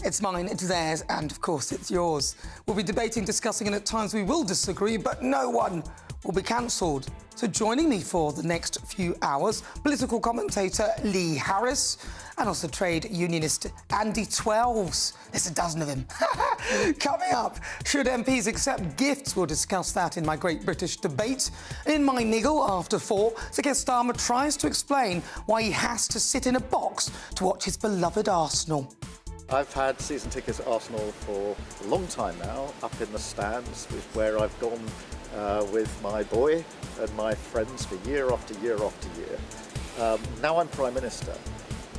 It's mine, it's theirs, and of course it's yours. We'll be debating, discussing, and at times we will disagree, but no one will be cancelled. So joining me for the next few hours, political commentator Lee Harris, and also trade unionist Andy Twelves. There's a dozen of him. Coming up, should MPs accept gifts? We'll discuss that in my Great British Debate. In my niggle after 4, Sir Keir Starmer tries to explain why he has to sit in a box to watch his beloved Arsenal. I've had season tickets at Arsenal for a long time now, up in the stands, is where I've gone with my boy and my friends for year after year after year. Now I'm Prime Minister.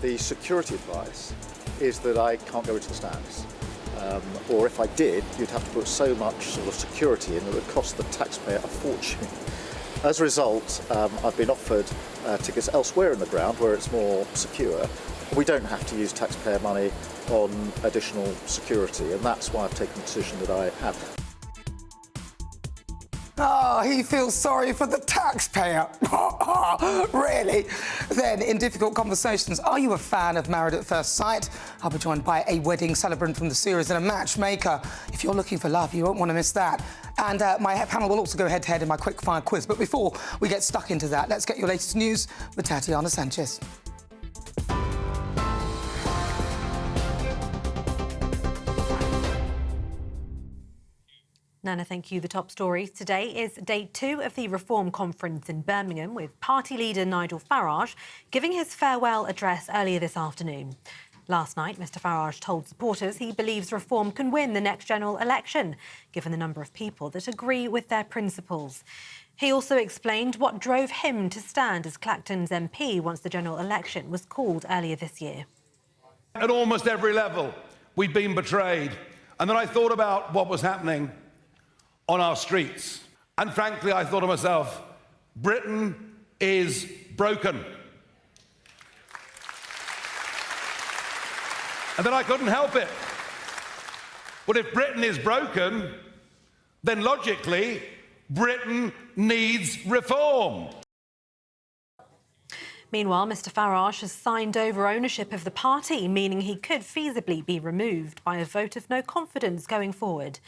The security advice is that I can't go into the stands. Or if I did, you'd have to put so much sort of security in that it would cost the taxpayer a fortune. As a result, I've been offered tickets elsewhere in the ground where it's more secure. We don't have to use taxpayer money on additional security, and that's why I've taken the decision that I have. Oh, he feels sorry for the taxpayer. Really? Then, in difficult conversations, are you a fan of Married at First Sight? I'll be joined by a wedding celebrant from the series and a matchmaker. If you're looking for love, you won't want to miss that. And my panel will also go head-to-head in my quick-fire quiz. But before we get stuck into that, let's get your latest news with Tatiana Sanchez. Nana, thank you. The top story today is day 2 of the Reform Conference in Birmingham, with party leader Nigel Farage giving his farewell address earlier this afternoon. Last night, Mr Farage told supporters he believes Reform can win the next general election, given the number of people that agree with their principles. He also explained what drove him to stand as Clacton's MP once the general election was called earlier this year. At almost every level, we'd been betrayed. And then I thought about what was happening on our streets. And frankly, I thought to myself, Britain is broken. And then I couldn't help it. But if Britain is broken, then logically, Britain needs reform. Meanwhile, Mr Farage has signed over ownership of the party, meaning he could feasibly be removed by a vote of no confidence going forward.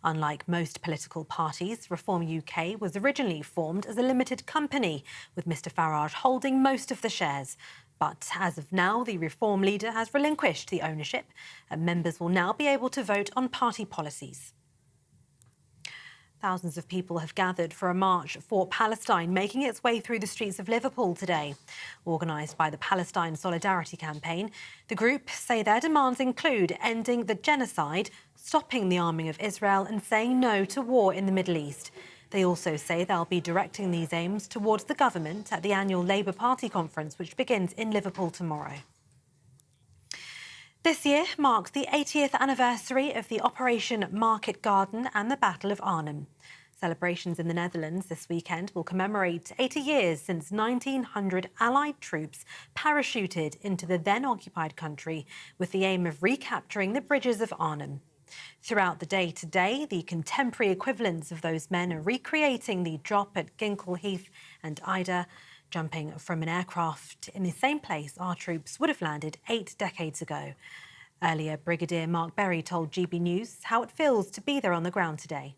Unlike most political parties, Reform UK was originally formed as a limited company, with Mr Farage holding most of the shares. But as of now, the Reform leader has relinquished the ownership, and members will now be able to vote on party policies. Thousands of people have gathered for a march for Palestine, making its way through the streets of Liverpool today. Organised by the Palestine Solidarity Campaign, the group say their demands include ending the genocide, stopping the arming of Israel and saying no to war in the Middle East. They also say they'll be directing these aims towards the government at the annual Labour Party conference, which begins in Liverpool tomorrow. This year marks the 80th anniversary of the Operation Market Garden and the Battle of Arnhem. Celebrations in the Netherlands this weekend will commemorate 80 years since 1,900 Allied troops parachuted into the then-occupied country with the aim of recapturing the bridges of Arnhem. Throughout the day today, the contemporary equivalents of those men are recreating the drop at Ginkle Heath and Ida. Jumping from an aircraft in the same place our troops would have landed 8 decades ago. Earlier, Brigadier Mark Berry told GBNews how it feels to be there on the ground today.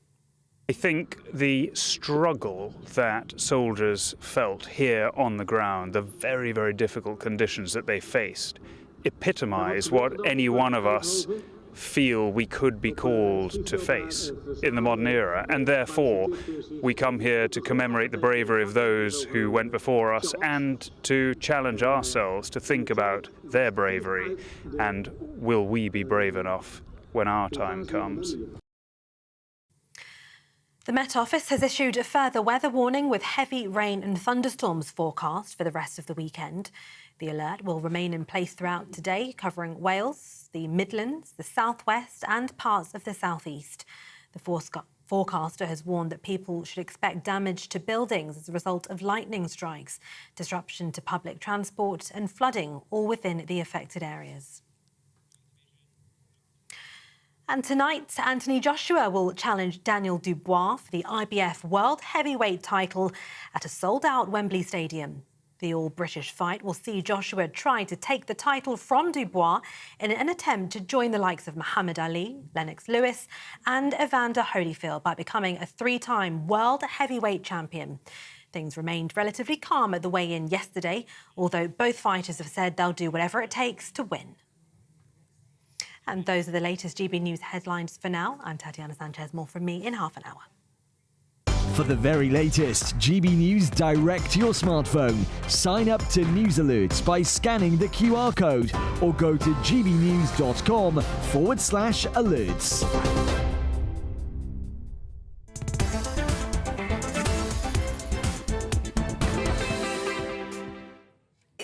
I think the struggle that soldiers felt here on the ground, the very, very difficult conditions that they faced, epitomise what any one of us feel we could be called to face in the modern era, and therefore we come here to commemorate the bravery of those who went before us and to challenge ourselves to think about their bravery and will we be brave enough when our time comes. The Met Office has issued a further weather warning with heavy rain and thunderstorms forecast for the rest of the weekend. The alert will remain in place throughout today, covering Wales, the Midlands, the southwest and parts of the southeast. The forecaster has warned that people should expect damage to buildings as a result of lightning strikes, disruption to public transport and flooding, all within the affected areas. And tonight, Anthony Joshua will challenge Daniel Dubois for the IBF World Heavyweight title at a sold-out Wembley Stadium. The all-British fight will see Joshua try to take the title from Dubois in an attempt to join the likes of Muhammad Ali, Lennox Lewis and Evander Holyfield by becoming a three-time world heavyweight champion. Things remained relatively calm at the weigh-in yesterday, although both fighters have said they'll do whatever it takes to win. And those are the latest GB News headlines for now. I'm Tatiana Sanchez. More from me in half an hour. For the very latest GB News direct to your smartphone, sign up to News Alerts by scanning the QR code or go to gbnews.com/alerts.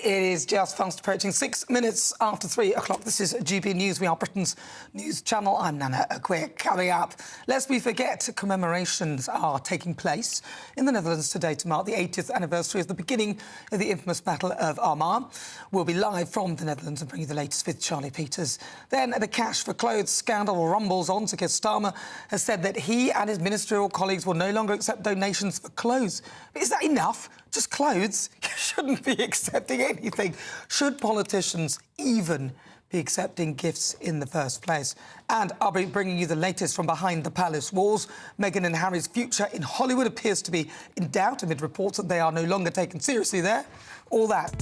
It is just fast approaching 6 minutes after 3 o'clock. This is GB News. We are Britain's news channel. I'm Nana Akua. Coming up, lest we forget, commemorations are taking place in the Netherlands today to mark the 80th anniversary of the beginning of the infamous Battle of Arnhem. We'll be live from the Netherlands and bring you the latest with Charlie Peters. Then the cash for clothes scandal rumbles on. Keir Starmer has said that he and his ministerial colleagues will no longer accept donations for clothes. But is that enough? Just clothes? You shouldn't be accepting anything. Should politicians even be accepting gifts in the first place? And I'll be bringing you the latest from behind the palace walls. Meghan and Harry's future in Hollywood appears to be in doubt amid reports that they are no longer taken seriously there. All that.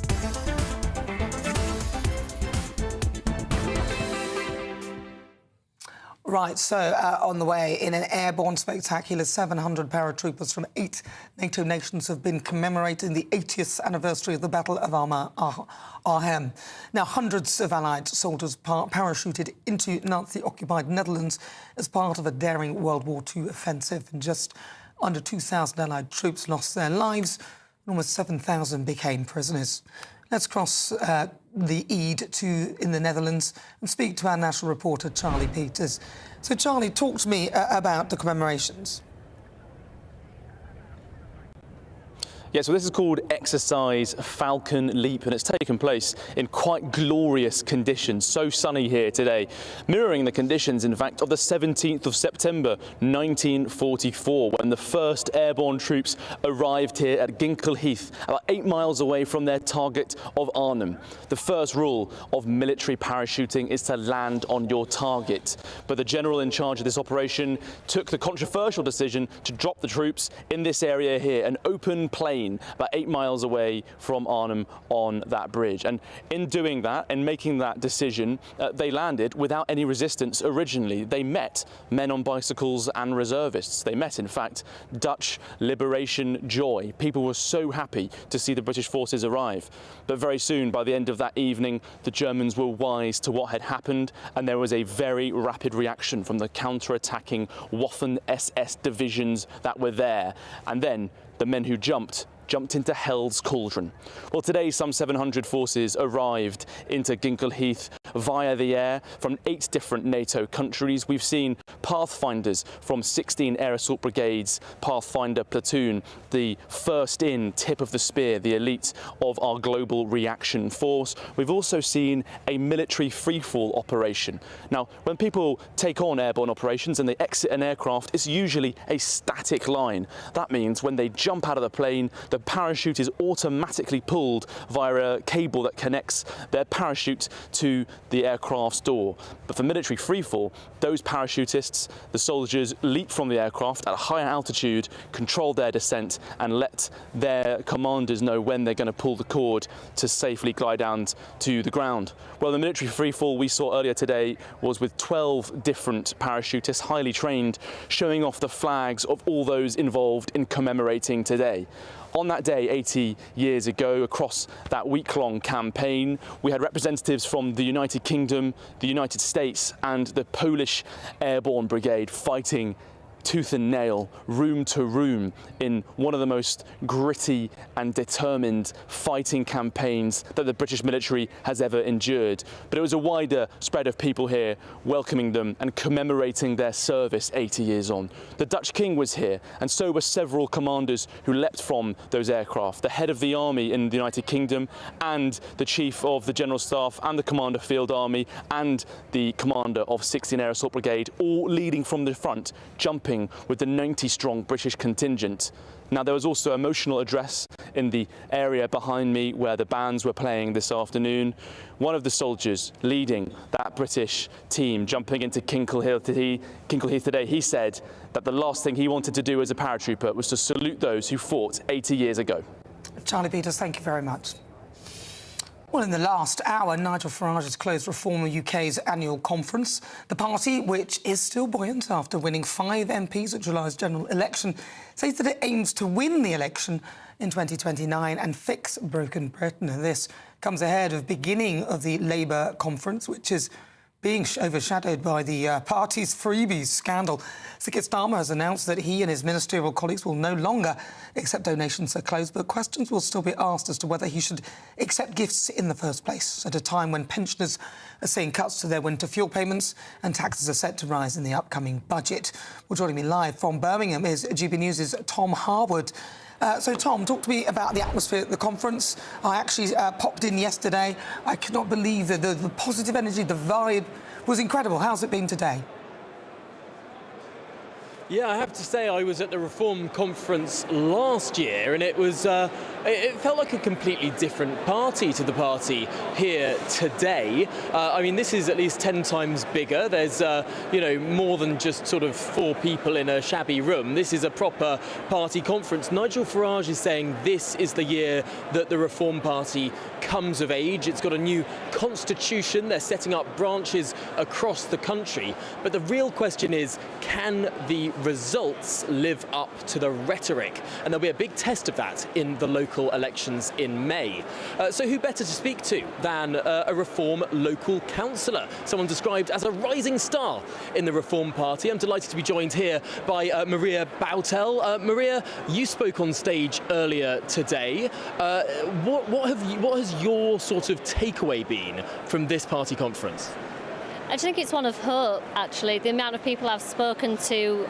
Right, so on the way, in an airborne spectacular, 700 paratroopers from 8 NATO nations have been commemorating the 80th anniversary of the Battle of Arnhem. Now, hundreds of Allied soldiers parachuted into Nazi-occupied Netherlands as part of a daring World War II offensive, and just under 2,000 Allied troops lost their lives, and almost 7,000 became prisoners. Let's cross the Eid in the Netherlands and speak to our national reporter, Charlie Peters. So, Charlie, talk to me about the commemorations. Yeah, so this is called Exercise Falcon Leap, and it's taken place in quite glorious conditions. So sunny here today, mirroring the conditions, in fact, of the 17th of September 1944, when the first airborne troops arrived here at Ginkel Heath, about 8 miles away from their target of Arnhem. The first rule of military parachuting is to land on your target. But the general in charge of this operation took the controversial decision to drop the troops in this area here, an open plain about 8 miles away from Arnhem on that bridge. And in doing that and making that decision, they landed without any resistance originally. They met men on bicycles and reservists. They met, in fact, Dutch liberation joy. People were so happy to see the British forces arrive. But very soon, by the end of that evening, the Germans were wise to what had happened, and there was a very rapid reaction from the counter-attacking Waffen SS divisions that were there. And then the men who jumped into hell's cauldron. Well, today some 700 forces arrived into Ginkel Heath via the air from 8 different NATO countries. We've seen pathfinders from 16 air assault brigades, pathfinder platoon, the first in tip of the spear, the elite of our global reaction force. We've also seen a military freefall operation. Now, when people take on airborne operations and they exit an aircraft, it's usually a static line. That means when they jump out of the plane, the parachute is automatically pulled via a cable that connects their parachute to the aircraft's door. But for military freefall, those parachutists, the soldiers, leap from the aircraft at a higher altitude, control their descent, and let their commanders know when they're going to pull the cord to safely glide down to the ground. Well, the military freefall we saw earlier today was with 12 different parachutists, highly trained, showing off the flags of all those involved in commemorating today. On that day, 80 years ago, across that week-long campaign, we had representatives from the United Kingdom, the United States, and the Polish Airborne Brigade fighting tooth and nail, room to room, in one of the most gritty and determined fighting campaigns that the British military has ever endured. But it was a wider spread of people here welcoming them and commemorating their service 80 years on. The Dutch King was here, and so were several commanders who leapt from those aircraft. The head of the army in the United Kingdom, and the chief of the General Staff, and the commander of Field Army, and the commander of 16 Air Assault Brigade, all leading from the front, jumping interacting with the 90-strong British contingent. Now, there was also an emotional address in the area behind me where the bands were playing this afternoon. One of the soldiers leading that British team jumping into Kinkle Heath today, he said that the last thing he wanted to do as a paratrooper was to salute those who fought 80 years ago. Charlie Peters, thank you very much. Well, in the last hour, Nigel Farage has closed Reform UK's annual conference. The party, which is still buoyant after winning 5 MPs at July's general election, says that it aims to win the election in 2029 and fix broken Britain. And this comes ahead of beginning of the Labour conference, which is being overshadowed by the party's freebies scandal. Sir Keir Starmer has announced that he and his ministerial colleagues will no longer accept donations so close, but questions will still be asked as to whether he should accept gifts in the first place, at a time when pensioners are seeing cuts to their winter fuel payments and taxes are set to rise in the upcoming budget. Well, joining me live from Birmingham is GB News' Tom Harwood. So, Tom, talk to me about the atmosphere at the conference. I actually popped in yesterday. I could not believe that the positive energy, the vibe was incredible. How's it been today? Yeah, I have to say I was at the Reform conference last year, and it was it felt like a completely different party to the party here today. I mean, this is at least 10 times bigger. There's you know, more than just sort of 4 people in a shabby room. This is a proper party conference. Nigel Farage is saying this is the year that the Reform Party comes of age. It's got a new constitution. They're setting up branches across the country. But the real question is, can the results live up to the rhetoric? And there'll be a big test of that in the local elections in May. So who better to speak to than a Reform local councillor, someone described as a rising star in the Reform Party. I'm delighted to be joined here by Maria Bautel. Maria, you spoke on stage earlier today. What has your sort of takeaway been from this party conference? I think it's one of hope, actually. The amount of people I've spoken to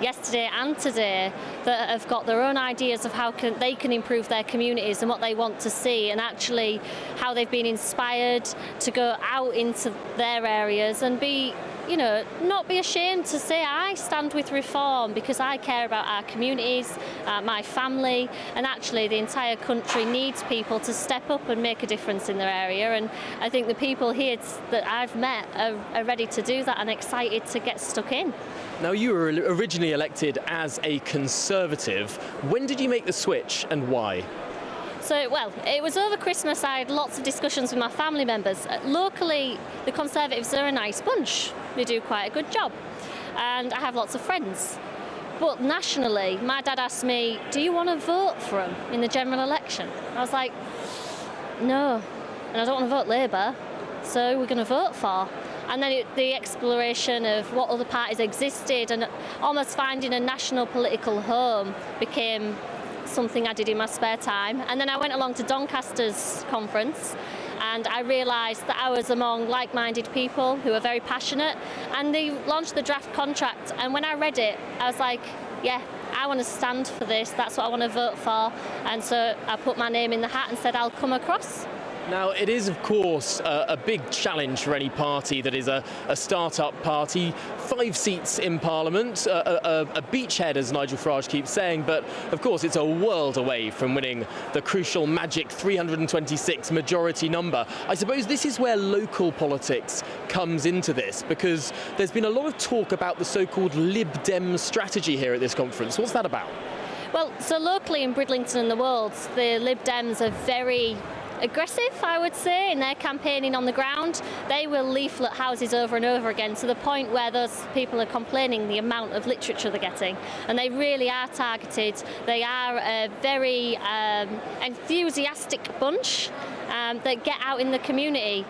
yesterday and today that have got their own ideas of how they can improve their communities and what they want to see, and actually how they've been inspired to go out into their areas and be, you know, not be ashamed to say I stand with Reform because I care about our communities, my family, and actually the entire country needs people to step up and make a difference in their area. And I think the people here that I've met are ready to do that and excited to get stuck in. Now, you were originally elected as a Conservative. When did you make the switch and why? So, well, it was over Christmas. I had lots of discussions with my family members. Locally, the Conservatives are a nice bunch. They do quite a good job. And I have lots of friends. But nationally, my dad asked me, do you want to vote for him in the general election? I was like, no. And I don't want to vote Labour, so we're going to vote for. And then the exploration of what other parties existed and almost finding a national political home became something I did in my spare time. And then I went along to Doncaster's conference and I realised that I was among like-minded people who are very passionate, and they launched the draft contract, and when I read it I was like, yeah, I want to stand for this, that's what I want to vote for. And so I put my name in the hat and said I'll come across. Now, it is, of course, a big challenge for any party that is a start-up party. 5 seats in Parliament, a beachhead, as Nigel Farage keeps saying, but, of course, it's a world away from winning the crucial magic 326 majority number. I suppose this is where local politics comes into this, because there's been a lot of talk about the so-called Lib Dem strategy here at this conference. What's that about? Well, so locally in Bridlington and the Wolds, the Lib Dems are very aggressive, I would say, in their campaigning on the ground. They will leaflet houses over and over again to the point where those people are complaining the amount of literature they're getting. And they really are targeted. They are a very enthusiastic bunch that get out in the community.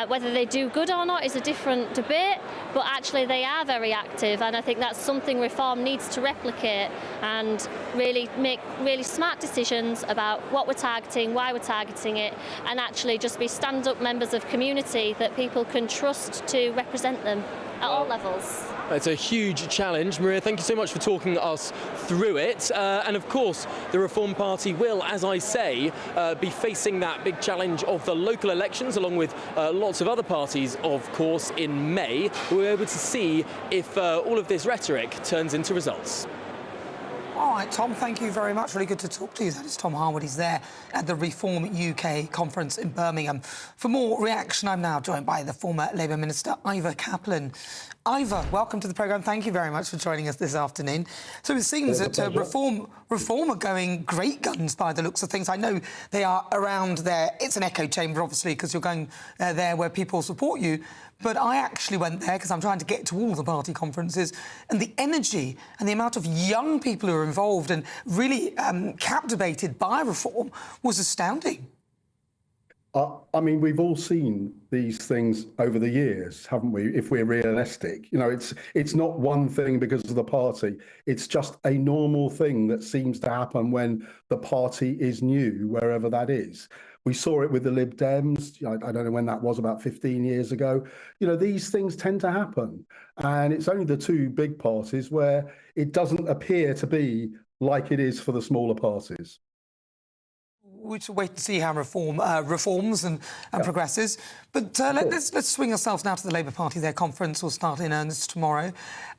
Whether they do good or not is a different debate, but actually they are very active, and I think that's something Reform needs to replicate and really make really smart decisions about what we're targeting, why we're targeting it, and actually just be stand-up members of community that people can trust to represent them at all levels. It's a huge challenge. Maria, thank you so much for talking us through it. And of course, the Reform Party will, as I say, be facing that big challenge of the local elections, along with lots of other parties, of course, in May. We'll be able to see if all of this rhetoric turns into results. All right, Tom, thank you very much. Really good to talk to you. That is Tom Harwood. He's there at the Reform UK conference in Birmingham. For more reaction, I'm now joined by the former Labour Minister, Ivor Kaplan. Ivor, welcome to the programme. Thank you very much for joining us this afternoon. So it seems that Reform are going great guns by the looks of things. I know they are around there. It's an echo chamber, obviously, because you're going there where people support you. But I actually went there because I'm trying to get to all the party conferences, and the energy and the amount of young people who are involved and really captivated by Reform was astounding. I mean, we've all seen these things over the years, haven't we? If we're realistic, you know, it's not one thing because of the party. It's just a normal thing that seems to happen when the party is new, wherever that is. We saw it with the Lib Dems. I don't know when that was, about 15 years ago. You know, these things tend to happen. And it's only the two big parties where it doesn't appear to be like it is for the smaller parties. We should wait to see how reforms and progresses. But let's swing ourselves now to the Labour Party. Their conference will start in earnest tomorrow.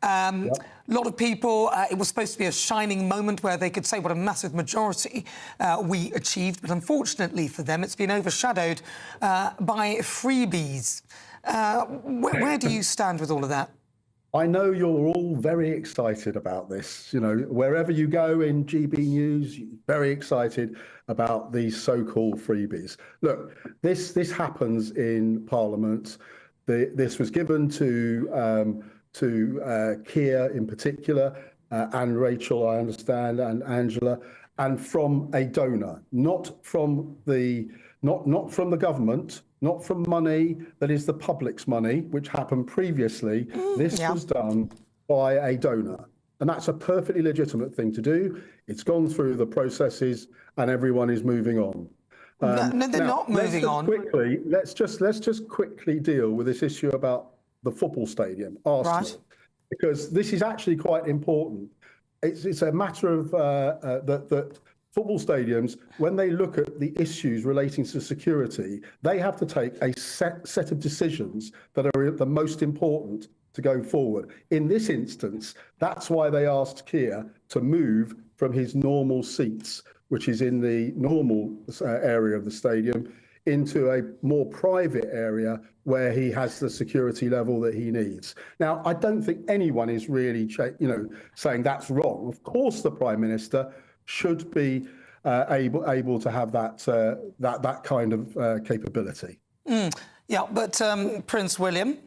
A lot of people, it was supposed to be a shining moment where they could say what a massive majority we achieved. But unfortunately for them, it's been overshadowed by freebies. Where do you stand with all of that? I know you're all very excited about this. You know, wherever you go in GB News, you're very excited about these so-called freebies. Look, this happens in Parliament. This was given to Keir in particular, and Rachel, I understand, and Angela, and from a donor, not from the government. Not from money that is the public's money, which happened previously. This was done by a donor. And that's a perfectly legitimate thing to do. It's gone through the processes and everyone is moving on. No, they're not moving on. Let's just quickly deal with this issue about the football stadium, Arsenal. Right. Because this is actually quite important. It's a matter of that football stadiums, when they look at the issues relating to security, they have to take a set of decisions that are the most important to go forward. In this instance, that's why they asked Keir to move from his normal seats, which is in the normal area of the stadium, into a more private area where he has the security level that he needs. Now, I don't think anyone is really, saying that's wrong. Of course, the Prime Minister should be able to have that kind of capability. Yeah, but Prince William,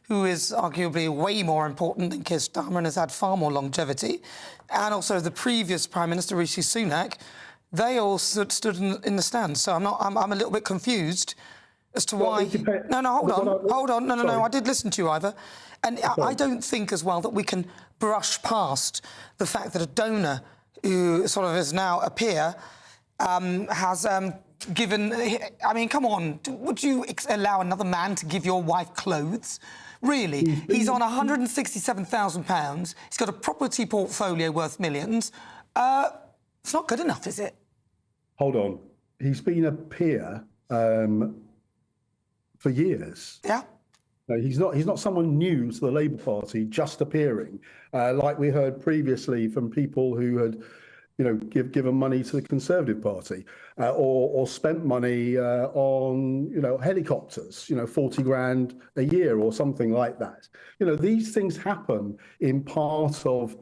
who is arguably way more important than Keir Starmer and has had far more longevity, and also the previous Prime Minister, Rishi Sunak, they all stood in the stands. So I'm a little bit confused as to why. Hold on. No. I did listen to you, Ivor, and I don't think as well that we can brush past the fact that a donor who sort of is now a peer, has given... I mean, come on, would you allow another man to give your wife clothes? Really? He's on £167,000. He's got a property portfolio worth millions. It's not good enough, is it? Hold on. He's been a peer for years. Yeah. No, he's not someone new to the Labour Party just appearing, like we heard previously from people who had, given money to the Conservative Party or spent money on, helicopters, 40 grand a year or something like that. These things happen in part of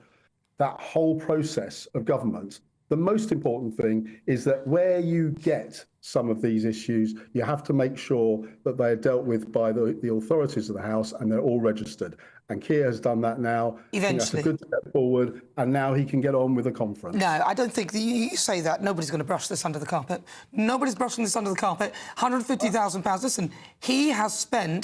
that whole process of government. The most important thing is that where you get some of these issues, you have to make sure that they are dealt with by the authorities of the House and they're all registered. And Keir has done that now. Eventually. That's a good step forward, and now he can get on with the conference. No, I don't think you say that. Nobody's going to brush this under the carpet. Nobody's brushing this under the carpet. £150,000. Listen, he has been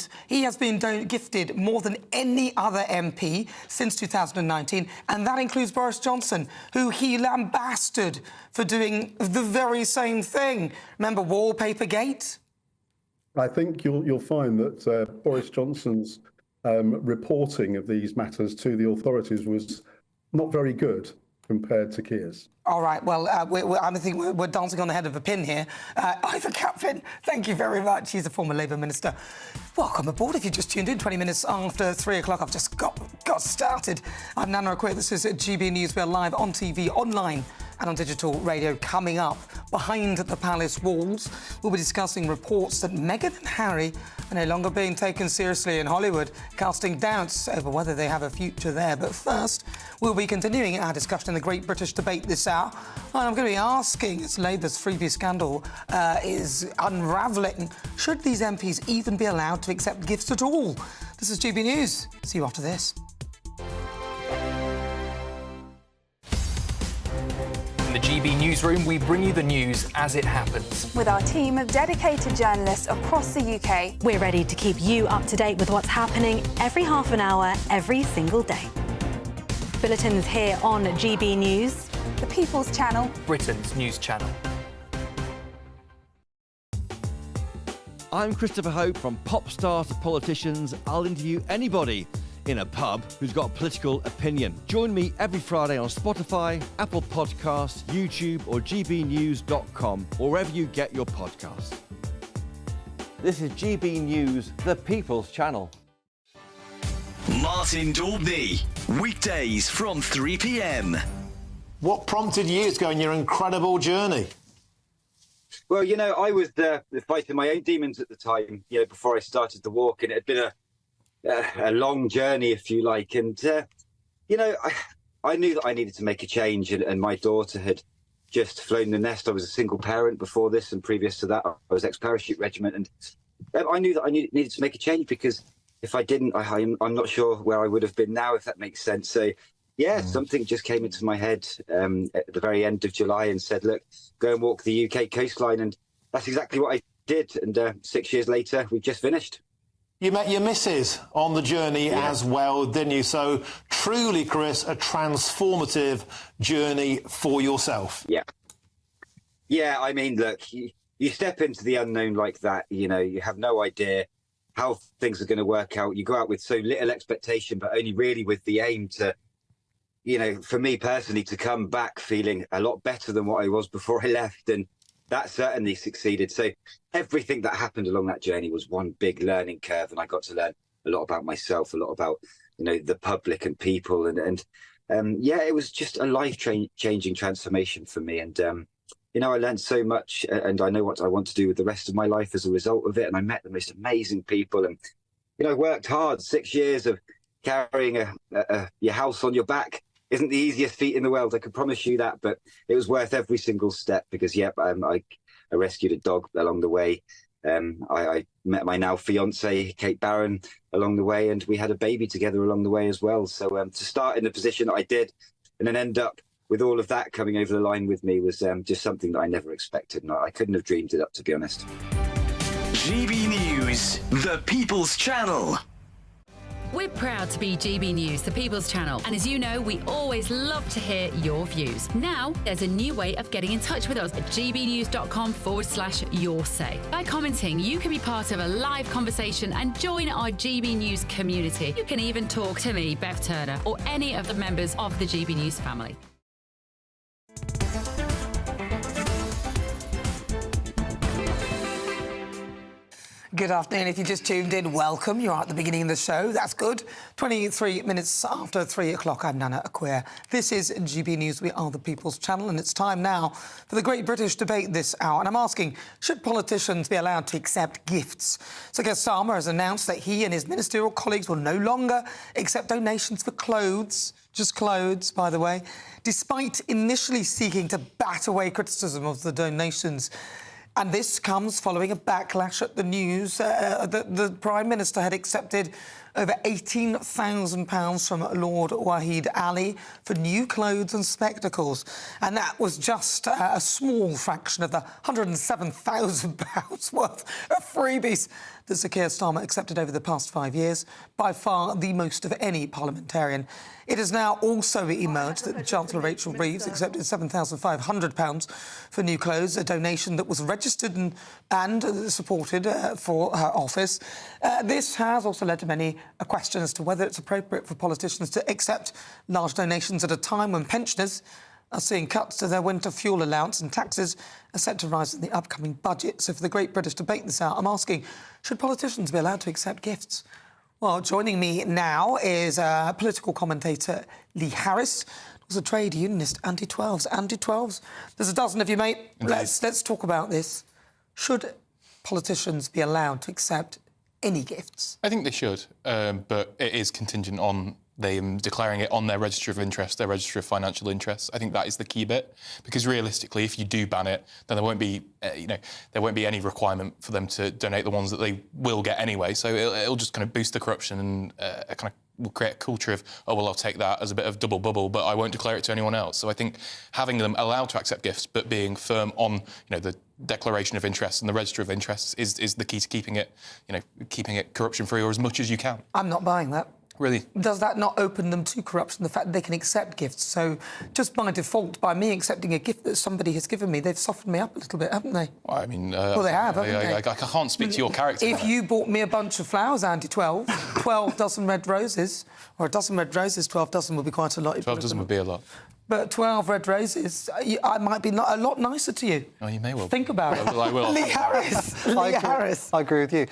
gifted more than any other MP since 2019, and that includes Boris Johnson, who he lambasted for doing the very same thing. Remember Wallpaper Gate? I think you'll find that Boris Johnson's reporting of these matters to the authorities was not very good. compared to Keir's. All right, well, I think we're dancing on the head of a pin here. Ivor Catlin, thank you very much. He's a former Labour minister. Welcome aboard if you just tuned in. 20 minutes after 3 o'clock. I've just got started. I'm Nana Akua. This is GB News. We're live on TV, online and on digital radio. Coming up, behind the palace walls, we'll be discussing reports that Meghan and Harry are no longer being taken seriously in Hollywood, casting doubts over whether they have a future there. But first, we'll be continuing our discussion in the Great British Debate this hour. And I'm going to be asking, as Labour's freebie scandal is unravelling, should these MPs even be allowed to accept gifts at all? This is GB News. See you after this. In the GB newsroom, we bring you the news as it happens. With our team of dedicated journalists across the UK. We're ready to keep you up to date with what's happening every half an hour, every single day. Bulletins here on GB News. The People's Channel. Britain's news channel. I'm Christopher Hope. From pop stars to politicians, I'll interview anybody in a pub who's got a political opinion. Join me every Friday on Spotify, Apple Podcasts, YouTube or gbnews.com, or wherever you get your podcasts. This is GB News, the People's Channel. Martin Daubney, weekdays from 3 p.m. What prompted you to go on your incredible journey? Well, I was fighting my own demons at the time, before I started the walk, and it had been a long journey, if you like. And, I knew that I needed to make a change, and my daughter had just flown the nest. I was a single parent before this, and previous to that, I was ex-parachute regiment. And I knew that I needed to make a change, because if I didn't, I'm not sure where I would have been now, if that makes sense. So, something just came into my head at the very end of July and said, look, go and walk the UK coastline. And that's exactly what I did. And 6 years later, we've just finished. You met your missus on the journey as well, didn't you? So truly, Chris, a transformative journey for yourself. Yeah. Yeah, I mean, look, you step into the unknown like that, you have no idea how things are going to work out. You go out with so little expectation, but only really with the aim to, for me personally, to come back feeling a lot better than what I was before I left. And that certainly succeeded. So everything that happened along that journey was one big learning curve. And I got to learn a lot about myself, a lot about, the public and people. And it was just a life-changing transformation for me. And, I learned so much, and I know what I want to do with the rest of my life as a result of it. And I met the most amazing people. And, I worked hard. 6 years of carrying your house on your back isn't the easiest feat in the world, I can promise you that, but it was worth every single step, because I rescued a dog along the way. I met my now fiance Kate Barron along the way, and we had a baby together along the way as well. So to start in the position that I did and then end up with all of that coming over the line with me was just something that I never expected, and I couldn't have dreamed it up, to be honest. GB News, the People's Channel. We're proud to be GB News, the People's Channel. And as you know, we always love to hear your views. Now, there's a new way of getting in touch with us at gbnews.com/your say. By commenting, you can be part of a live conversation and join our GB News community. You can even talk to me, Bev Turner, or any of the members of the GB News family. Good afternoon. If you just tuned in, welcome. You're at the beginning of the show. That's good. 23 minutes after 3 o'clock, I'm Nana Akua. This is GB News. We are the People's Channel, and it's time now for the Great British Debate this hour. And I'm asking, should politicians be allowed to accept gifts? So Keir Starmer has announced that he and his ministerial colleagues will no longer accept donations for clothes. Just clothes, by the way, despite initially seeking to bat away criticism of the donations. And this comes following a backlash at the news that the Prime Minister had accepted over £18,000 from Lord Wahid Ali for new clothes and spectacles. And that was just a small fraction of the £107,000 worth of freebies that Sir Keir Starmer accepted over the past 5 years, by far the most of any parliamentarian. It has now also emerged that Chancellor Rachel Reeves accepted £7,500 for new clothes, a donation that was registered and supported for her office. This has also led to many a question as to whether it's appropriate for politicians to accept large donations at a time when pensioners are seeing cuts to their winter fuel allowance and taxes are set to rise in the upcoming budget. So for the great British debate this hour, I'm asking, should politicians be allowed to accept gifts? Well, joining me now is political commentator Lee Harris. Was a trade unionist, anti-12s. Anti-12s, there's a dozen of you, mate. Let's talk about this. Should politicians be allowed to accept any gifts? I think they should, but it is contingent on them declaring it on their register of interest, their register of financial interests. I think that is the key bit, because realistically, if you do ban it, then there won't be, there won't be any requirement for them to donate the ones that they will get anyway. So it'll just kind of boost the corruption and kind of will create a culture of, oh, well, I'll take that as a bit of double bubble, but I won't declare it to anyone else. So I think having them allowed to accept gifts, but being firm on, the declaration of interests and the register of interests is the key to keeping it, keeping it corruption-free or as much as you can. I'm not buying that. Really? Does that not open them to corruption, the fact that they can accept gifts? So just by default, by me accepting a gift that somebody has given me, they've softened me up a little bit, haven't they? Well, I mean... well, they have, haven't they? I can't speak to your character. If you bought me a bunch of flowers, anti-12, 12 dozen red roses, or a dozen red roses, 12 dozen would be quite a lot. 12 dozen would be a lot. But 12 red roses, I might be a lot nicer to you. Oh, you may well. Think about it. Well, I will. Lee Harris. Lee Harris. I agree with you.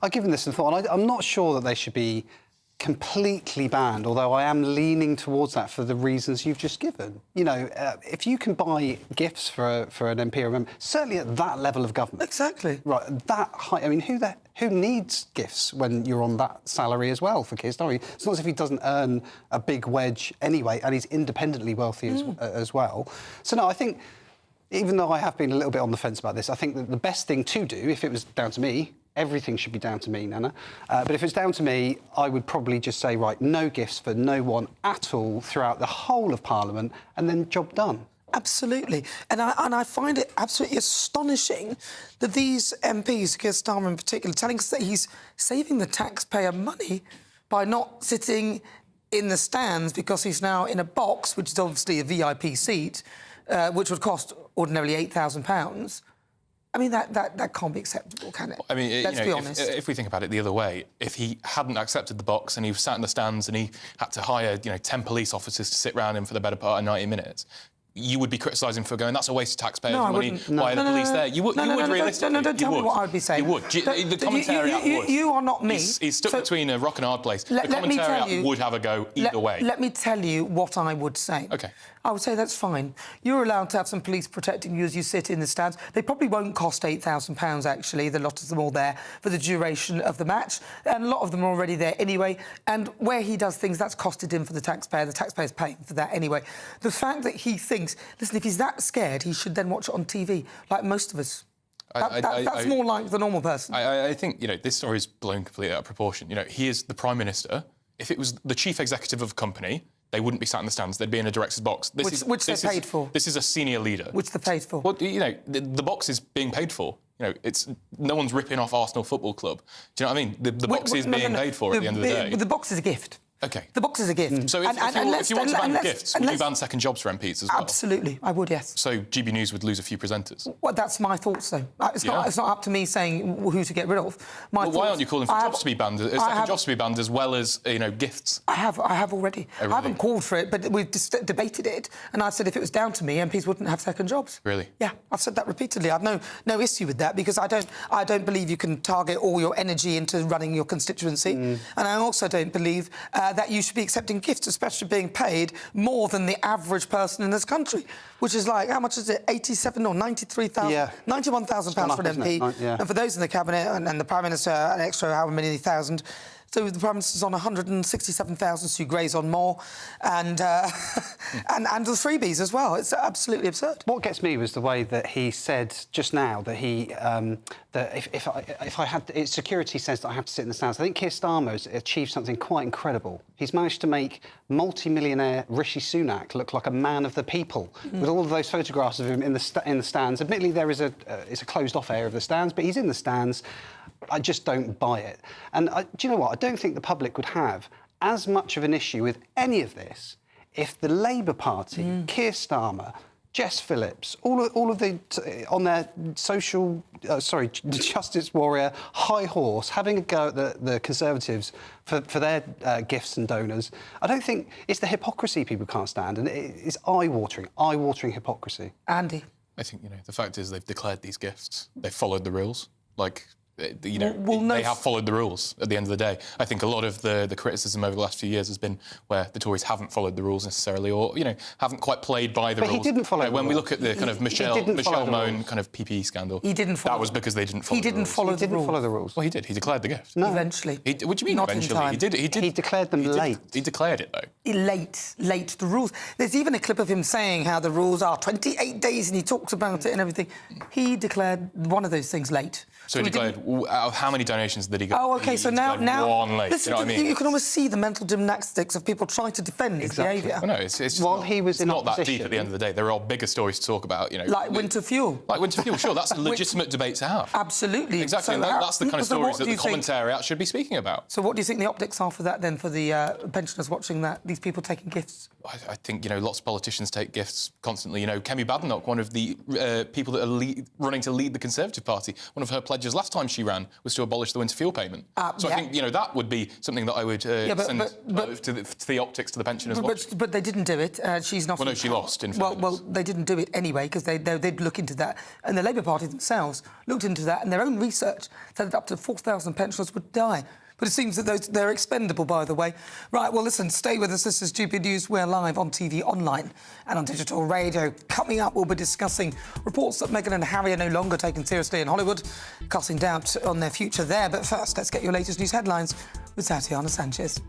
I've given this some thought. I'm not sure that they should be completely banned, although I am leaning towards that for the reasons you've just given. If you can buy gifts for an MP or a member, certainly at that level of government. Exactly. Right, that high. I mean, who needs gifts when you're on that salary as well for Keir Starmer? It's not as if he doesn't earn a big wedge anyway, and he's independently wealthy as well. So no, I think, even though I have been a little bit on the fence about this, I think that the best thing to do, if it was down to me, everything should be down to me, Nana. But if it's down to me, I would probably just say, right, no gifts for no one at all throughout the whole of Parliament, and then job done. Absolutely. And I find it absolutely astonishing that these MPs, Keir Starmer in particular, telling us that he's saving the taxpayer money by not sitting in the stands because he's now in a box, which is obviously a VIP seat, which would cost ordinarily £8,000. I mean, that can't be acceptable, can it? I mean, let's be honest. If we think about it the other way, if he hadn't accepted the box and he sat in the stands and he had to hire, 10 police officers to sit round him for the better part of 90 minutes, you would be criticising for going, that's a waste of taxpayers' money. Why are the police there? You would realistically. No, don't tell me what I would be saying. You would. The commentariat would. You are not me. He's stuck between a rock and a hard place. The commentariat would have a go either way. Let me tell you what I would say. OK. I would say that's fine. You're allowed to have some police protecting you as you sit in the stands. They probably won't cost £8,000, actually, the lot of them all there, for the duration of the match. And a lot of them are already there anyway. And where he does things, that's costed him for the taxpayer's paying for that anyway. The fact that he thinks, listen, if he's that scared, he should then watch it on TV, like most of us. That's more like the normal person. I think, this story is blown completely out of proportion. He is the Prime Minister. If it was the chief executive of a company, they wouldn't be sat in the stands. They'd be in a director's box. Which they're paid for. This is a senior leader. Which they're paid for. Well, the box is being paid for. It's no one's ripping off Arsenal Football Club. Do you know what I mean? The box is being paid for at the end of the day. The box is a gift. OK. The box is a gift. So if you want to ban gifts, would you ban second jobs for MPs as well? Absolutely, I would, yes. So GB News would lose a few presenters? Well, that's my thoughts, though. It's not up to me saying who to get rid of. Why aren't you calling for jobs to be banned, second jobs to be banned, as well as, gifts? I have already. Oh, really? I haven't called for it, but we've debated it, and I said if it was down to me, MPs wouldn't have second jobs. Really? Yeah, I've said that repeatedly. I've no issue with that, because I don't believe you can target all your energy into running your constituency, and I also don't believe that you should be accepting gifts, especially being paid more than the average person in this country, which is like, how much is it, 87 or 93,000? Yeah. £91,000 for an MP, and for those in the Cabinet and the Prime Minister, an extra however many thousand. So the Prime Minister's on 167,000, Sue Gray's on more, and the freebies as well. It's absolutely absurd. What gets me was the way that he said just now that he that if I had security says that I have to sit in the stands. I think Keir Starmer has achieved something quite incredible. He's managed to make multi-millionaire Rishi Sunak look like a man of the people, with all of those photographs of him in the stands. Admittedly, there is it's a closed-off area of the stands, but he's in the stands. I just don't buy it. And do you know what? I don't think the public would have as much of an issue with any of this if the Labour Party, Keir Starmer, Jess Phillips, all of the on their justice warrior high horse, having a go at the Conservatives for their gifts and donors. I don't think it's the hypocrisy people can't stand, and it's eye-watering hypocrisy. Andy, I think the fact is they've declared these gifts. They've followed the rules. Like, they have followed the rules at the end of the day. I think a lot of the criticism over the last few years has been where the Tories haven't followed the rules necessarily, or haven't quite played by the rules. But he didn't follow the rules. When we look at the kind of Michelle Mone kind of PPE scandal, he didn't follow. That was because they didn't follow. He didn't follow the rules. Well, he did. He declared the gift. No, eventually. What do you mean Not eventually? In time. He did. He declared them late. He declared it though. Late. The rules. There's even a clip of him saying how the rules are 28 days, and he talks about it and everything. He declared one of those things late. So he declared. Out of how many donations did he get? Oh, OK, so now one late. Listen, you know what I mean? You can almost see the mental gymnastics of people trying to defend his behaviour. Well, no, it's while he was in not opposition, that deep at the end of the day. There are bigger stories to talk about, Like winter fuel. Like winter fuel, sure, that's a legitimate debate to have. Absolutely. Exactly, So and that's the kind of stories that the commentariat should be speaking about. So what do you think the optics are for that, then, for the pensioners watching that, these people taking gifts? I think, lots of politicians take gifts constantly. Kemi Badenoch, one of the people that are running to lead the Conservative Party, one of her pledges last time she ran was to abolish the winter fuel payment. So I think, that would be something that I would send to the optics to the pensioners. But they didn't do it. She's not... Well, no, she lost, in fairness. Well, they didn't do it anyway, because they'd look into that. And the Labour Party themselves looked into that, and their own research said that up to 4,000 pensioners would die. But it seems that they're expendable, by the way. Right, well, listen, stay with us. This is GB News. We're live on TV, online and on digital radio. Coming up, we'll be discussing reports that Meghan and Harry are no longer taken seriously in Hollywood, casting doubt on their future there. But first, let's get your latest news headlines with Tatiana Sanchez.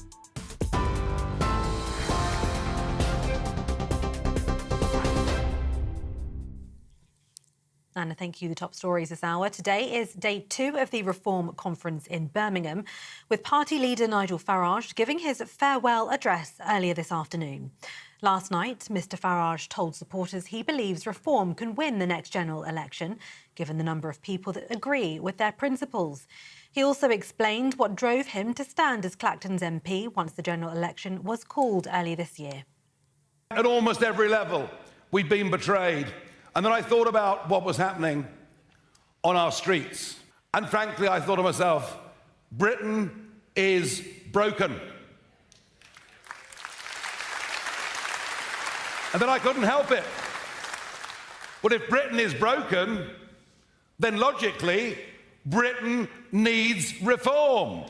Nana, thank you. The top stories this hour. Today is day 2 of the Reform Conference in Birmingham, with party leader Nigel Farage giving his farewell address earlier this afternoon. Last night, Mr Farage told supporters he believes Reform can win the next general election, given the number of people that agree with their principles. He also explained what drove him to stand as Clacton's MP once the general election was called earlier this year. At almost every level, we've been betrayed. And then I thought about what was happening on our streets. And frankly, I thought to myself, Britain is broken. And then I couldn't help it. But if Britain is broken, then logically, Britain needs reform.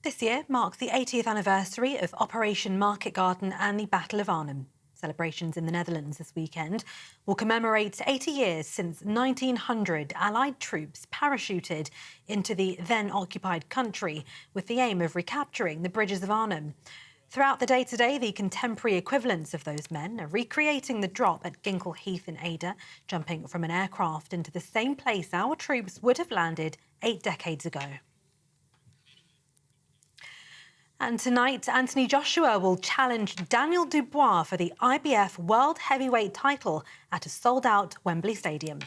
This year marks the 80th anniversary of Operation Market Garden and the Battle of Arnhem. Celebrations in the Netherlands this weekend will commemorate 80 years since 1900 Allied troops parachuted into the then-occupied country with the aim of recapturing the bridges of Arnhem. Throughout the day today, the contemporary equivalents of those men are recreating the drop at Ginkle Heath in Ada, jumping from an aircraft into the same place our troops would have landed 8 decades ago. And tonight, Anthony Joshua will challenge Daniel Dubois for the IBF World Heavyweight title at a sold-out Wembley Stadium.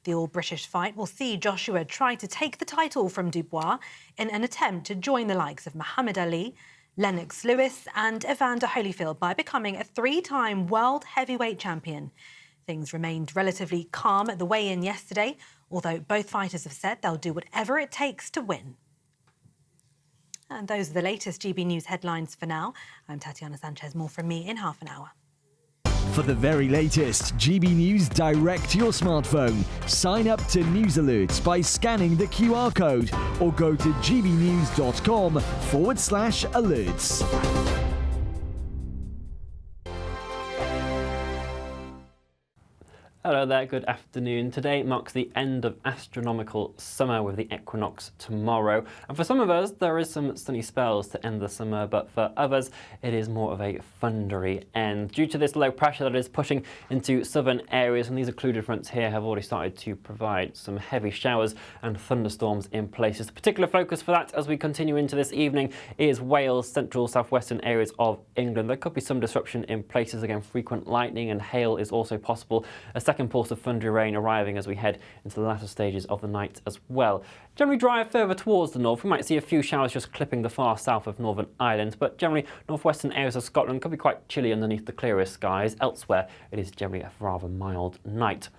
The all-British fight will see Joshua try to take the title from Dubois in an attempt to join the likes of Muhammad Ali, Lennox Lewis and Evander Holyfield by becoming a 3-time world heavyweight champion. Things remained relatively calm at the weigh-in yesterday, although both fighters have said they'll do whatever it takes to win. And those are the latest GB News headlines for now. I'm Tatiana Sanchez. More from me in half an hour. For the very latest GB News direct to your smartphone, sign up to News Alerts by scanning the QR code or go to gbnews.com/alerts. Hello there, good afternoon. Today marks the end of astronomical summer with the equinox tomorrow. And for some of us, there is some sunny spells to end the summer, but for others, it is more of a thundery end. Due to this low pressure that is pushing into southern areas, and these occluded fronts here have already started to provide some heavy showers and thunderstorms in places. The particular focus for that as we continue into this evening is Wales, central, southwestern areas of England. There could be some disruption in places. Again, frequent lightning and hail is also possible. A second second pulse of thundery rain arriving as we head into the latter stages of the night as well. Generally dry further towards the north. We might see a few showers just clipping the far south of Northern Ireland, but generally northwestern areas of Scotland could be quite chilly underneath the clearest skies. Elsewhere, it is generally a rather mild night.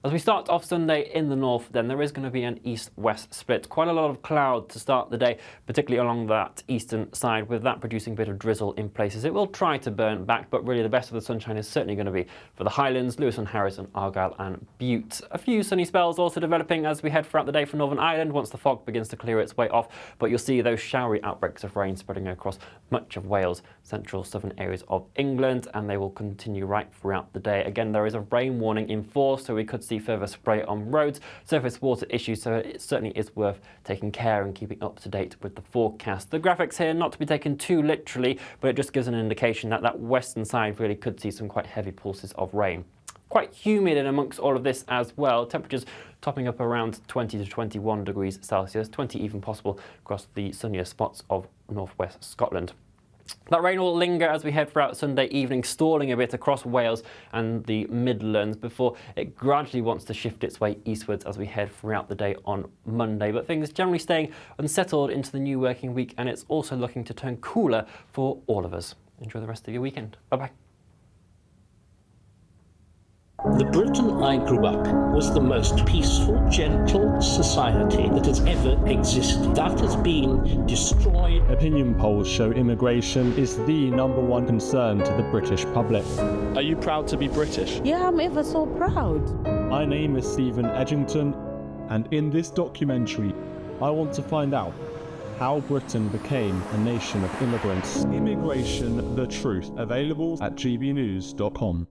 As we start off Sunday in the north, then there is going to be an east-west split. Quite a lot of cloud to start the day, particularly along that eastern side, with that producing a bit of drizzle in places. It will try to burn back, but really the best of the sunshine is certainly going to be for the Highlands, Lewis and Harris and Argyll and Bute. A few sunny spells also developing as we head throughout the day for Northern Ireland once the fog begins to clear its way off, but you'll see those showery outbreaks of rain spreading across much of Wales, central southern areas of England, and they will continue right throughout the day. Again, there is a rain warning in force, so we could see further spray on roads, surface water issues, so it certainly is worth taking care and keeping up to date with the forecast. The graphics here not to be taken too literally, but it just gives an indication that that western side really could see some quite heavy pulses of rain. Quite humid in amongst all of this as well. Temperatures topping up around 20 to 21 degrees Celsius, 20 even possible across the sunnier spots of northwest Scotland. That rain will linger as we head throughout Sunday evening, stalling a bit across Wales and the Midlands before it gradually wants to shift its way eastwards as we head throughout the day on Monday. But things generally staying unsettled into the new working week, and it's also looking to turn cooler for all of us. Enjoy the rest of your weekend. Bye-bye. The Britain I grew up in was the most peaceful, gentle society that has ever existed. That has been destroyed. Opinion polls show immigration is the #1 concern to the British public. Are you proud to be British? Yeah, I'm ever so proud. My name is Stephen Edgington, and in this documentary, I want to find out how Britain became a nation of immigrants. Immigration, the truth, available at gbnews.com.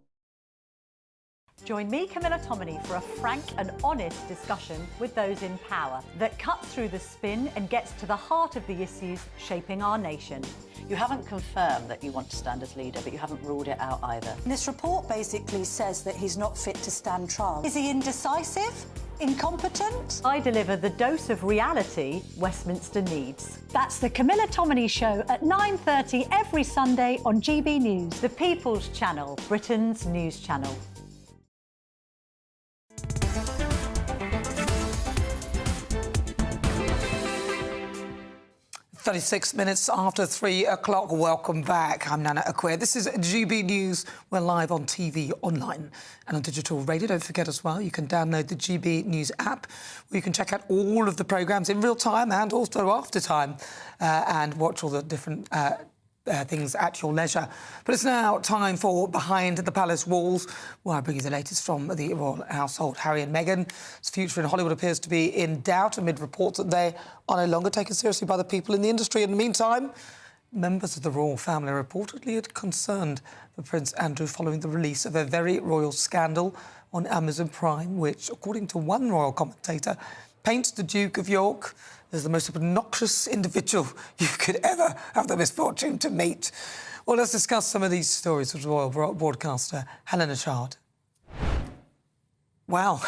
Join me, Camilla Tominey, for a frank and honest discussion with those in power that cuts through the spin and gets to the heart of the issues shaping our nation. You haven't confirmed that you want to stand as leader, but you haven't ruled it out either. This report basically says that he's not fit to stand trial. Is he indecisive? Incompetent? I deliver the dose of reality Westminster needs. That's the Camilla Tominey Show at 9:30 every Sunday on GB News, the People's Channel, Britain's news channel. 36 minutes after 3 o'clock. Welcome back. I'm Nana Akua. This is GB News. We're live on TV, online and on digital radio. Don't forget as well, you can download the GB News app where you can check out all of the programmes in real time and also after time and watch all the different things at your leisure. But it's now time for Behind the Palace Walls, where I bring you the latest from the royal household. Harry and Meghan's future in Hollywood appears to be in doubt amid reports that they are no longer taken seriously by the people in the industry. In the meantime, members of the royal family reportedly had concerned for Prince Andrew following the release of a very royal scandal on Amazon Prime, which, according to one royal commentator, paints the Duke of York as the most obnoxious individual you could ever have the misfortune to meet. Well, let's discuss some of these stories with royal broadcaster Helena Chard. Wow.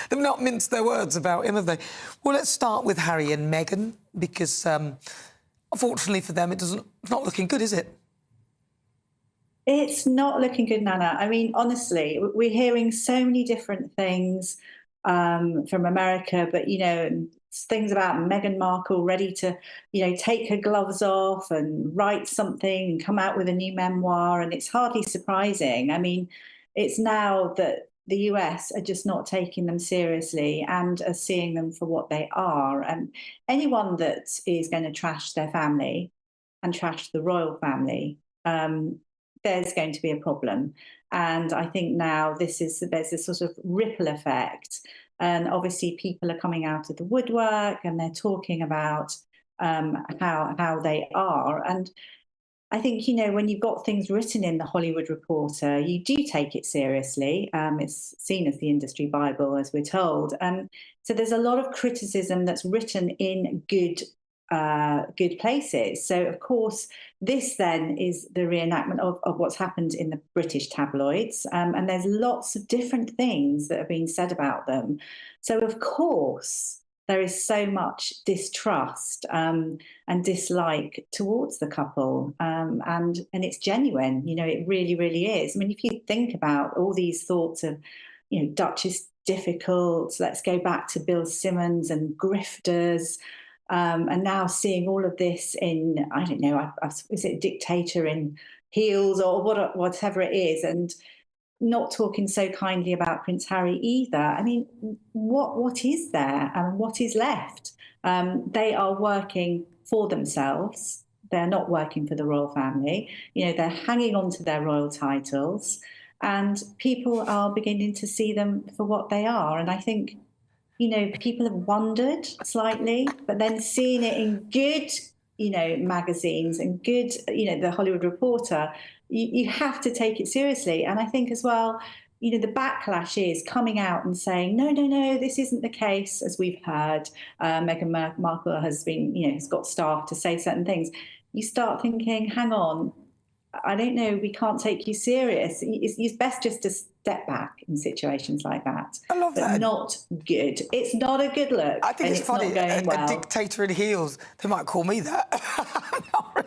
They've not minced their words about him, have they? Well, let's start with Harry and Meghan, because unfortunately for them, it's not looking good, is it? It's not looking good, Nana. I mean, honestly, we're hearing so many different things from America, but, you know, things about Meghan Markle ready to, you know, take her gloves off and write something and come out with a new memoir. And it's hardly surprising. I mean, it's now that the US are just not taking them seriously and are seeing them for what they are. And anyone that is going to trash their family and trash the royal family, there's going to be a problem. And I think now there's this sort of ripple effect. And obviously people are coming out of the woodwork and they're talking about how they are. And I think, you know, when you've got things written in the Hollywood Reporter, you do take it seriously. It's seen as the industry Bible, as we're told. So there's a lot of criticism that's written in good places. So, of course, this then is the reenactment of what's happened in the British tabloids. And there's lots of different things that are being said about them. So, of course, there is so much distrust and dislike towards the couple, and it's genuine. You know, it really, really is. I mean, if you think about all these thoughts of, you know, Duchess difficult, let's go back to Bill Simmons and grifters, and now seeing all of this in, I don't know, is it dictator in heels or whatever it is, and not talking so kindly about Prince Harry either. I mean, what is there and what is left? They are working for themselves. They're not working for the royal family. You know, they're hanging on to their royal titles, and people are beginning to see them for what they are. And I think, you know, people have wondered slightly, but then seeing it in good, you know, magazines and good, you know, the Hollywood Reporter, you have to take it seriously. And I think as well, you know, the backlash is coming out and saying, no, this isn't the case, as we've heard. Meghan Markle has been, you know, has got staff to say certain things. You start thinking, hang on, I don't know, we can't take you serious. It's best just to step back in situations like that. I love that. Not good. It's not a good look. I think it's funny. Not going well. A dictator in heels. They might call me that. Not really.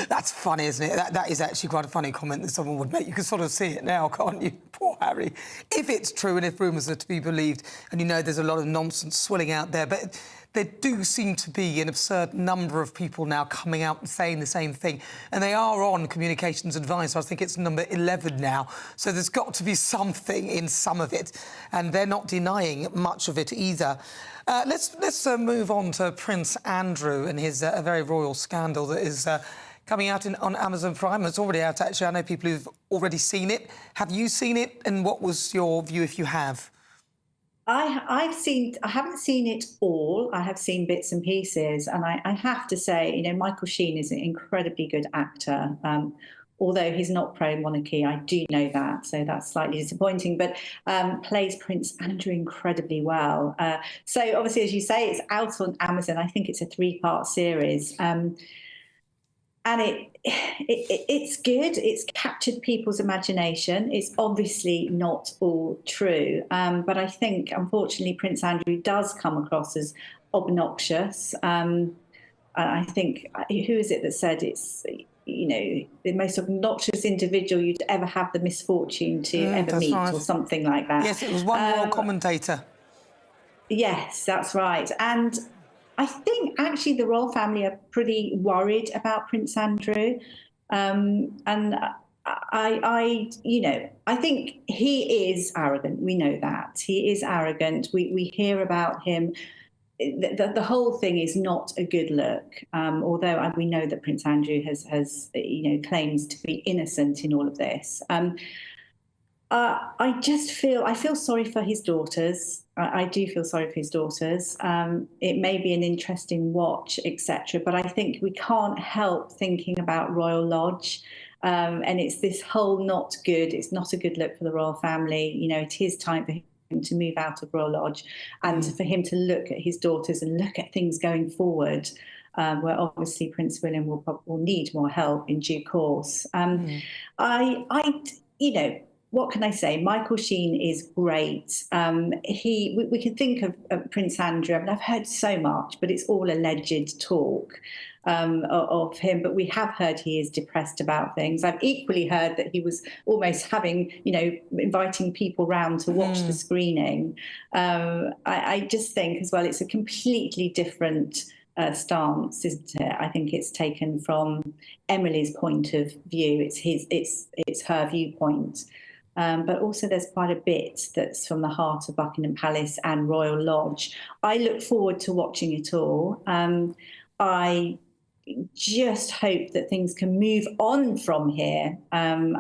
That's funny, isn't it? That is actually quite a funny comment that someone would make. You can sort of see it now, can't you? Poor Harry. If it's true and if rumours are to be believed, and you know there's a lot of nonsense swilling out there, but there do seem to be an absurd number of people now coming out and saying the same thing. And they are on communications advice. I think it's number 11 now. So there's got to be something in some of it. And they're not denying much of it either. Let's move on to Prince Andrew and his very royal scandal that is coming out on Amazon Prime. It's already out, actually. I know people who've already seen it. Have you seen it? And what was your view if you have? I haven't seen it all. I have seen bits and pieces, and I have to say, you know, Michael Sheen is an incredibly good actor. Although he's not pro-monarchy, I do know that, so that's slightly disappointing, but plays Prince Andrew incredibly well. So obviously, as you say, it's out on Amazon. I think it's a 3-part series. And it's good. It's captured people's imagination. It's obviously not all true. But I think, unfortunately, Prince Andrew does come across as obnoxious. I think, who is it that said it's, you know, the most obnoxious individual you'd ever have the misfortune to ever meet, right, or something like that. Yes, it was one royal commentator. Yes, that's right. And I think actually the royal family are pretty worried about Prince Andrew. And you know, I think he is arrogant. We know that. He is arrogant. We hear about him. The whole thing is not a good look, although we know that Prince Andrew has you know, claims to be innocent in all of this. I feel sorry for his daughters. I do feel sorry for his daughters. It may be an interesting watch, etc., but I think we can't help thinking about Royal Lodge. And it's this whole not good. It's not a good look for the royal family. You know, it is time for him to move out of Royal Lodge and for him to look at his daughters and look at things going forward, where obviously Prince William will need more help in due course. You know, what can I say? Michael Sheen is great. We can think of Prince Andrew. I mean, I've heard so much, but it's all alleged talk of him. But we have heard he is depressed about things. I've equally heard that he was almost having, you know, inviting people round to watch the screening. I just think as well, it's a completely different stance, isn't it? I think it's taken from Emily's point of view. It's her viewpoint. But also there's quite a bit that's from the heart of Buckingham Palace and Royal Lodge. I look forward to watching it all. I just hope that things can move on from here. And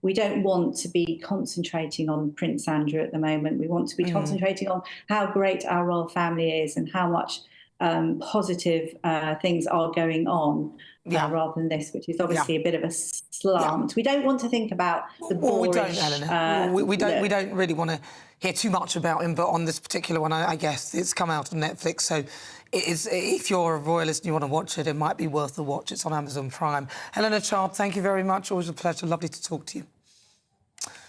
we don't want to be concentrating on Prince Andrew at the moment. We want to be concentrating on how great our royal family is and how much positive things are going on. Rather than this, which is obviously a bit of a slant. We don't want to think about the boorish... we don't, Eleanor. We don't really want to hear too much about him, but on this particular one, I guess it's come out on Netflix, so it is, if you're a royalist and you want to watch it, it might be worth the watch. It's on Amazon Prime. Eleanor Chard, thank you very much. Always a pleasure. Lovely to talk to you.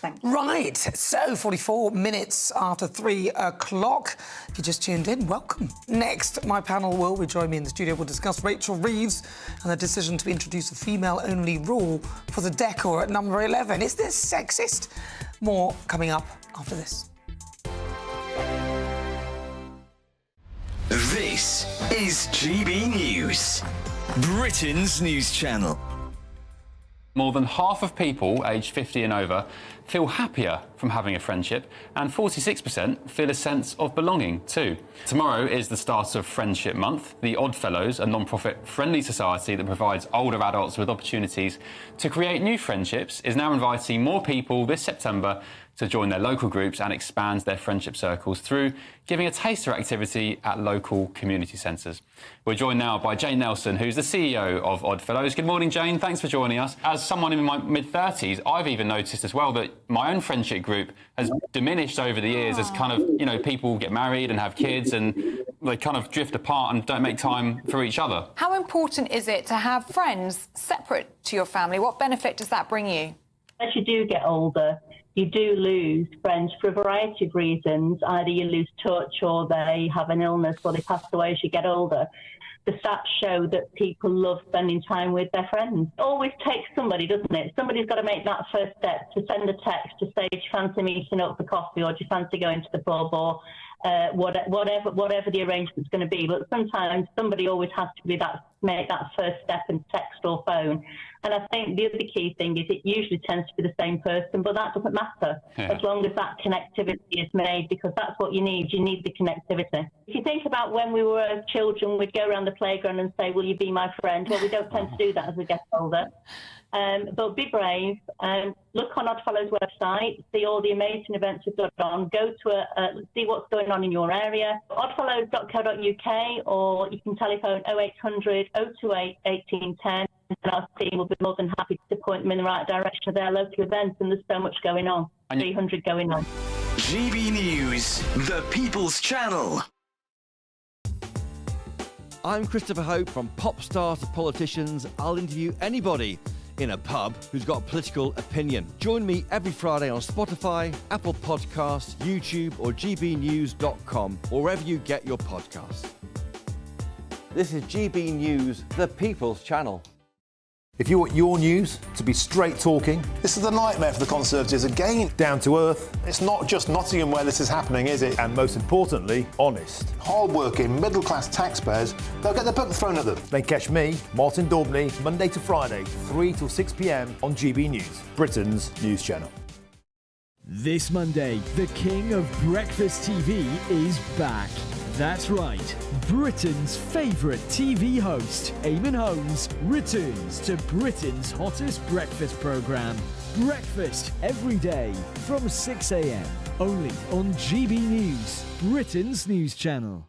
Thank you. Right, so 44 minutes after 3 o'clock. If you just tuned in, welcome. Next, my panel will rejoin me in the studio. We'll discuss Rachel Reeves and the decision to introduce a female-only rule for the decor at number 11. Is this sexist? More coming up after this. This is GB News, Britain's news channel. More than half of people aged 50 and over feel happier from having a friendship, and 46% feel a sense of belonging too. Tomorrow is the start of Friendship Month. The Oddfellows, a non-profit friendly society that provides older adults with opportunities to create new friendships, is now inviting more people this September to join their local groups and expand their friendship circles through giving a taster activity at local community centres. We're joined now by Jane Nelson, who's the CEO of Oddfellows. Good morning, Jane. Thanks for joining us. As someone in my mid-30s, I've even noticed as well that my own friendship group has diminished over the years as kind of, you know, people get married and have kids and they kind of drift apart and don't make time for each other. How important is it to have friends separate to your family? What benefit does that bring you? As you do get older, you do lose friends for a variety of reasons. Either you lose touch or they have an illness or they pass away as you get older. The stats show that people love spending time with their friends. It always takes somebody, doesn't it? Somebody's got to make that first step to send a text to say, do you fancy meeting up for coffee, or do you fancy going to the pub, or whatever the arrangement's going to be. But sometimes somebody always has to make that first step and text or phone. And I think the other key thing is it usually tends to be the same person, but that doesn't matter as long as that connectivity is made, because that's what you need. You need the connectivity. If you think about when we were children, we'd go around the playground and say, will you be my friend? Well, we don't tend to do that as we get older. But be brave, look on Oddfellows website, see all the amazing events we've got on, go to see what's going on in your area, oddfellows.co.uk, or you can telephone 0800 028 1810, and our team will be more than happy to point them in the right direction of their local events, and there's so much going on, 300 going on. GB News, the People's Channel. I'm Christopher Hope. From pop star to politicians, I'll interview anybody in a pub who's got a political opinion. Join me every Friday on Spotify, Apple Podcasts, YouTube or gbnews.com, or wherever you get your podcasts. This is GB News, the People's Channel. If you want your news to be straight talking, this is a nightmare for the Conservatives again. Down to earth. It's not just Nottingham where this is happening, is it? And most importantly, honest. Hard-working, middle-class taxpayers, they'll get their book thrown at them. Then catch me, Martin Daubney, Monday to Friday, 3 till 6 p.m. on GB News, Britain's news channel. This Monday, the king of breakfast TV is back. That's right, Britain's favourite TV host, Eamon Holmes, returns to Britain's hottest breakfast programme. Breakfast every day from 6 a.m. Only on GB News, Britain's news channel.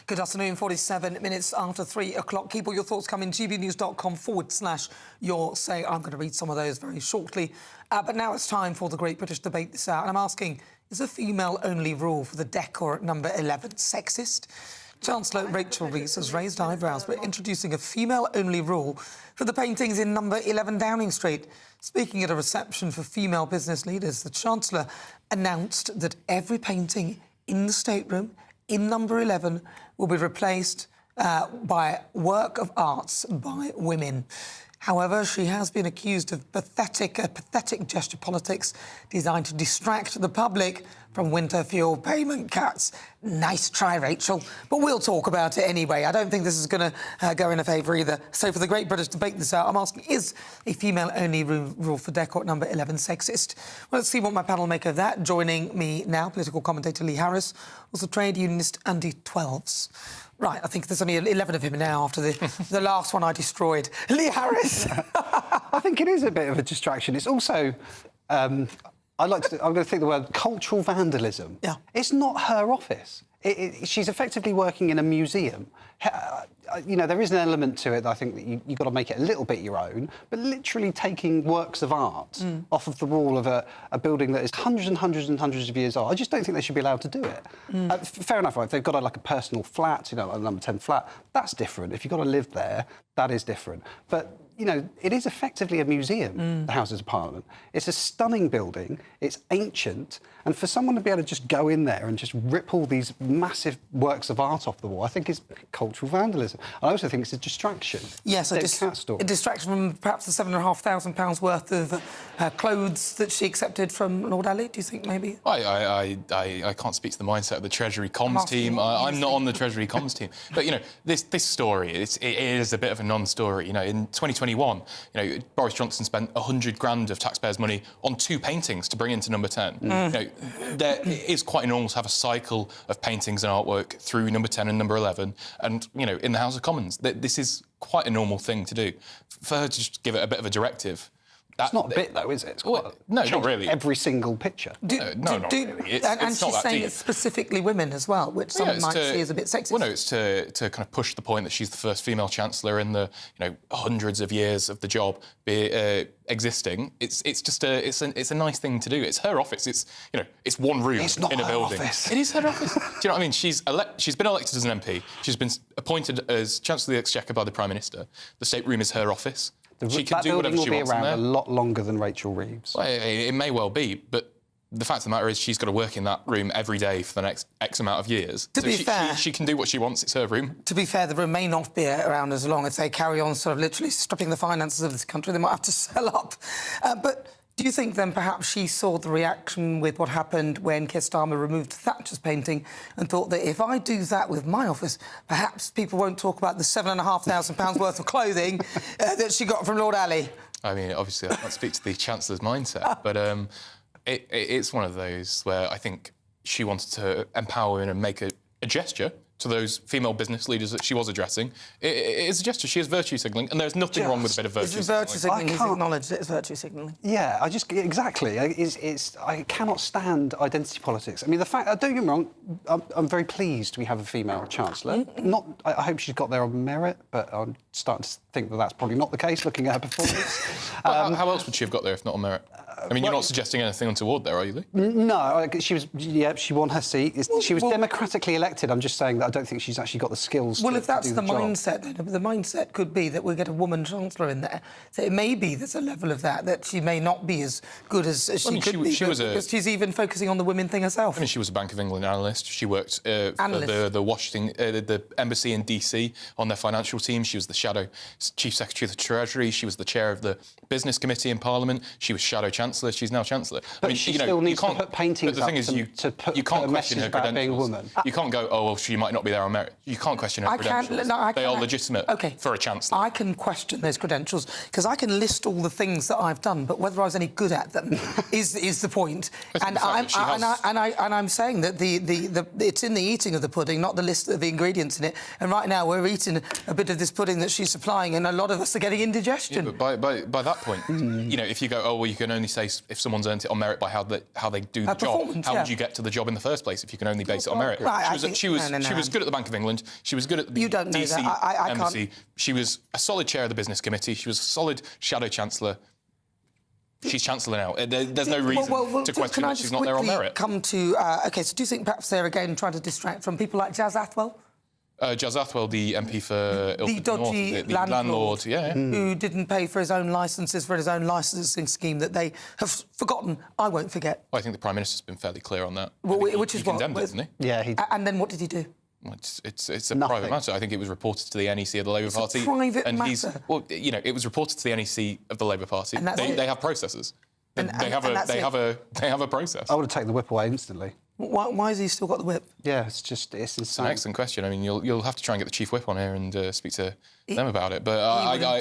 Good afternoon, 47 minutes after 3 o'clock. Keep all your thoughts coming, gbnews.com/your say. I'm going to read some of those very shortly. But now it's time for the Great British Debate This Hour. And I'm asking, is a female-only rule for the decor at number 11 sexist? Chancellor Rachel Reeves has raised eyebrows by introducing a female-only rule for the paintings in number 11 Downing Street. Speaking at a reception for female business leaders, the Chancellor announced that every painting in the stateroom in number 11 will be replaced by work of arts by women. However, she has been accused of pathetic gesture politics designed to distract the public from winter fuel payment cuts. Nice try, Rachel. But we'll talk about it anyway. I don't think this is going to go in her favour either. So for the Great British Debate This Hour, I'm asking, is a female-only rule for decor at number 11 sexist? Well, let's see what my panel make of that. Joining me now, political commentator Lee Harris, also trade unionist Andy Twelves. Right, I think there's only 11 of him now after the last one I destroyed. Lee Harris. I think it is a bit of a distraction. It's also, I'm going to think the word cultural vandalism. Yeah. It's not her office. She's effectively working in a museum. You know, there is an element to it that I think that you've got to make it a little bit your own, but literally taking works of art off of the wall of a building that is hundreds and hundreds and hundreds of years old, I just don't think they should be allowed to do it. Fair enough, right? If they've got a personal flat, you know, a number 10 flat, that's different. If you've got to live there, that is different. But you know, it is effectively a museum, the Houses of Parliament. It's a stunning building, it's ancient, and for someone to be able to just go in there and just rip all these massive works of art off the wall, I think is cultural vandalism. I also think it's a distraction. Yes, a distraction from perhaps the £7,500 worth of clothes that she accepted from Lord Ali, do you think, maybe? I can't speak to the mindset of the Treasury comms team. I'm not on the Treasury comms team. But, you know, this story, it is a bit of a non-story. You know, in 2021, you know, Boris Johnson spent 100 grand of taxpayers' money on 2 paintings to bring into number 10. You know, it is quite normal to have a cycle of paintings and artwork through number 10 and number 11. And, you know, in the House of Commons, this is quite a normal thing to do. For her to just give it a bit of a directive... It's not a bit, though, is it? It's quite no, not really. Every single picture. Not really. And she's saying it's specifically women as well, which some might see as a bit sexist. Well, no, it's to kind of push the point that she's the first female chancellor in the, you know, hundreds of years of the job existing. It's just it's a nice thing to do. It's her office. It's, you know, it's one room in a building. Office. It is her office. Do you know what I mean? She's been elected as an MP. She's been appointed as Chancellor of the Exchequer by the Prime Minister. The State Room is her office. She can do whatever she wants in there. That building will be around a lot longer than Rachel Reeves. Well, it may well be, but the fact of the matter is she's got to work in that room every day for the next X amount of years. To be fair... She can do what she wants, it's her room. To be fair, the room may not be around as long as they carry on sort of literally stripping the finances of this country. They might have to sell up. But do you think then perhaps she saw the reaction with what happened when Keir Starmer removed Thatcher's painting and thought that if I do that with my office, perhaps people won't talk about the £7,500 worth of clothing that she got from Lord Ali? I mean, obviously, I can't speak to the Chancellor's mindset, but it's one of those where I think she wanted to empower women and make a gesture to those female business leaders that she was addressing. It is a gesture. She is virtue signalling, and there's nothing wrong with a bit of virtue signalling. Virtue signalling. He's acknowledged it as virtue signalling. Yeah, exactly. I cannot stand identity politics. I mean, the fact... don't get me wrong, I'm very pleased we have a female chancellor. I hope she's got there on merit, but I'm starting to think that that's probably not the case, looking at her performance. How else would she have got there if not on merit? I mean, you're not suggesting anything untoward there, are you, Lee? No, she won her seat. She was democratically elected. I'm just saying that I don't think she's actually got the skills to do the job. Well, if that's the mindset, then the mindset could be that we'll get a woman chancellor in there. So it may be there's a level of that she may not be as good as she could be. Because she's even focusing on the women thing herself. I mean, she was a Bank of England analyst. She worked for the embassy in DC on their financial team. She was the shadow chief secretary of the Treasury. She was the chair of the business committee in Parliament. She was shadow chancellor. She's now chancellor. But I mean, she still needs to put paintings up you can't question her credentials. Being a woman. You can't go, oh, well, she might not be there on merit. You can't question her credentials. They are legitimate for a chancellor. I can question those credentials because I can list all the things that I've done, but whether I was any good at them is the point. And I'm saying that it's in the eating of the pudding, not the list of the ingredients in it. And right now we're eating a bit of this pudding that she's supplying, and a lot of us are getting indigestion. Yeah, but by that point, you know, if you go, oh, well, you can only say if someone's earned it on merit by how they do the job. How would you get to the job in the first place if you can only base it on merit? Right, she was good at the Bank of England. She was good at the DC embassy. She was a solid chair of the business committee. She was a solid shadow chancellor. She's chancellor now. There's no reason to question that she's not there on merit. Come to OK, so do you think perhaps they're again trying to distract from people like Jazz Athwell? Jazz Athwell, the MP for the dodgy landlord, who didn't pay for his own licences for his own licensing scheme that they have forgotten. I won't forget. Well, I think the Prime Minister's been fairly clear on that. Well, which is he condemned it, hasn't he? Yeah, and then what did he do? Well, it's a private matter. I think it was reported to the NEC of the Labour Party. It's a private matter. Well, you know, it was reported to the NEC of the Labour Party. And they have processes. They have a process. I would have taken the whip away instantly. Why has he still got the whip? Yeah, it's insane. It's an excellent question. I mean, you'll have to try and get the chief whip on here and speak to them about it. But I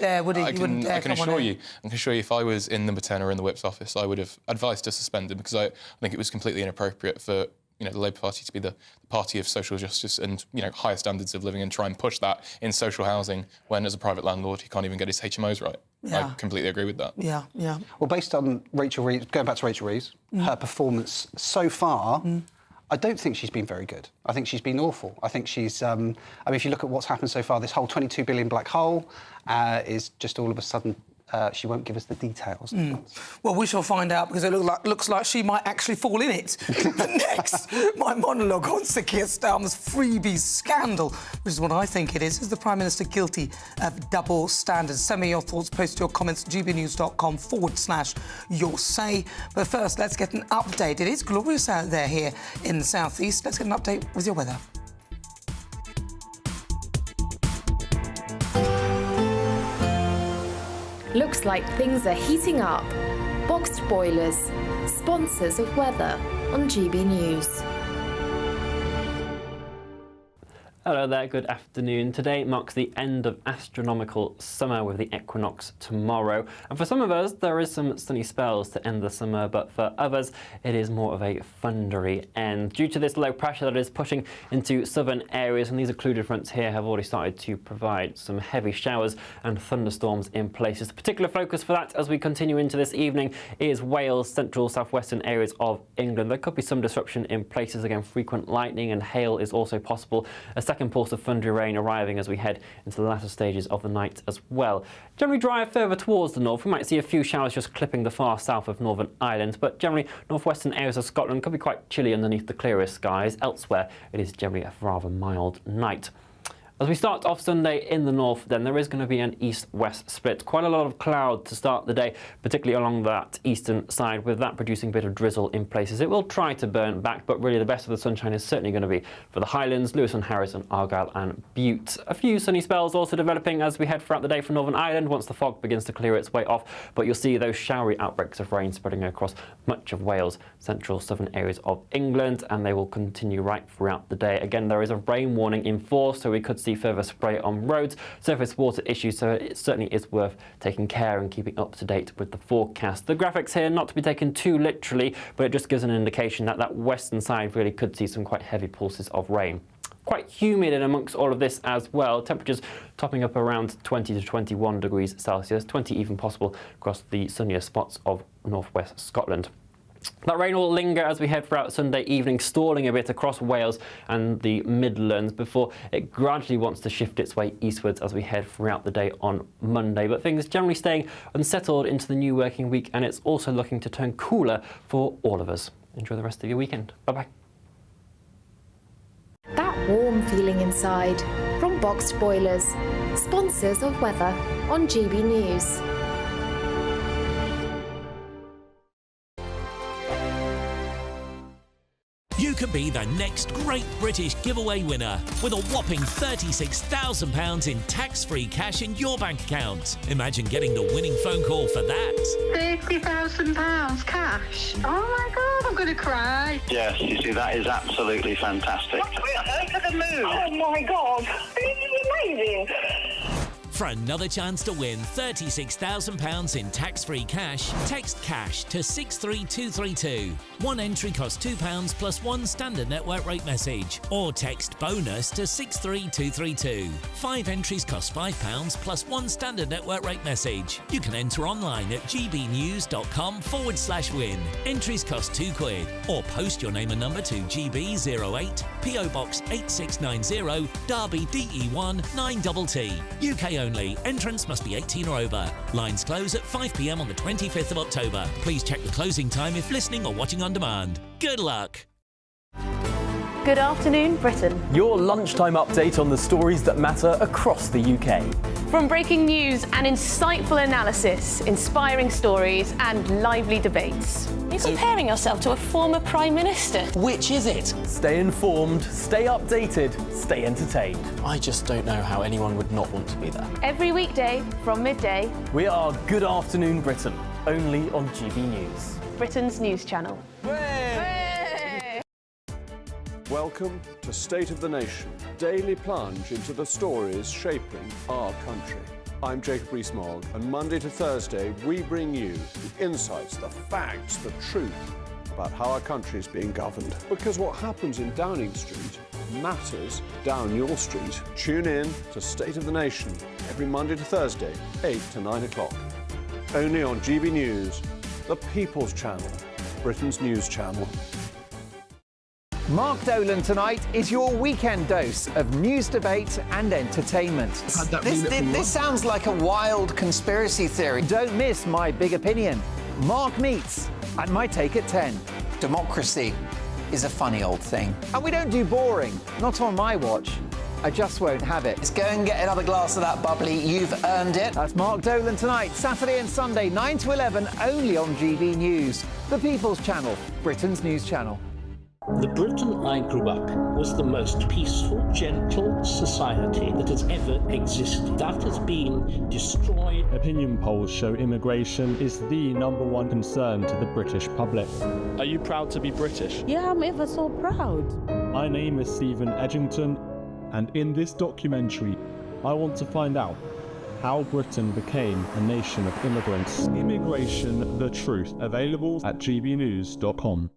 can assure you if I was in number 10 or in the whip's office, I would have advised to suspend him because I think it was completely inappropriate for the Labour Party to be the party of social justice and higher standards of living and try and push that in social housing when, as a private landlord, he can't even get his HMOs right. Yeah. I completely agree with that. Yeah, yeah. Well, based on Rachel Reeves, going back to Rachel Reeves, her performance so far, I don't think she's been very good. I think she's been awful. I think she's... I mean, if you look at what's happened so far, this whole 22 billion black hole is just all of a sudden... she won't give us the details. Well, we shall find out, because it looks like she might actually fall in it. But next, my monologue on Sir Keir Starmer's freebies scandal, which is what I think it is. Is the Prime Minister guilty of double standards? Send me your thoughts, post your comments, gbnews.com/your say. But first, let's get an update. It is glorious out there here in the southeast. Let's get an update with your weather. Looks like things are heating up. Boxed boilers, sponsors of weather on GB News. Hello there, good afternoon. Today marks the end of astronomical summer with the equinox tomorrow. And for some of us, there is some sunny spells to end the summer, but for others, it is more of a thundery end. Due to this low pressure that is pushing into southern areas, and these occluded fronts here have already started to provide some heavy showers and thunderstorms in places. The particular focus for that as we continue into this evening is Wales, central southwestern areas of England. There could be some disruption in places. Again, frequent lightning and hail is also possible. A second pulse of thundery rain arriving as we head into the latter stages of the night as well. Generally drier further towards the north. We might see a few showers just clipping the far south of Northern Ireland, but generally northwestern areas of Scotland could be quite chilly underneath the clearer skies. Elsewhere, it is generally a rather mild night. As we start off Sunday in the north, then there is going to be an east-west split. Quite a lot of cloud to start the day, particularly along that eastern side, with that producing a bit of drizzle in places. It will try to burn back, but really the best of the sunshine is certainly going to be for the Highlands, Lewis and Harris and Argyll and Bute. A few sunny spells also developing as we head throughout the day for Northern Ireland once the fog begins to clear its way off, but you'll see those showery outbreaks of rain spreading across much of Wales, central southern areas of England, and they will continue right throughout the day. Again, there is a rain warning in force, so we could see further spray on roads, surface water issues, so it certainly is worth taking care and keeping up to date with the forecast. The graphics here not to be taken too literally, but it just gives an indication that that western side really could see some quite heavy pulses of rain. Quite humid in amongst all of this as well. Temperatures topping up around 20 to 21 degrees Celsius, 20 even possible across the sunnier spots of northwest Scotland. That rain will linger as we head throughout Sunday evening, stalling a bit across Wales and the Midlands before it gradually wants to shift its way eastwards as we head throughout the day on Monday. But things generally staying unsettled into the new working week, and it's also looking to turn cooler for all of us. Enjoy the rest of your weekend. Bye-bye. That warm feeling inside from Boxed Boilers, sponsors of weather on GB News. You could be the next Great British Giveaway winner with a whopping £36,000 in tax-free cash in your bank account. Imagine getting the winning phone call for that. £30,000 cash? Oh my God, I'm going to cry. Yes, you see, that is absolutely fantastic. We're over the moon. Oh my God, this is amazing. For another chance to win £36,000 in tax-free cash, text cash to 63232. One entry costs £2 plus one standard network rate message, or text bonus to 63232. 5 entries cost £5 plus one standard network rate message. You can enter online at gbnews.com/win. Entries cost £2, or post your name and number to GB08, PO Box 8690, Derby DE1 9TT. UK only. Entrance must be 18 or over. Lines close at 5 p.m. on the 25th of October. Please check the closing time if listening or watching on demand. Good luck. Good afternoon, Britain. Your lunchtime update on the stories that matter across the UK. From breaking news and insightful analysis, inspiring stories and lively debates. You're comparing yourself to a former Prime Minister. Which is it? Stay informed, stay updated, stay entertained. I just don't know how anyone would not want to be there. Every weekday from midday. We are Good Afternoon Britain, only on GB News. Britain's news channel. Welcome to State of the Nation, daily plunge into the stories shaping our country. I'm Jacob Rees-Mogg, and Monday to Thursday we bring you the insights, the facts, the truth about how our country is being governed. Because what happens in Downing Street matters down your street. Tune in to State of the Nation every Monday to Thursday, 8 to 9 o'clock. only on GB News, the People's Channel, Britain's news channel. Mark Dolan tonight is your weekend dose of news, debate and entertainment. This sounds like a wild conspiracy theory. Don't miss My Big Opinion. Mark Meets and My Take at 10. Democracy is a funny old thing. And we don't do boring, not on my watch. I just won't have it. Let's go and get another glass of that bubbly. You've earned it. That's Mark Dolan tonight, Saturday and Sunday, 9 to 11, only on GB News, the People's Channel, Britain's news channel. The Britain I grew up was the most peaceful, gentle society that has ever existed. That has been destroyed. Opinion polls show immigration is the #1 concern to the British public. Are you proud to be British? Yeah, I'm ever so proud. My name is Stephen Edgington, and in this documentary, I want to find out how Britain became a nation of immigrants. Immigration, the truth, available at gbnews.com.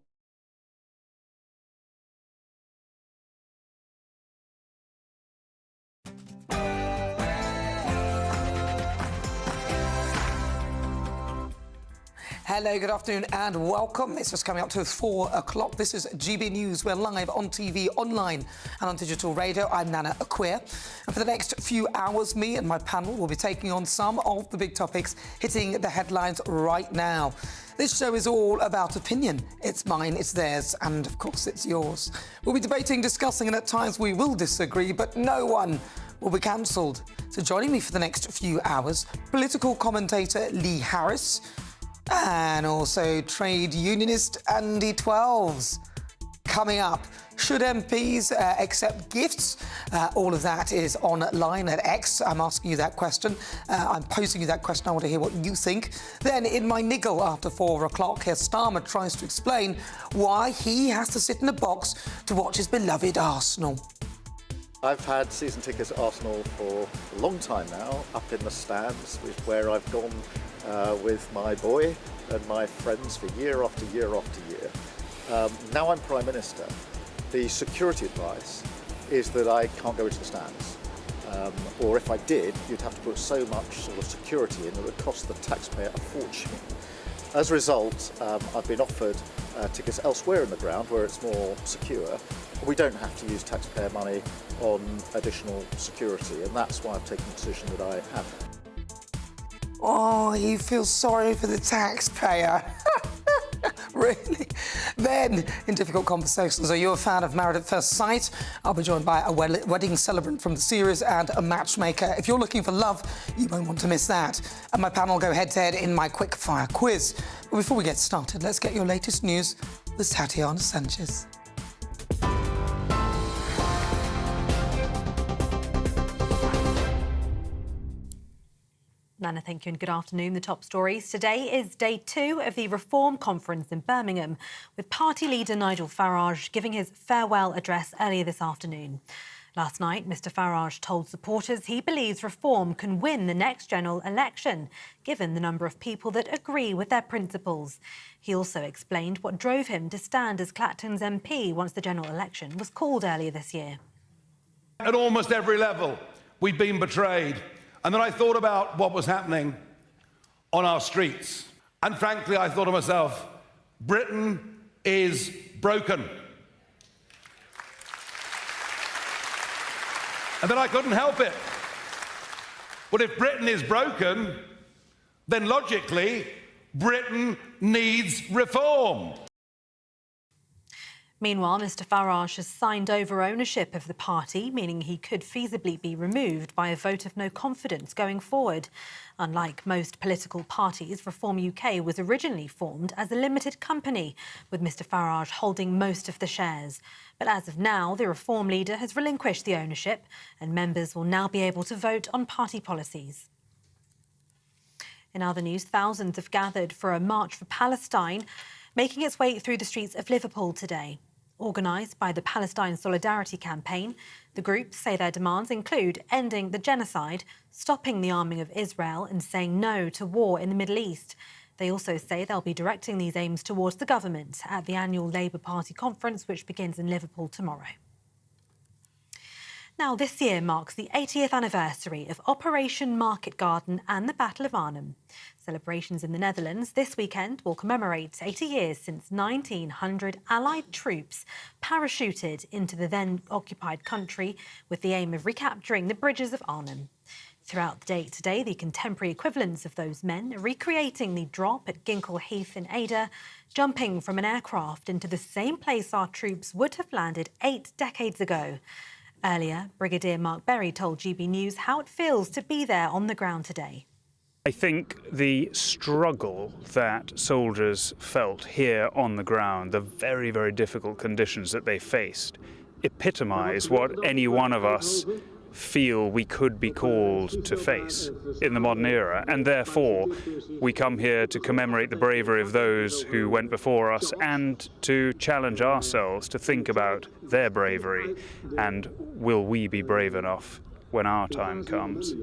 Hello, good afternoon and welcome. It's just coming up to 4 o'clock. This is GB News. We're live on TV, online and on digital radio. I'm Nana Akua. And for the next few hours, me and my panel will be taking on some of the big topics hitting the headlines right now. This show is all about opinion. It's mine, it's theirs, and of course it's yours. We'll be debating, discussing, and at times we will disagree, but no one will be cancelled. So joining me for the next few hours, political commentator Lee Harris, and also trade unionist Andy Twelves. Coming up, should MPs accept gifts? All of that is online at X. I'm asking you that question. I'm posing you that question. I want to hear what you think. Then in my niggle after 4 o'clock, here Starmer tries to explain why he has to sit in a box to watch his beloved Arsenal. I've had season tickets at Arsenal for a long time now, up in the stands, where I've gone with my boy and my friends for year after year after year. Now I'm Prime Minister. The security advice is that I can't go into the stands. Or if I did, you'd have to put so much sort of security in that it would cost the taxpayer a fortune. As a result, I've been offered tickets elsewhere in the ground where it's more secure. We don't have to use taxpayer money on additional security, and that's why I've taken the decision that I have. Oh, you feel sorry for the taxpayer. Really? Then, in difficult conversations, are you a fan of Married at First Sight? I'll be joined by a wedding celebrant from the series and a matchmaker. If you're looking for love, you won't want to miss that. And my panel go head-to-head in my quick-fire quiz. But before we get started, let's get your latest news with Tatiana Sanchez. Nana, thank you and good afternoon. The top stories. Today is day 2 of the Reform Conference in Birmingham, with party leader Nigel Farage giving his farewell address earlier this afternoon. Last night, Mr Farage told supporters he believes Reform can win the next general election, given the number of people that agree with their principles. He also explained what drove him to stand as Clacton's MP once the general election was called earlier this year. At almost every level, we've been betrayed. And then I thought about what was happening on our streets. And frankly, I thought to myself, Britain is broken. And then I couldn't help it. But if Britain is broken, then logically, Britain needs reform. Meanwhile, Mr Farage has signed over ownership of the party, meaning he could feasibly be removed by a vote of no confidence going forward. Unlike most political parties, Reform UK was originally formed as a limited company, with Mr Farage holding most of the shares. But as of now, the Reform leader has relinquished the ownership, and members will now be able to vote on party policies. In other news, thousands have gathered for a march for Palestine, making its way through the streets of Liverpool today. Organised by the Palestine Solidarity Campaign, the groups say their demands include ending the genocide, stopping the arming of Israel and saying no to war in the Middle East. They also say they'll be directing these aims towards the government at the annual Labour Party conference, which begins in Liverpool tomorrow. Now, this year marks the 80th anniversary of Operation Market Garden and the Battle of Arnhem. Celebrations in the Netherlands this weekend will commemorate 80 years since 1900 Allied troops parachuted into the then-occupied country with the aim of recapturing the bridges of Arnhem. Throughout the day today, the contemporary equivalents of those men are recreating the drop at Ginkle Heath in Ada, jumping from an aircraft into the same place our troops would have landed 8 decades ago. Earlier, Brigadier Mark Berry told GB News how it feels to be there on the ground today. I think the struggle that soldiers felt here on the ground, the very, very difficult conditions that they faced, epitomise what any one of us feel we could be called to face in the modern era. And therefore, we come here to commemorate the bravery of those who went before us and to challenge ourselves to think about their bravery and will we be brave enough when our time comes.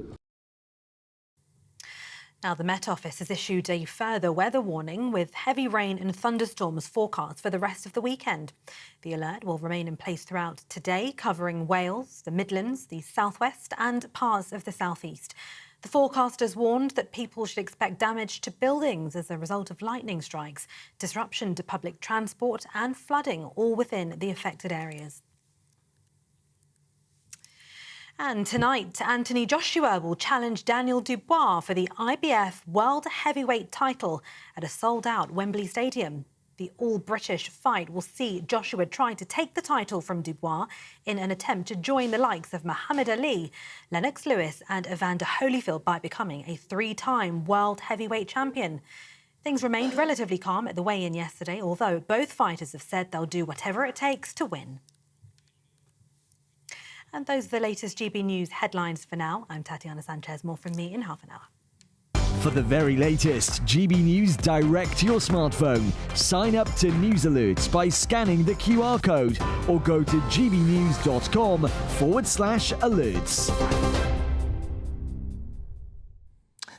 Now, the Met Office has issued a further weather warning with heavy rain and thunderstorms forecast for the rest of the weekend. The alert will remain in place throughout today, covering Wales, the Midlands, the southwest and parts of the southeast. The forecasters warned that people should expect damage to buildings as a result of lightning strikes, disruption to public transport and flooding, all within the affected areas. And tonight, Anthony Joshua will challenge Daniel Dubois for the IBF World Heavyweight title at a sold-out Wembley Stadium. The all-British fight will see Joshua try to take the title from Dubois in an attempt to join the likes of Muhammad Ali, Lennox Lewis and Evander Holyfield by becoming a 3-time World Heavyweight champion. Things remained relatively calm at the weigh-in yesterday, although both fighters have said they'll do whatever it takes to win. And those are the latest GB News headlines for now. I'm Tatiana Sanchez. More from me in half an hour. For the very latest GB News direct to your smartphone, sign up to News Alerts by scanning the QR code or go to gbnews.com/alerts.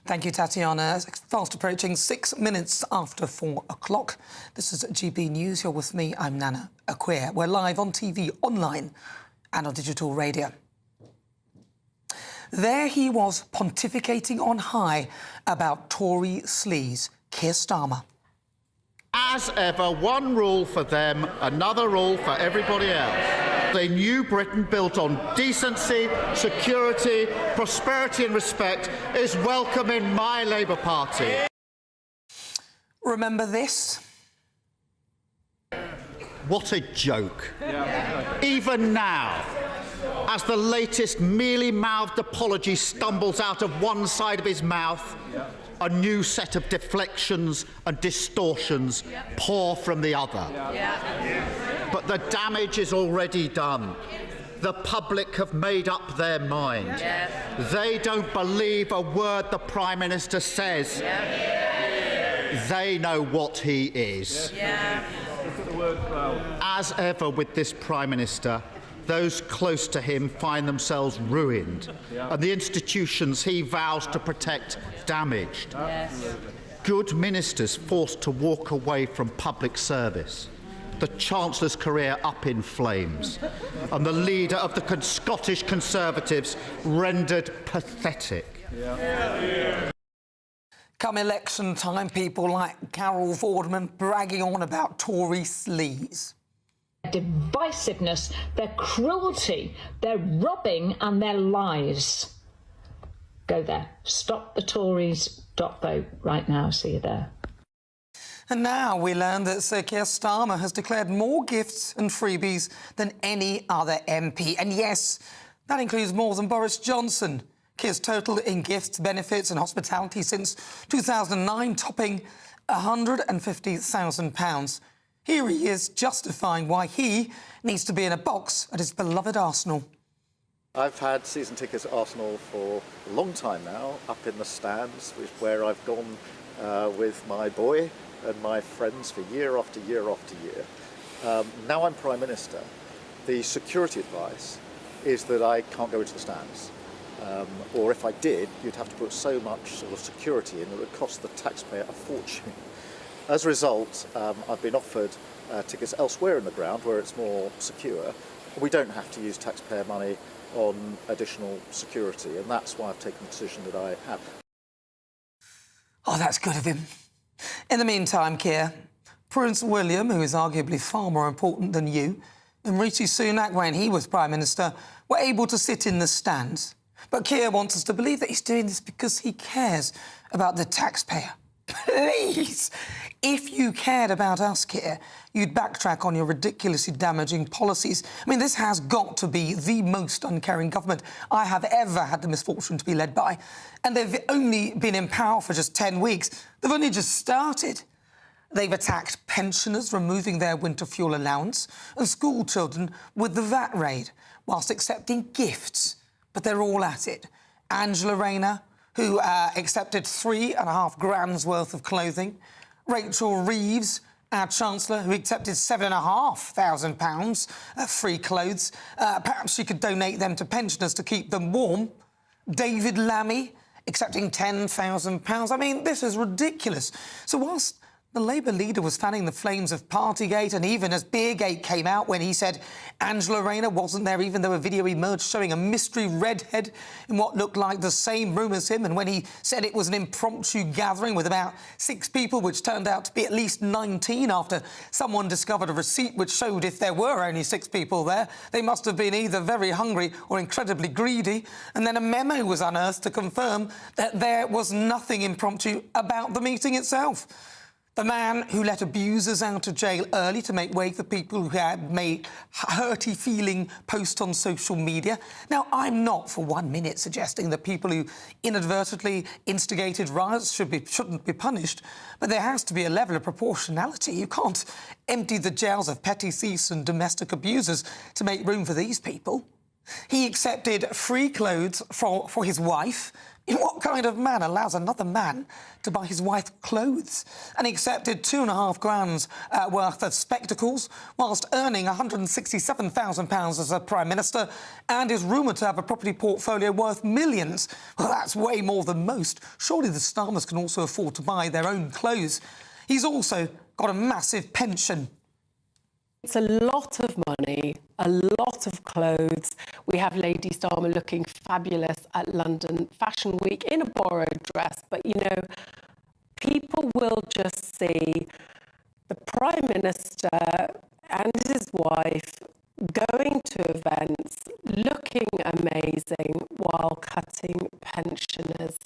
Thank you, Tatiana. Fast approaching 6 minutes after 4 o'clock. This is GB News. You're with me. I'm Nana Akua. We're live on TV, online and on digital radio. There he was pontificating on high about Tory sleaze, Keir Starmer. As ever, one rule for them, another rule for everybody else. A new Britain built on decency, security, prosperity and respect is welcome in my Labour Party. Remember this? What a joke. Even now, as the latest mealy-mouthed apology stumbles out of one side of his mouth, a new set of deflections and distortions pour from the other. But the damage is already done. The public have made up their mind. They don't believe a word the Prime Minister says. They know what he is. As ever with this Prime Minister, those close to him find themselves ruined, and the institutions he vows to protect damaged. Good ministers forced to walk away from public service, the Chancellor's career up in flames, and the leader of the Scottish Conservatives rendered pathetic. Come election time, people like Carol Vorderman bragging on about Tory sleaze. Divisiveness, their cruelty, their robbing and their lies. Go there. StopTheTories.vote right now. See you there. And now we learn that Sir Keir Starmer has declared more gifts and freebies than any other MP. And yes, that includes more than Boris Johnson. Keir's total in gifts, benefits and hospitality since 2009 topping £150,000. Here he is justifying why he needs to be in a box at his beloved Arsenal. I've had season tickets at Arsenal for a long time now, up in the stands, where I've gone with my boy and my friends for year after year after year. Now I'm Prime Minister. The security advice is that I can't go into the stands. Or if I did, you'd have to put so much sort of security in that it would cost the taxpayer a fortune. As a result, I've been offered tickets elsewhere in the ground where it's more secure. We don't have to use taxpayer money on additional security, and that's why I've taken the decision that I have. Oh, that's good of him. In the meantime, Keir, Prince William, who is arguably far more important than you, and Rishi Sunak, when he was Prime Minister, were able to sit in the stands. But Keir wants us to believe that he's doing this because he cares about the taxpayer. Please! If you cared about us, Keir, you'd backtrack on your ridiculously damaging policies. I mean, this has got to be the most uncaring government I have ever had the misfortune to be led by. And they've only been in power for just 10 weeks. They've only just started. They've attacked pensioners, removing their winter fuel allowance, and school children with the VAT raid, whilst accepting gifts. But they're all at it. Angela Rayner, who accepted 3.5 grand's worth of clothing. Rachel Reeves, our Chancellor, who accepted £7,500 free clothes. Perhaps she could donate them to pensioners to keep them warm. David Lammy, accepting £10,000. I mean, this is ridiculous. So whilst the Labour leader was fanning the flames of Partygate, and even as Beergate came out when he said Angela Rayner wasn't there, even though a video emerged showing a mystery redhead in what looked like the same room as him, and when he said it was an impromptu gathering with about 6 people, which turned out to be at least 19 after someone discovered a receipt which showed if there were only 6 people there, they must have been either very hungry or incredibly greedy. And then a memo was unearthed to confirm that there was nothing impromptu about the meeting itself. The man who let abusers out of jail early to make way for people who had made hurty-feeling posts on social media. Now, I'm not for 1 minute suggesting that people who inadvertently instigated riots shouldn't be punished, but there has to be a level of proportionality. You can't empty the jails of petty thieves and domestic abusers to make room for these people. He accepted free clothes for his wife. What kind of man allows another man to buy his wife clothes? And he accepted 2.5 grand's worth of spectacles, whilst earning £167,000 as a Prime Minister, and is rumoured to have a property portfolio worth millions. Well, that's way more than most. Surely the Starmers can also afford to buy their own clothes. He's also got a massive pension. It's a lot of money, a lot of clothes. We have Lady Starmer looking fabulous at London Fashion Week in a borrowed dress. But, you know, people will just see the Prime Minister and his wife going to events, looking amazing while cutting pensioners'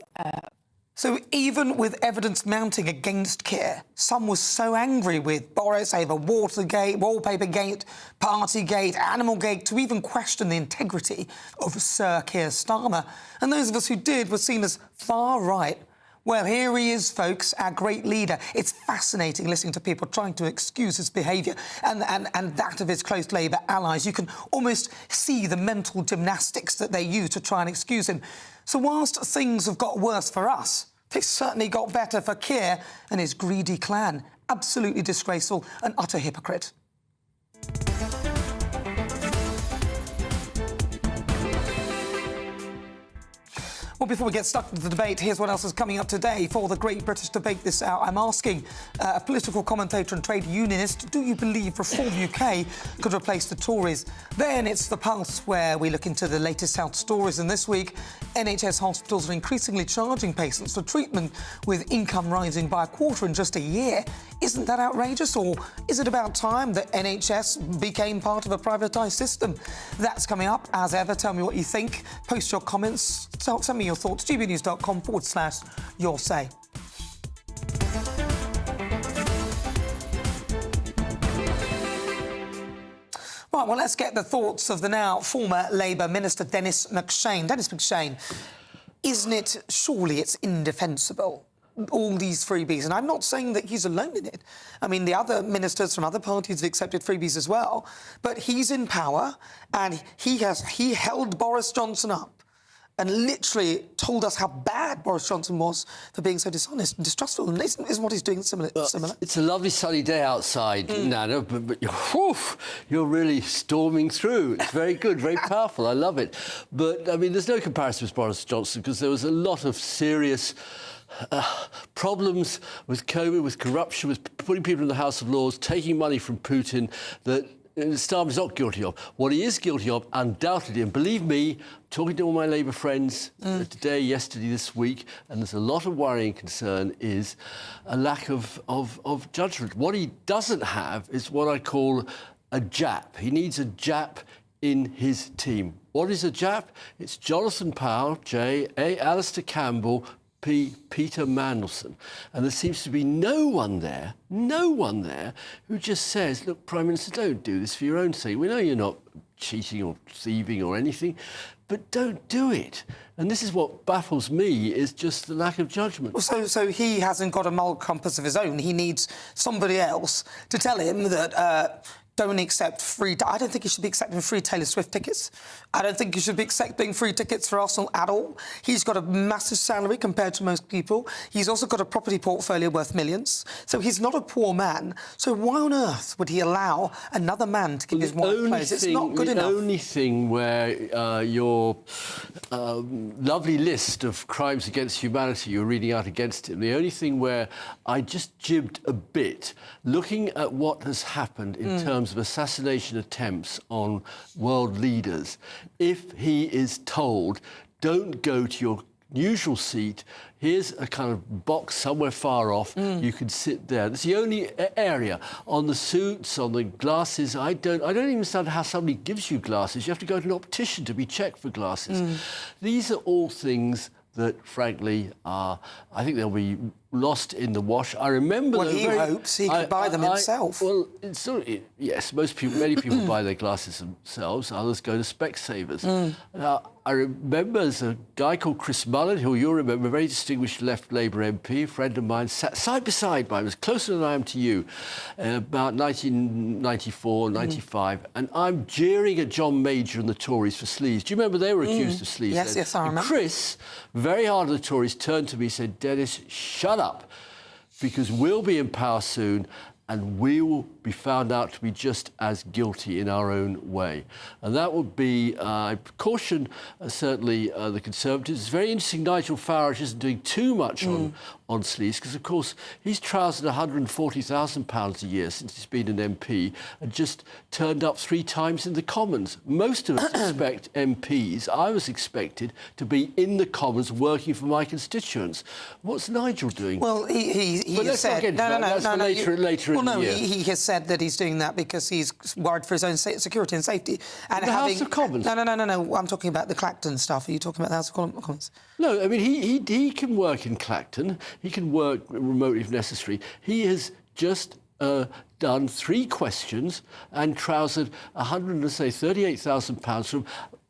So even with evidence mounting against Keir, some were so angry with Boris over Watergate, Wallpapergate, Partygate, Animalgate, to even question the integrity of Sir Keir Starmer. And those of us who did were seen as far right. Well, here he is, folks, our great leader. It's fascinating listening to people trying to excuse his behaviour and that of his close Labour allies. You can almost see the mental gymnastics that they use to try and excuse him. So whilst things have got worse for us, they certainly got better for Keir and his greedy clan. Absolutely disgraceful and utter hypocrite. Well, before we get stuck into the debate, here's what else is coming up today. For the Great British Debate this hour, I'm asking a political commentator and trade unionist, do you believe Reform UK could replace the Tories? Then it's The Pulse, where we look into the latest health stories. And this week, NHS hospitals are increasingly charging patients for treatment with income rising by a quarter in just a year. Isn't that outrageous? Or is it about time that NHS became part of a privatised system? That's coming up. As ever, tell me what you think. Post your comments. Send me your thoughts. GBNews.com/your say. Right, well, let's get the thoughts of the now former Labour Minister Dennis McShane. Dennis McShane, isn't it, surely it's indefensible, all these freebies? And I'm not saying that he's alone in it. I mean, the other ministers from other parties have accepted freebies as well. But he's in power, and he held Boris Johnson up and literally told us how bad Boris Johnson was for being so dishonest and distrustful. And isn't what he's doing similar? It's a lovely sunny day outside, Nana, but you're really storming through. It's very good, very powerful. I love it. But, I mean, there's no comparison with Boris Johnson because there was a lot of serious problems with COVID, with corruption, with putting people in the House of Lords, taking money from Putin that Starmer's not guilty of. What he is guilty of, undoubtedly, and believe me, talking to all my Labour friends today, yesterday, this week, and there's a lot of worrying concern, is a lack of judgment. What he doesn't have is what I call a Jap. He needs a Jap in his team. What is a Jap? It's Jonathan Powell, J, A, Alistair Campbell, P, Peter Mandelson. And there seems to be no one there who just says, look, Prime Minister, don't do this for your own sake. We know you're not cheating or thieving or anything, but don't do it. And this is what baffles me, is just the lack of judgment. Well, so he hasn't got a moral compass of his own. He needs somebody else to tell him that don't accept free... I don't think he should be accepting free Taylor Swift tickets. I don't think he should be accepting free tickets for Arsenal at all. He's got a massive salary compared to most people. He's also got a property portfolio worth millions. So he's not a poor man. So why on earth would he allow another man to give his wife clothes? It's not good enough. The only thing where your lovely list of crimes against humanity you're reading out against him, the only thing where I just jibbed a bit, looking at what has happened in terms of assassination attempts on world leaders, if he is told, don't go to your usual seat, here's a kind of box somewhere far off, you can sit there. That's the only area. On the suits, on the glasses, I don't even understand how somebody gives you glasses. You have to go to an optician to be checked for glasses. These are all things that, frankly, I think they'll be lost in the wash. I remember... Well, he hopes he could buy them himself. Well, yes, many people buy their glasses themselves. Others go to Specsavers. I remember there's a guy called Chris Mullen, who you'll remember, a very distinguished left Labour MP, a friend of mine, sat side by side by him, was closer than I am to you, about 1994, 95, and I'm jeering at John Major and the Tories for sleaze. Do you remember they were accused of sleaze? Yes, I remember. And Chris, very hard on the Tories, turned to me and said, Dennis, shut up, because we'll be in power soon and we will be found out to be just as guilty in our own way. And that would be, I caution certainly the Conservatives. It's very interesting Nigel Farage isn't doing too much on sleaze, because, of course, he's trousered £140,000 a year since he's been an MP and just turned up 3 times in the Commons. Most of us expect MPs, I was expected, to be in the Commons working for my constituents. What's Nigel doing? Well, he has said... Later in the year. He has said that he's doing that because he's worried for his own security and safety. And the House of Commons? No. I'm talking about the Clacton stuff. Are you talking about the House of Commons? No, I mean, he can work in Clacton. He can work remotely if necessary. He has just done 3 questions and trousered £138,000 from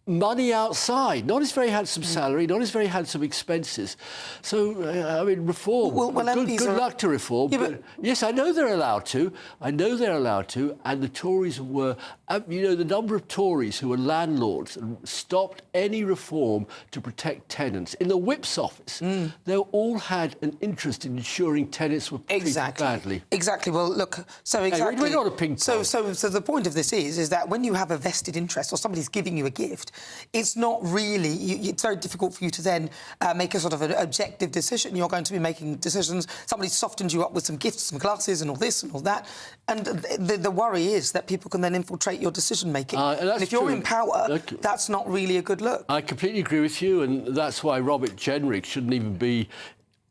money outside, not his very handsome salary, not his very handsome expenses. So, I mean, reform. Good luck to reform. Yeah, but yes, I know they're allowed to. And the Tories were, the number of Tories who were landlords and stopped any reform to protect tenants. In the Whip's office, they all had an interest in ensuring tenants were treated badly. Exactly. Well, look, so exactly... Hey, we're not a ping pong. So the point of this is that when you have a vested interest or somebody's giving you a gift, it's not really... it's very difficult for you to then make a sort of an objective decision. You're going to be making decisions. Somebody softened you up with some gifts, some glasses and all this and all that. And the worry is that people can then infiltrate your decision-making. And if you're in power, that's not really a good look. I completely agree with you, and that's why Robert Jenrick shouldn't even be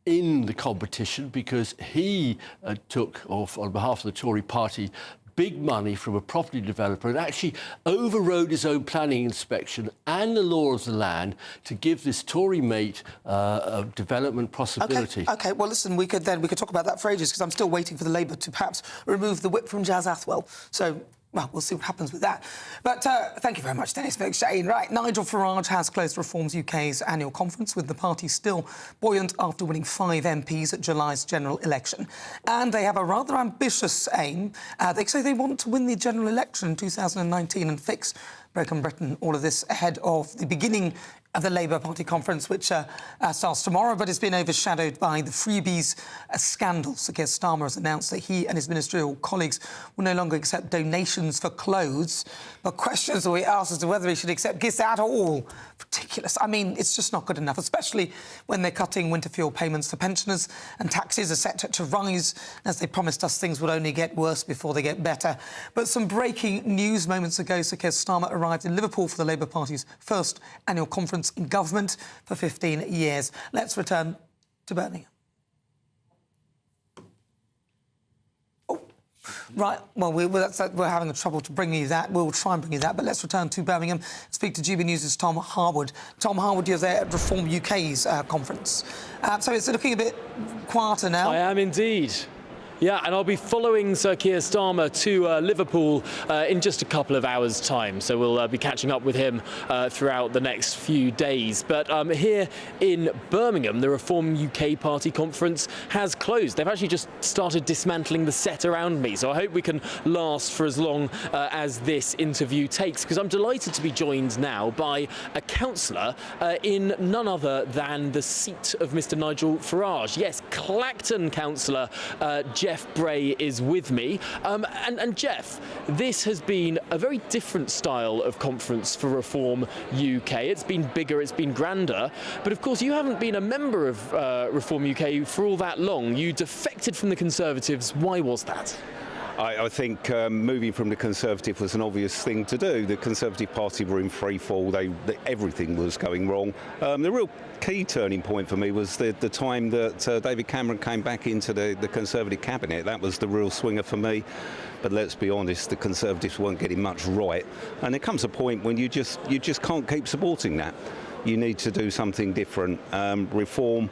in the competition, because he took, on behalf of the Tory party, big money from a property developer and actually overrode his own planning inspection and the law of the land to give this Tory mate a development possibility. OK, well, listen, we could talk about that for ages, because I'm still waiting for the Labour to perhaps remove the whip from Jazz Athwell. So... well, we'll see what happens with that. But thank you very much, Dennis McShane. Right, Nigel Farage has closed Reforms UK's annual conference, with the party still buoyant after winning 5 MPs at July's general election. And they have a rather ambitious aim. They say they want to win the general election in 2019 and fix Britain. All of this ahead of the beginning of the Labour Party conference, which starts tomorrow, but it's been overshadowed by the freebies scandal. Sir Keir Starmer has announced that he and his ministerial colleagues will no longer accept donations for clothes, but questions will be asked as to whether he should accept gifts at all. Ridiculous. I mean, it's just not good enough, especially when they're cutting winter fuel payments to pensioners and taxes are set to rise. As they promised us, things would only get worse before they get better. But some breaking news moments ago, Sir Keir Starmer arrived in Liverpool for the Labour Party's first annual conference in government for 15 years. Let's return to Birmingham. Right, well, we're having trouble to bring you that. We'll try and bring you that, but let's return to Birmingham. Speak to GBNews' Tom Harwood. Tom Harwood, you're there at Reform UK's conference. So it's looking a bit quieter now. I am indeed. Yeah, and I'll be following Sir Keir Starmer to Liverpool in just a couple of hours' time. So we'll be catching up with him throughout the next few days. But here in Birmingham, the Reform UK Party conference has closed. They've actually just started dismantling the set around me. So I hope we can last for as long as this interview takes, because I'm delighted to be joined now by a councillor in none other than the seat of Mr Nigel Farage. Yes, Clacton councillor Jeff Bray is with me. And Jeff, this has been a very different style of conference for Reform UK. It's been bigger, it's been grander, but of course you haven't been a member of Reform UK for all that long. You defected from the Conservatives. Why was that? I think moving from the Conservative was an obvious thing to do. The Conservative Party were in free fall. Everything was going wrong. The real key turning point for me was the time that David Cameron came back into the Conservative cabinet. That was the real swinger for me. But let's be honest, the Conservatives weren't getting much right. And there comes a point when you just can't keep supporting that. You need to do something different. Reform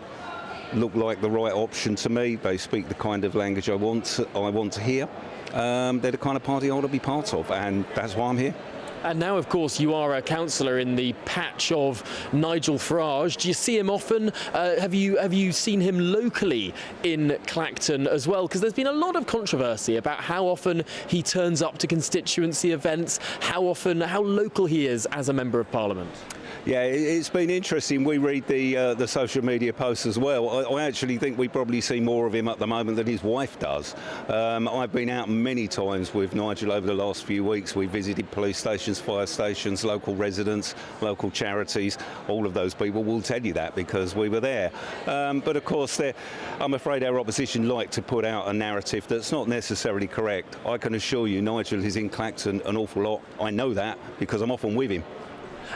look like the right option to me. They speak the kind of language I want to hear. They're the kind of party I want to be part of, and that's why I'm here. And now, of course, you are a councillor in the patch of Nigel Farage. Do you see him often? Have you seen him locally in Clacton as well? Because there's been a lot of controversy about how often he turns up to constituency events, how local he is as a Member of Parliament. Yeah, it's been interesting. We read the social media posts as well. I actually think we probably see more of him at the moment than his wife does. I've been out many times with Nigel over the last few weeks. We visited police stations, fire stations, local residents, local charities. All of those people will tell you that because we were there. But of course, I'm afraid our opposition like to put out a narrative that's not necessarily correct. I can assure you Nigel is in Clacton an awful lot. I know that because I'm often with him.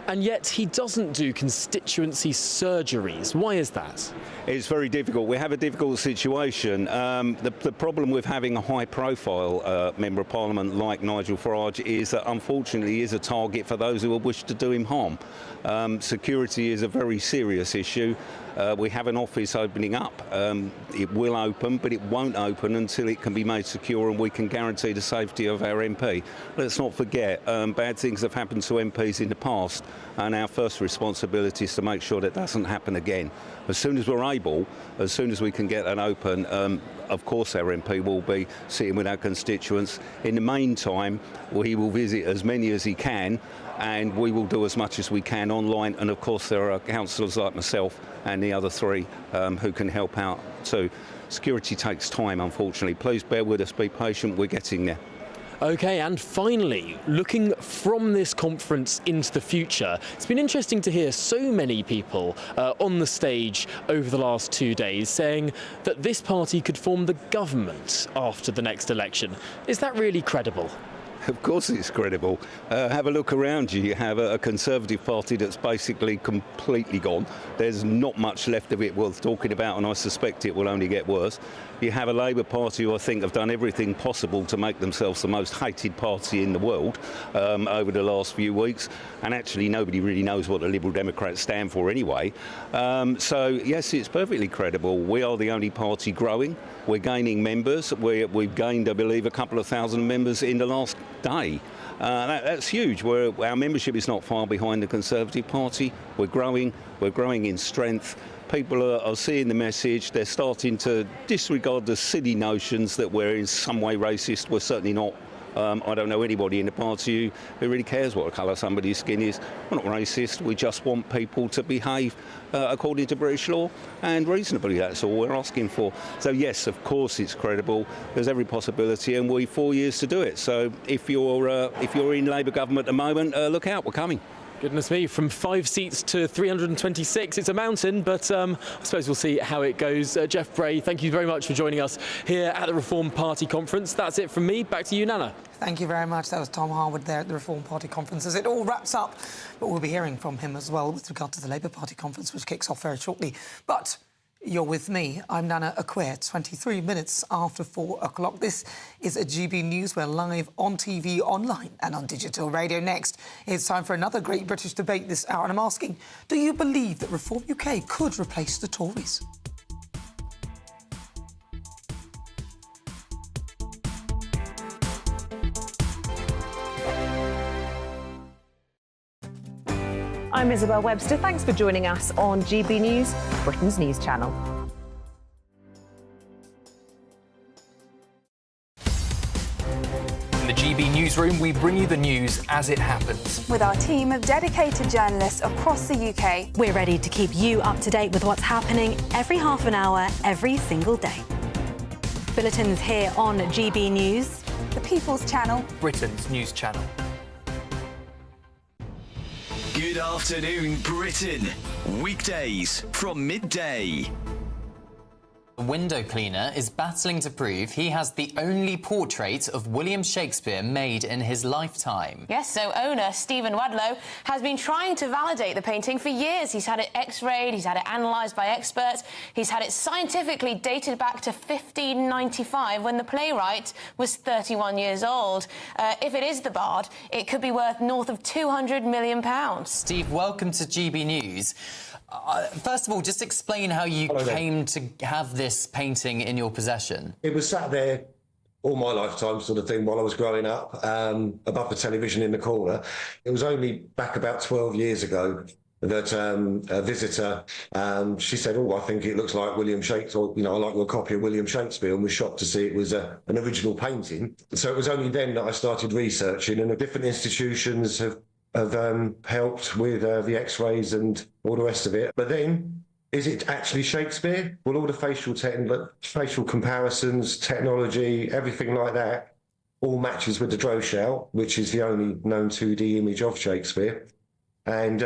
And yet he doesn't do constituency surgeries. Why is that? It's very difficult. We have a difficult situation. The problem with having a high-profile Member of Parliament like Nigel Farage is that, unfortunately, he is a target for those who wish to do him harm. Security is a very serious issue. We have an office opening up. It will open, but it won't open until it can be made secure and we can guarantee the safety of our MP. Let's not forget, bad things have happened to MPs in the past, and our first responsibility is to make sure that doesn't happen again. As soon as we're able, as soon as we can get that open, of course our MP will be sitting with our constituents. In the meantime, he will visit as many as he can, and we will do as much as we can online. And of course there are councillors like myself and the other three who can help out too. Security takes time, unfortunately. Please bear with us, be patient, we're getting there. OK, and finally, looking from this conference into the future, it's been interesting to hear so many people on the stage over the last 2 days saying that this party could form the government after the next election. Is that really credible? Of course it's credible. Have a look around you. You have a Conservative Party that's basically completely gone. There's not much left of it worth talking about, and I suspect it will only get worse. You have a Labour Party who I think have done everything possible to make themselves the most hated party in the world over the last few weeks, and actually nobody really knows what the Liberal Democrats stand for anyway. So yes, it's perfectly credible. We are the only party growing. We're gaining members. We've gained, I believe, a couple of thousand members in the last day. That's huge. Our membership is not far behind the Conservative Party. We're growing in strength. People are seeing the message. They're starting to disregard the silly notions that we're in some way racist. We're certainly not. I don't know anybody in the party who really cares what colour somebody's skin is. We're not racist. We just want people to behave according to British law and reasonably. That's all we're asking for. So yes, of course it's credible. There's every possibility, and we've 4 years to do it. So if you're in Labour government at the moment, look out, we're coming. Goodness me, from 5 seats to 326. It's a mountain, but I suppose we'll see how it goes. Jeff Bray, thank you very much for joining us here at the Reform Party conference. That's it from me. Back to you, Nana. Thank you very much. That was Tom Harwood there at the Reform Party conference. As it all wraps up, but we'll be hearing from him as well with regard to the Labour Party conference, which kicks off very shortly. But you're with me. I'm Nana Akua. 23 minutes after 4 o'clock. This is a GB News. We're live on TV, online and on digital radio. Next, it's time for another great British debate this hour. And I'm asking, do you believe that Reform UK could replace the Tories? I'm Isabel Webster. Thanks for joining us on GB News, Britain's news channel. In the GB newsroom, we bring you the news as it happens. With our team of dedicated journalists across the UK, we're ready to keep you up to date with what's happening every half an hour, every single day. Bulletins here on GB News, the People's Channel, Britain's news channel. Good afternoon, Britain. Weekdays from midday. A window cleaner is battling to prove he has the only portrait of William Shakespeare made in his lifetime. Yes, so owner Stephen Wadlow has been trying to validate the painting for years. He's had it x-rayed, he's had it analysed by experts, he's had it scientifically dated back to 1595 when the playwright was 31 years old. If it is the Bard, it could be worth north of £200 million. Steve, welcome to GB News. First of all, just explain how you came to have this painting in your possession. It was sat there all my lifetime sort of thing while I was growing up, above the television in the corner. It was only back about 12 years ago that a visitor, she said, oh, I think it looks like William Shakespeare, you know, I like your copy of William Shakespeare, and was shocked to see it was an original painting. So it was only then that I started researching, and the different institutions have helped with the x-rays and all the rest of it. But then, is it actually Shakespeare? Well, all the facial comparisons, technology, everything like that, all matches with the Droeshout, which is the only known 2D image of Shakespeare. And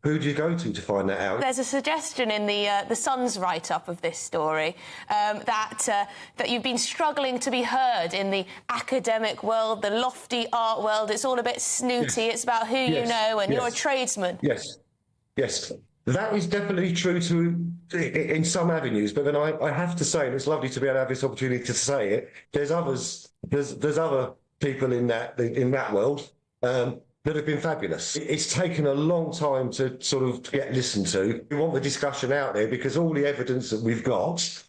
who do you go to find that out? There's a suggestion in the Sun's write-up of this story that you've been struggling to be heard in the academic world, the lofty art world. It's all a bit snooty. Yes. It's about who you know, and you're a tradesman. Yes, yes. That is definitely true in some avenues, but then I have to say, and it's lovely to be able to have this opportunity to say it, there's other people in that world that have been fabulous. It's taken a long time to sort of get listened to. We want the discussion out there because all the evidence that we've got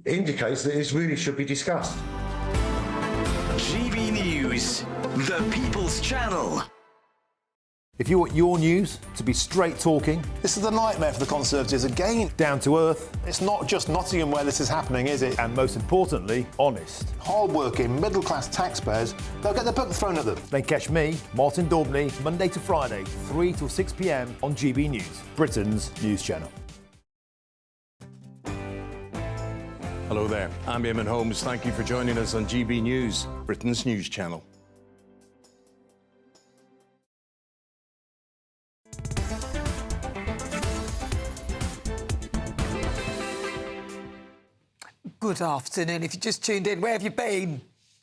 indicates that this really should be discussed. GB News, the People's Channel. If you want your news to be straight talking... This is a nightmare for the Conservatives again. Down to earth. It's not just Nottingham where this is happening, is it? And most importantly, honest. Hard-working, middle-class taxpayers, they'll get their book thrown at them. Then catch me, Martin Daubney, Monday to Friday, 3 till 6 p.m. on GB News, Britain's news channel. Hello there, I'm Eamon Holmes. Thank you for joining us on GB News, Britain's news channel. Good afternoon. If you just tuned in, where have you been?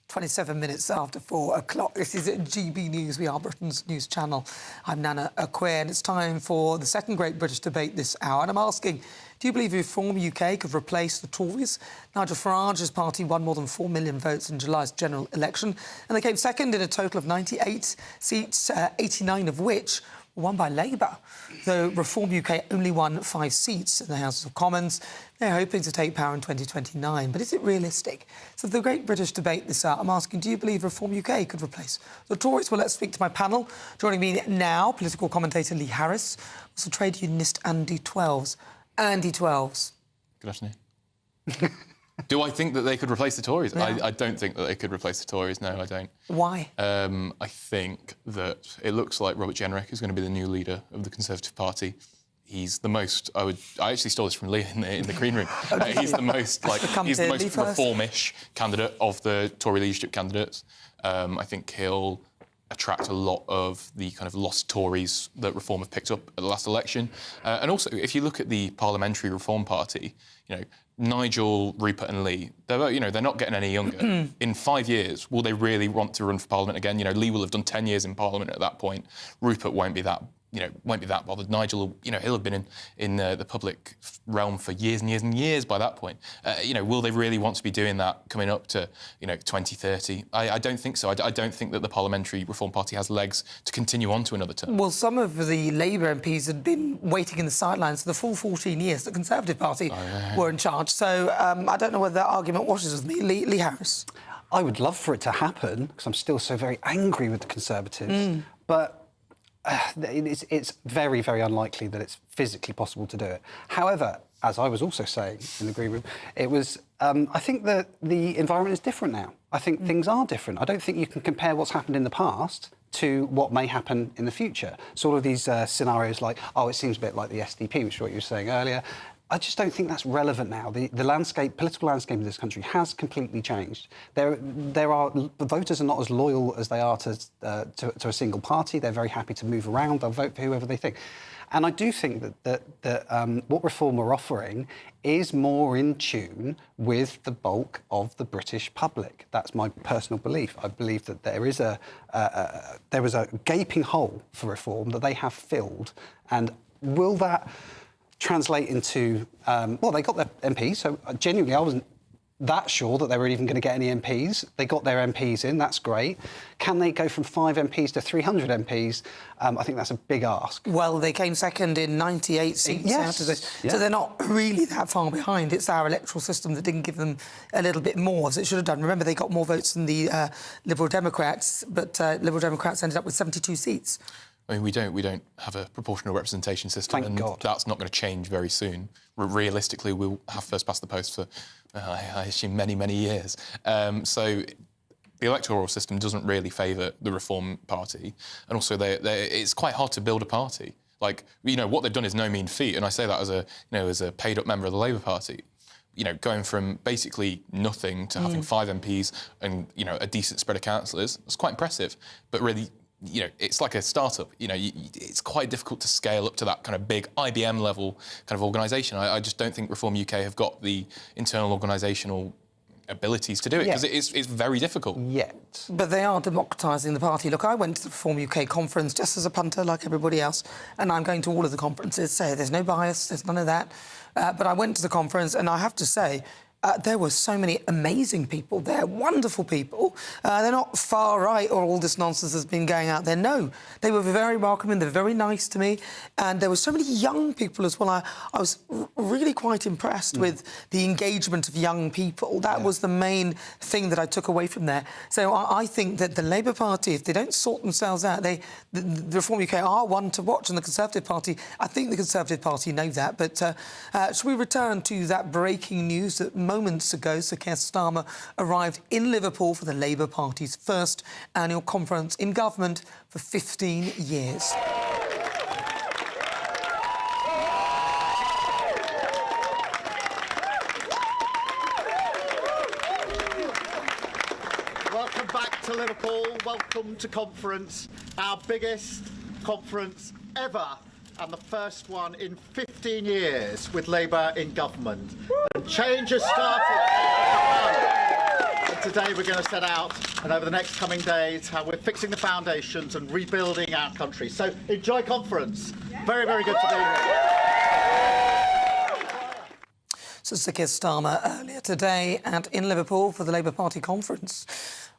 27 minutes after 4 o'clock. This is GB News. We are Britain's news channel. I'm Nana Akua, and it's time for the second great British debate this hour. And I'm asking, do you believe Reform UK could replace the Tories? Nigel Farage's party won more than 4 million votes in July's general election, and they came second in a total of 98 seats, 89 of which were won by Labour. Though Reform UK only won 5 seats in the House of Commons, they're hoping to take power in 2029. But is it realistic? So for the great British debate this hour, I'm asking, do you believe Reform UK could replace the Tories? Well, let's speak to my panel. Joining me now, political commentator Lee Harris, also trade unionist Andy Twelves. Andy Twelves. Good afternoon. Do I think that they could replace the Tories? Yeah. I don't think that they could replace the Tories. No, I don't. Why? I think that it looks like Robert Jenrick is going to be the new leader of the Conservative Party. He's the most. I actually stole this from Lee in the green room. He's the most reformish candidate of the Tory leadership candidates. I think he'll attract a lot of the kind of lost Tories that Reform have picked up at the last election. And also, if you look at the Parliamentary Reform Party, Nigel, Rupert and Lee, they're not getting any younger. In 5 years, will they really want to run for Parliament again? Lee will have done 10 years in Parliament at that point. Rupert won't be that bothered. Nigel, he'll have been in the public realm for years and years and years by that point. Will they really want to be doing that coming up to, 2030? I don't think so. I don't think that the Parliamentary Reform Party has legs to continue on to another term. Well, some of the Labour MPs had been waiting in the sidelines for the full 14 years the Conservative Party were in charge. So I don't know whether that argument washes with me. Lee Harris. I would love for it to happen because I'm still so very angry with the Conservatives. But it's very, very unlikely that it's physically possible to do it. However, as I was also saying in the green room, it was. I think that the environment is different now. I think things are different. I don't think you can compare what's happened in the past to what may happen in the future. Sort of these scenarios like, it seems a bit like the SDP, which is what you were saying earlier. I just don't think that's relevant now. The political landscape of this country has completely changed. The voters are not as loyal as they are to a single party. They're very happy to move around. They'll vote for whoever they think. And I do think that what Reform are offering is more in tune with the bulk of the British public. That's my personal belief. I believe that there is a gaping hole for Reform that they have filled. And will that translate into... they got their MPs, so genuinely I wasn't that sure that they were even going to get any MPs. They got their MPs in, that's great. Can they go from 5 MPs to 300 MPs? I think that's a big ask. Well, they came second in 98 seats. Yes. So they're not really that far behind. It's our electoral system that didn't give them a little bit more, as it should have done. Remember, they got more votes than the Liberal Democrats, but Liberal Democrats ended up with 72 seats. I mean, we don't have a proportional representation system, Thank God. That's not going to change very soon. Realistically, we'll have first past the post for, I assume, many, many years. So the electoral system doesn't really favour the Reform Party, and also it's quite hard to build a party. Like, what they've done is no mean feat, and I say that as a paid-up member of the Labour Party. Going from basically nothing to having 5 MPs and a decent spread of councillors, it's quite impressive. But really, it's like a startup. It's quite difficult to scale up to that kind of big IBM level kind of organisation. I just don't think Reform UK have got the internal organisational abilities to do it because it's very difficult. Yet. But they are democratising the party. Look, I went to the Reform UK conference just as a punter like everybody else, and I'm going to all of the conferences, so there's no bias, there's none of that. But I went to the conference, and I have to say, there were so many amazing people there, wonderful people. They're not far right or all this nonsense has been going out there. No, they were very welcoming, they're very nice to me. And there were so many young people as well. I was really quite impressed with the engagement of young people. That was the main thing that I took away from there. So I think that the Labour Party, if they don't sort themselves out, the Reform UK are one to watch, and the Conservative Party, I think the Conservative Party know that. But shall we return to that breaking news that moments ago, Sir Keir Starmer arrived in Liverpool for the Labour Party's first annual conference in government for 15 years. Welcome back to Liverpool. Welcome to conference, our biggest conference ever, and the first one in 15 years with Labour in government. And change has started. And today we're going to set out, and over the next coming days, how we're fixing the foundations and rebuilding our country. So enjoy conference. Very, very good to be here. So Sir Keir Starmer earlier today and in Liverpool for the Labour Party conference.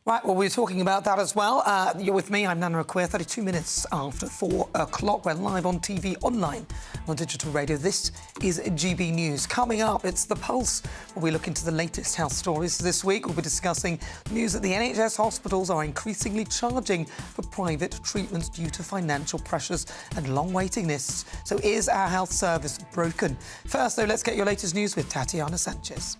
Right, well, we're talking about that as well. You're with me, I'm Nana Akua, 32 minutes after 4 o'clock. We're live on TV, online, on digital radio. This is GB News. Coming up, it's The Pulse, where we look into the latest health stories. This week, we'll be discussing news that the NHS hospitals are increasingly charging for private treatments due to financial pressures and long waiting lists. So is our health service broken? First, though, let's get your latest news with Tatiana Sanchez.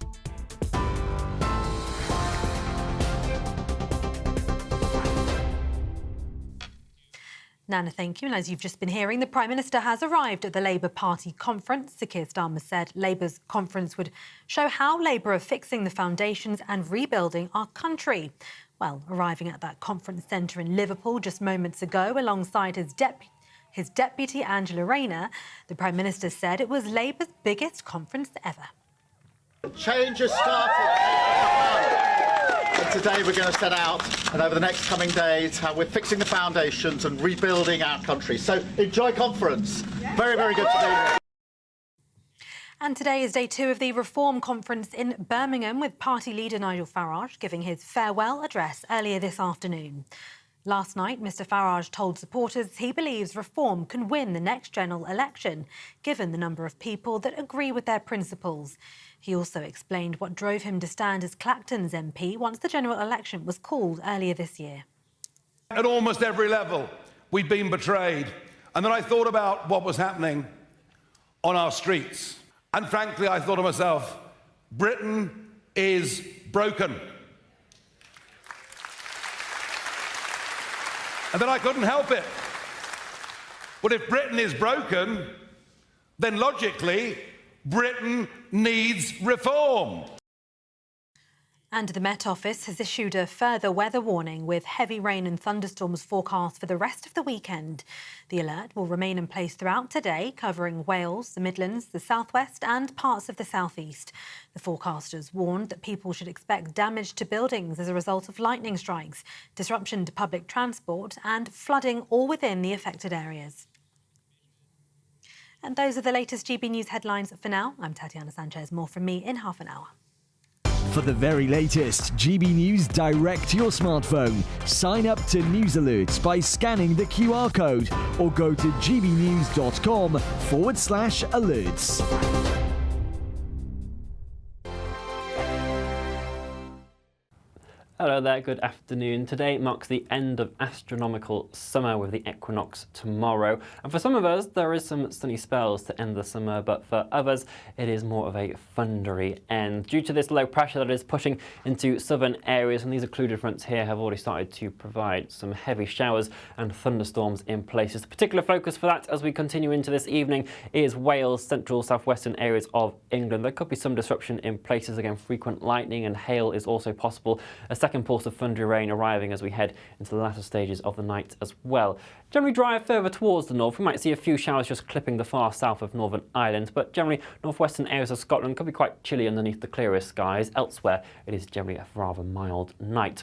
Nana, thank you. And as you've just been hearing, the Prime Minister has arrived at the Labour Party conference. Sir Keir Starmer said Labour's conference would show how Labour are fixing the foundations and rebuilding our country. Well, arriving at that conference centre in Liverpool just moments ago alongside his deputy Angela Rayner, the Prime Minister said it was Labour's biggest conference ever. Change has started. And today we're going to set out, and over the next coming days, how we're fixing the foundations and rebuilding our country. So enjoy conference. Very, very good to be here. And today is day 2 of the Reform Conference in Birmingham, with party leader Nigel Farage giving his farewell address earlier this afternoon. Last night, Mr Farage told supporters he believes Reform can win the next general election, given the number of people that agree with their principles. He also explained what drove him to stand as Clacton's MP once the general election was called earlier this year. At almost every level, we've been betrayed. And then I thought about what was happening on our streets. And frankly, I thought to myself, Britain is broken. And then I couldn't help it. But if Britain is broken, then logically, Britain needs reform. And the Met Office has issued a further weather warning with heavy rain and thunderstorms forecast for the rest of the weekend. The alert will remain in place throughout today, covering Wales, the Midlands, the South West and parts of the South East. The forecasters warned that people should expect damage to buildings as a result of lightning strikes, disruption to public transport and flooding all within the affected areas. And those are the latest GB News headlines for now. I'm Tatiana Sanchez. More from me in half an hour. For the very latest GB News direct to your smartphone, sign up to News Alerts by scanning the QR code or go to gbnews.com/alerts. Hello there, good afternoon. Today marks the end of astronomical summer with the equinox tomorrow. And for some of us, there is some sunny spells to end the summer, but for others, it is more of a thundery end. Due to this low pressure that is pushing into southern areas, and these occluded fronts here have already started to provide some heavy showers and thunderstorms in places. The particular focus for that as we continue into this evening is Wales, central, southwestern areas of England. There could be some disruption in places. Again, frequent lightning and hail is also possible. A second pulse of thundery rain arriving as we head into the latter stages of the night as well. Generally dry further towards the north. We might see a few showers just clipping the far south of Northern Ireland, but generally northwestern areas of Scotland could be quite chilly underneath the clearest skies. Elsewhere, it is generally a rather mild night.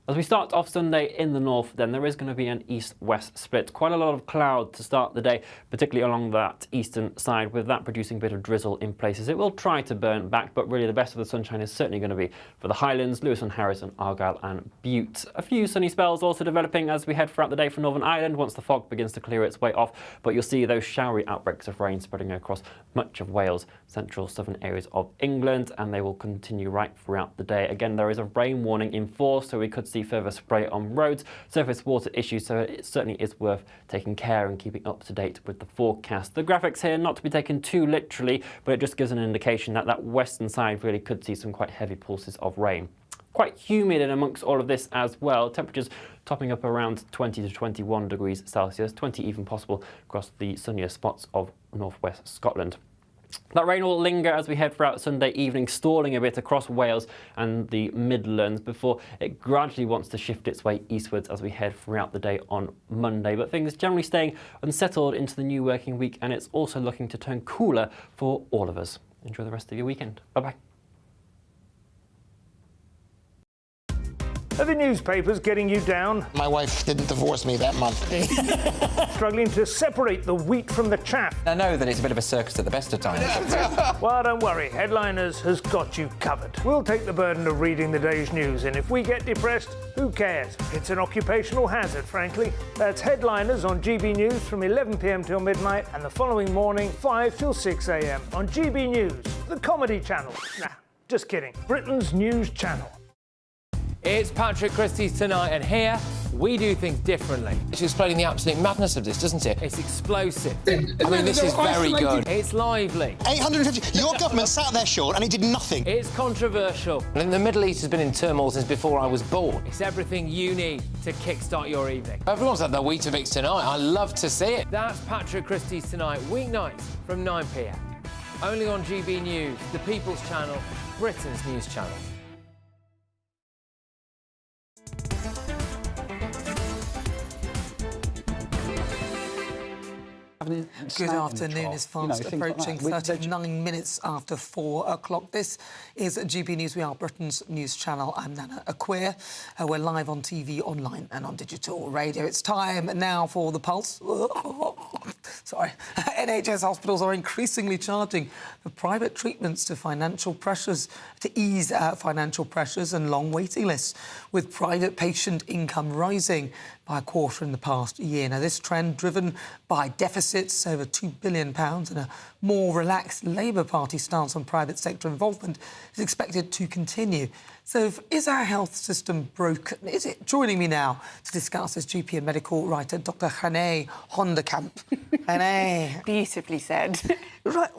As we start off Sunday in the north, then there is going to be an east-west split. Quite a lot of cloud to start the day, particularly along that eastern side, with that producing a bit of drizzle in places. It will try to burn back, but really the best of the sunshine is certainly going to be for the Highlands, Lewis and Harris and Argyll and Bute. A few sunny spells also developing as we head throughout the day for Northern Ireland once the fog begins to clear its way off, but you'll see those showery outbreaks of rain spreading across much of Wales, central southern areas of England, and they will continue right throughout the day. Again, there is a rain warning in force, so we could see further spray on roads, surface water issues, so it certainly is worth taking care and keeping up to date with the forecast. The graphics here not to be taken too literally, but it just gives an indication that that western side really could see some quite heavy pulses of rain. Quite humid in amongst all of this as well. Temperatures topping up around 20 to 21 degrees Celsius, 20 even possible across the sunnier spots of northwest Scotland. That rain will linger as we head throughout Sunday evening, stalling a bit across Wales and the Midlands before it gradually wants to shift its way eastwards as we head throughout the day on Monday. But things generally staying unsettled into the new working week, and it's also looking to turn cooler for all of us. Enjoy the rest of your weekend. Bye-bye. Are the newspapers getting you down? My wife didn't divorce me that month. Struggling to separate the wheat from the chaff? I know that it's a bit of a circus at the best of times. Well, don't worry, Headliners has got you covered. We'll take the burden of reading the day's news, and if we get depressed, who cares? It's an occupational hazard, frankly. That's Headliners on GB News from 11 p.m. till midnight, and the following morning, 5 till 6 a.m. on GB News, the comedy channel. Nah, just kidding. Britain's news channel. It's Patrick Christie's Tonight, and here we do things differently. It's explaining the absolute madness of this, doesn't it? It's explosive. I mean, this is very good. It's lively. 850. Your government sat there, Sean, and it did nothing. It's controversial. And the Middle East has been in turmoil since before I was born. It's everything you need to kickstart your evening. Everyone's had their Weetabix tonight. I love to see it. That's Patrick Christie's Tonight, weeknights from 9 p.m. Only on GB News, the People's Channel, Britain's news channel. Good afternoon. It's fast approaching 39 minutes after 4 o'clock. This is GB News. We are Britain's news channel. I'm Nana Akua. We're live on TV, online and on digital radio. It's time now for the Pulse. Sorry. NHS hospitals are increasingly charging for private treatments to ease financial pressures and long waiting lists, with private patient income rising by a quarter in the past year. Now, this trend, driven by deficits over £2 billion and a more relaxed Labour Party stance on private sector involvement, is expected to continue. So, is our health system broken? Is it? Joining me now to discuss is GP and medical writer Dr. Hannay Honderkamp. Hannay. Beautifully said. Right.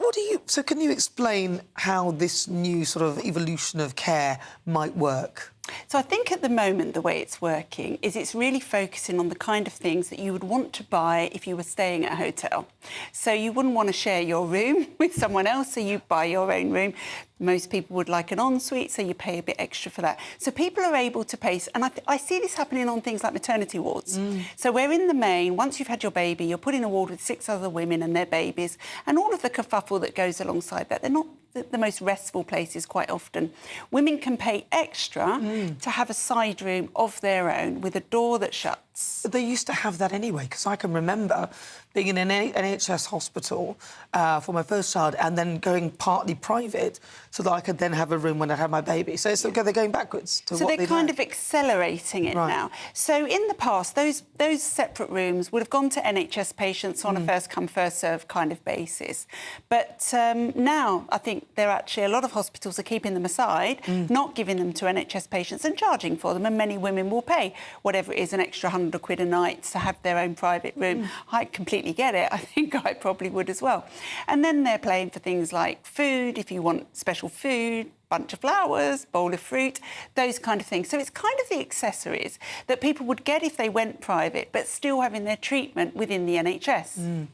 So, can you explain how this new sort of evolution of care might work? So I think at the moment the way it's working is it's really focusing on the kind of things that you would want to buy if you were staying at a hotel. So you wouldn't want to share your room with someone else, so you buy your own room. Most people would like an ensuite, so you pay a bit extra for that. So people are able to pay, and I see this happening on things like maternity wards. So where in the main, once you've had your baby, you're put in a ward with 6 other women and their babies, and all of the kerfuffle that goes alongside that. They're not the most restful places quite often. Women can pay extra to have a side room of their own with a door that shuts. They used to have that anyway, because I can remember being in an NHS hospital for my first child and then going partly private so that I could then have a room when I had my baby. So they're going backwards to so what they're kind of accelerating it now. So in the past, those separate rooms would have gone to NHS patients on a first-come, first-served kind of basis. But now I think a lot of hospitals are keeping them aside, not giving them to NHS patients and charging for them, and many women will pay whatever it is, an extra £100 a night to have their own private room. I completely get it. I think I probably would as well. And then they're paying for things like food, if you want special food, bunch of flowers, bowl of fruit, those kind of things. So it's kind of the accessories that people would get if they went private, but still having their treatment within the NHS.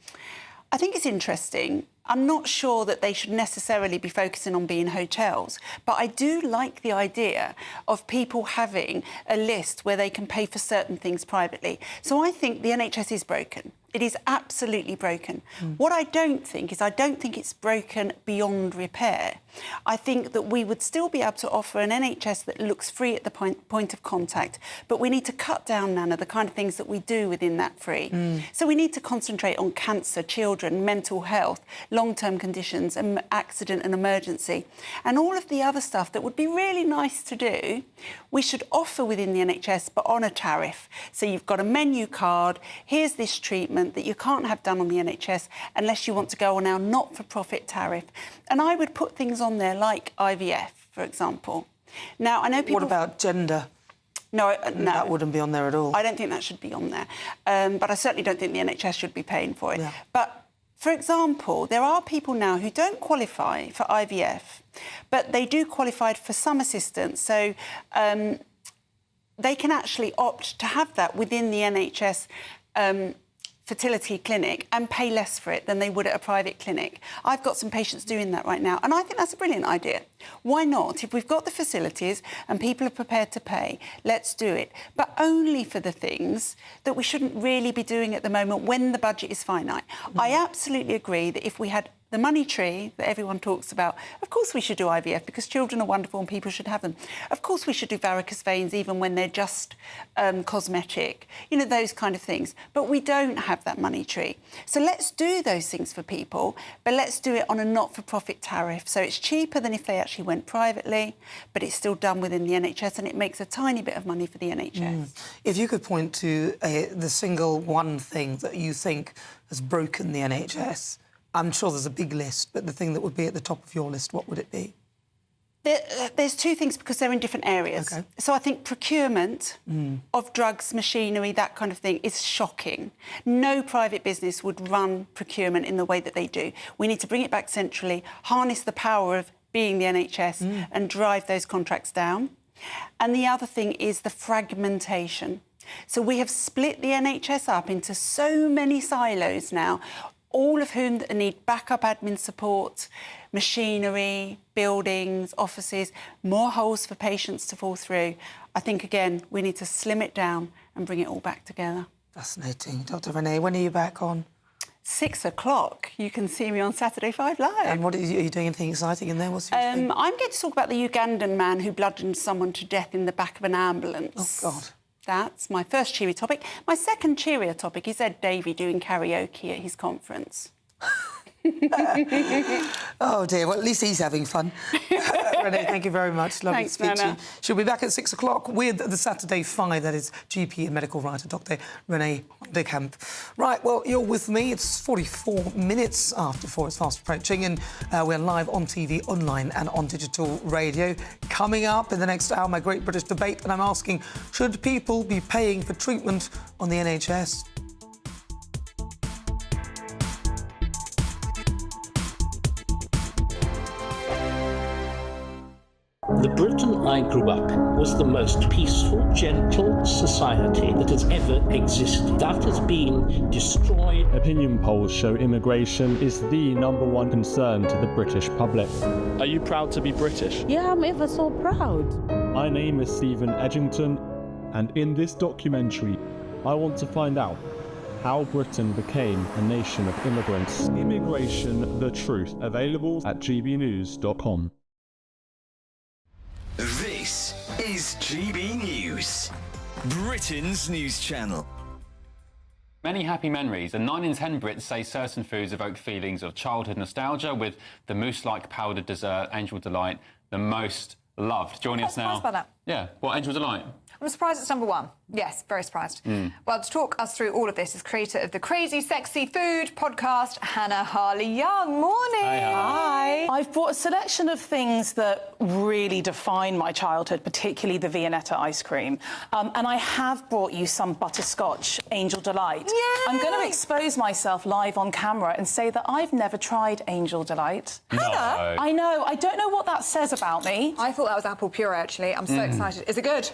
I think it's interesting. I'm not sure that they should necessarily be focusing on being hotels, but I do like the idea of people having a list where they can pay for certain things privately. So I think the NHS is broken. It is absolutely broken. What I don't think it's broken beyond repair. I think that we would still be able to offer an NHS that looks free at the point of contact, but we need to cut down, Nana, the kind of things that we do within that free. So we need to concentrate on cancer, children, mental health, long-term conditions, and accident and emergency. And all of the other stuff that would be really nice to do, we should offer within the NHS, but on a tariff. So you've got a menu card, here's this treatment that you can't have done on the NHS unless you want to go on our not-for-profit tariff. And I would put things on there like IVF, for example. Now, I know people... What about gender? No, that wouldn't be on there at all. I don't think that should be on there. But I certainly don't think the NHS should be paying for it. But, for example, there are people now who don't qualify for IVF, but they do qualify for some assistance. So they can actually opt to have that within the NHS fertility clinic and pay less for it than they would at a private clinic. I've got some patients doing that right now, and I think that's a brilliant idea. Why not? If we've got the facilities and people are prepared to pay, let's do it. But only for the things that we shouldn't really be doing at the moment when the budget is finite. I absolutely agree that if we had the money tree that everyone talks about, of course we should do IVF because children are wonderful and people should have them. Of course we should do varicose veins even when they're just cosmetic, you know, those kind of things. But we don't have that money tree. So let's do those things for people, but let's do it on a not-for-profit tariff. So it's cheaper than if they actually went privately, but it's still done within the NHS and it makes a tiny bit of money for the NHS. If you could point to the single one thing that you think has broken the NHS, I'm sure there's a big list, but the thing that would be at the top of your list, what would it be? There's two things because they're in different areas. Okay. So I think procurement of drugs, machinery, that kind of thing is shocking. No private business would run procurement in the way that they do. We need to bring it back centrally, harness the power of being the NHS and drive those contracts down. And the other thing is the fragmentation. So we have split the NHS up into so many silos now, all of whom need backup admin support, machinery, buildings, offices, more holes for patients to fall through. I think, again, we need to slim it down and bring it all back together. Fascinating. Dr. Renee, when are you back on? 6 o'clock. You can see me on Saturday 5 Live. And what are you doing anything exciting in there? What's your thing? I'm going to talk about the Ugandan man who bludgeoned someone to death in the back of an ambulance. Oh, God. That's my first cheery topic. My second cheerier topic is Ed Davey doing karaoke at his conference. Oh, dear. Well, at least he's having fun. Renee, thank you very much. Lovely Thanks, to speak to Nana. you. She'll be back at 6 o'clock with the Saturday 5. That is GP and medical writer Dr. Renee Camp. Right, well, you're with me. It's 44 minutes after 4. It's fast approaching, and we're live on TV, online and on digital radio. Coming up in the next hour, my Great British Debate, and I'm asking, should people be paying for treatment on the NHS? The Britain I grew up in was the most peaceful, gentle society that has ever existed. That has been destroyed. Opinion polls show immigration is the #1 concern to the British public. Are you proud to be British? Yeah, I'm ever so proud. My name is Stephen Edgington, and in this documentary, I want to find out how Britain became a nation of immigrants. Immigration, the truth, available at gbnews.com. This is GB News, Britain's news channel. Many happy memories, and 9 in 10 Brits say certain foods evoke feelings of childhood nostalgia, with the mousse-like powdered dessert, Angel Delight, the most loved. Joining us now... I'm surprised by that. Yeah, what, Angel Delight? I'm surprised it's #1. Yes, very surprised. Well, to talk us through all of this is creator of the Crazy Sexy Food podcast, Hannah Harley-Young. Morning. Hi. I've brought a selection of things that really define my childhood, particularly the Viennetta ice cream. And I have brought you some butterscotch Angel Delight. Yay! I'm going to expose myself live on camera and say that I've never tried Angel Delight. Hannah? I know. I don't know what that says about me. I thought that was apple puree, actually. I'm so excited. Is it good?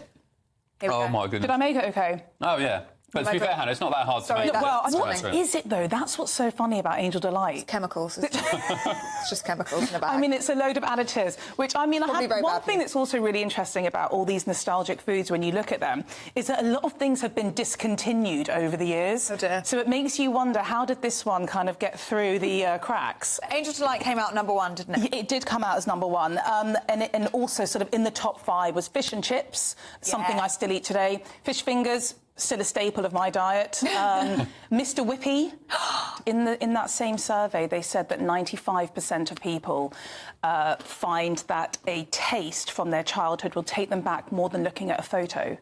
Here we Oh, go. my goodness. Did I make it okay? Oh, yeah. But to be fair, Hannah, it's not that hard to make. What is it, though? That's what's so funny about Angel Delight. It's chemicals. It's just chemicals in a bag. I mean, it's a load of additives, which, I mean, one thing that's also really interesting about all these nostalgic foods when you look at them is that a lot of things have been discontinued over the years. Oh, dear. So it makes you wonder, how did this one kind of get through the cracks? Angel Delight came out #1, didn't it? It did come out as #1. And also sort of in the top 5 was fish and chips, something I still eat today. Fish fingers, still a staple of my diet. Mr. Whippy, in that same survey, they said that 95% of people find that a taste from their childhood will take them back more than looking at a photo.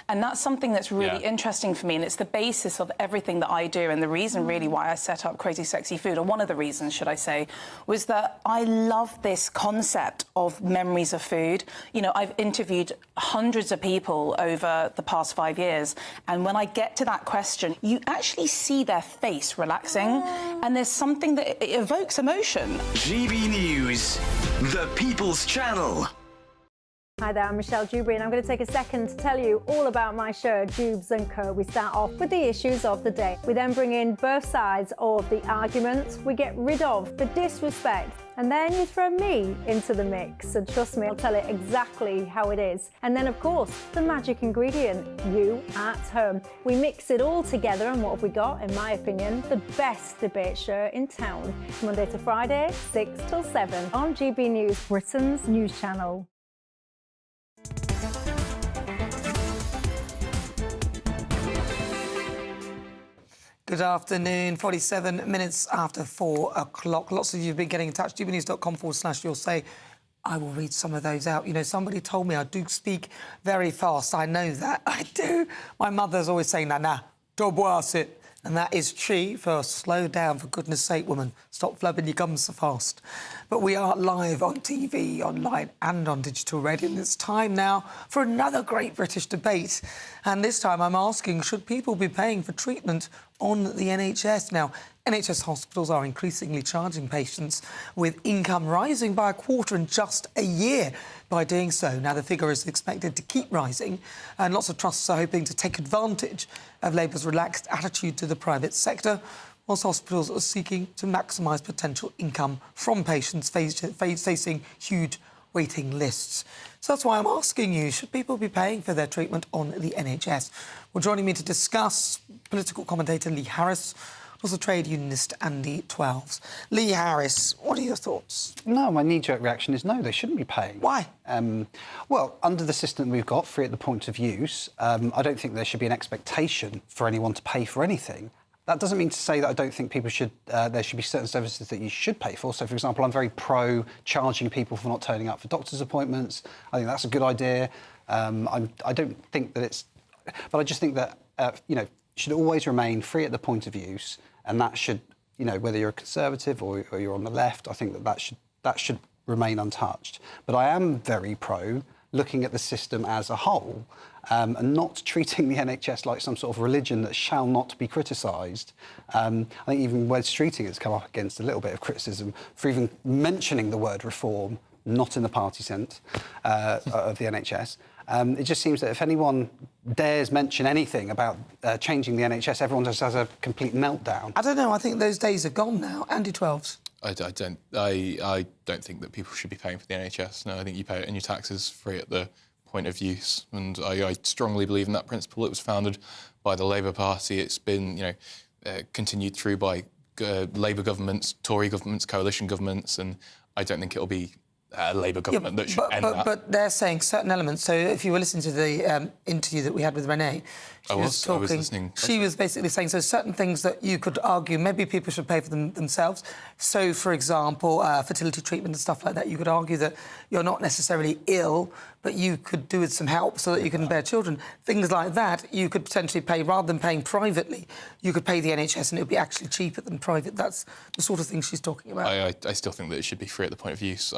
And that's something that's really interesting for me, and it's the basis of everything that I do, and the reason really why I set up Crazy Sexy Food, or one of the reasons, should I say, was that I love this concept of memories of food. You know, I've interviewed hundreds of people over the past 5 years, and when I get to that question, you actually see their face relaxing, and there's something that it evokes emotion. GB News, the People's Channel. Hi there, I'm Michelle Dewberry, and I'm going to take a second to tell you all about my show, Dubes & Co. We start off with the issues of the day. We then bring in both sides of the arguments. We get rid of the disrespect, and then you throw me into the mix. And trust me, I'll tell it exactly how it is. And then, of course, the magic ingredient, you at home. We mix it all together, and what have we got? In my opinion, the best debate show in town. Monday to Friday, 6 till 7 on GB News, Britain's news channel. Good afternoon, 47 minutes after 4 o'clock. Lots of you have been getting in touch. gbnews.com/you'll say. I will read some of those out. You know, somebody told me I do speak very fast. I know that. I do. My mother's always saying, Nana, to boire it. And that is true for slow down, for goodness sake, woman. Stop flapping your gums so fast. But we are live on TV, online and on digital radio. And it's time now for another great British debate. And this time I'm asking, should people be paying for treatment on the NHS? Now, NHS hospitals are increasingly charging patients, with income rising by a quarter in just a year. By doing so, now the figure is expected to keep rising, and lots of trusts are hoping to take advantage of Labour's relaxed attitude to the private sector, whilst hospitals are seeking to maximise potential income from patients facing huge waiting lists. So that's why I'm asking you, should people be paying for their treatment on the NHS? Well, joining me to discuss, political commentator Lee Harris, also trade unionist Andy Twelves. Lee Harris, what are your thoughts? No, my knee-jerk reaction is no, they shouldn't be paying. Why? Well, under the system we've got, free at the point of use, I don't think there should be an expectation for anyone to pay for anything. That doesn't mean to say that I don't think people should. There should be certain services that you should pay for. So, for example, I'm very pro charging people for not turning up for doctor's appointments. I think that's a good idea. I don't think that it's, but I just think that it should always remain free at the point of use, and that should, whether you're a Conservative or you're on the left, I think that should remain untouched. But I am very pro looking at the system as a whole. And not treating the NHS like some sort of religion that shall not be criticised. I think even Wes Streeting has come up against a little bit of criticism for even mentioning the word reform, not in the party sense of the NHS. It just seems that if anyone dares mention anything about changing the NHS, everyone just has a complete meltdown. I don't know, I think those days are gone now. Andy Twelves. I don't think that people should be paying for the NHS. No, I think you pay it in your taxes free at the point of use, and I strongly believe in that principle. It was founded by the Labour Party. It's been, continued through by Labour governments, Tory governments, coalition governments, and I don't think it'll be a Labour government that should end that. But they're saying certain elements. So if you were listening to the interview that we had with Renee, I was listening. She was basically saying, so certain things that you could argue maybe people should pay for them themselves. So, for example, fertility treatment and stuff like that, you could argue that you're not necessarily ill, but you could do with some help so that you can bear children. Things like that, you could potentially pay, rather than paying privately, you could pay the NHS and it would be actually cheaper than private. That's the sort of thing she's talking about. I still think that it should be free at the point of use.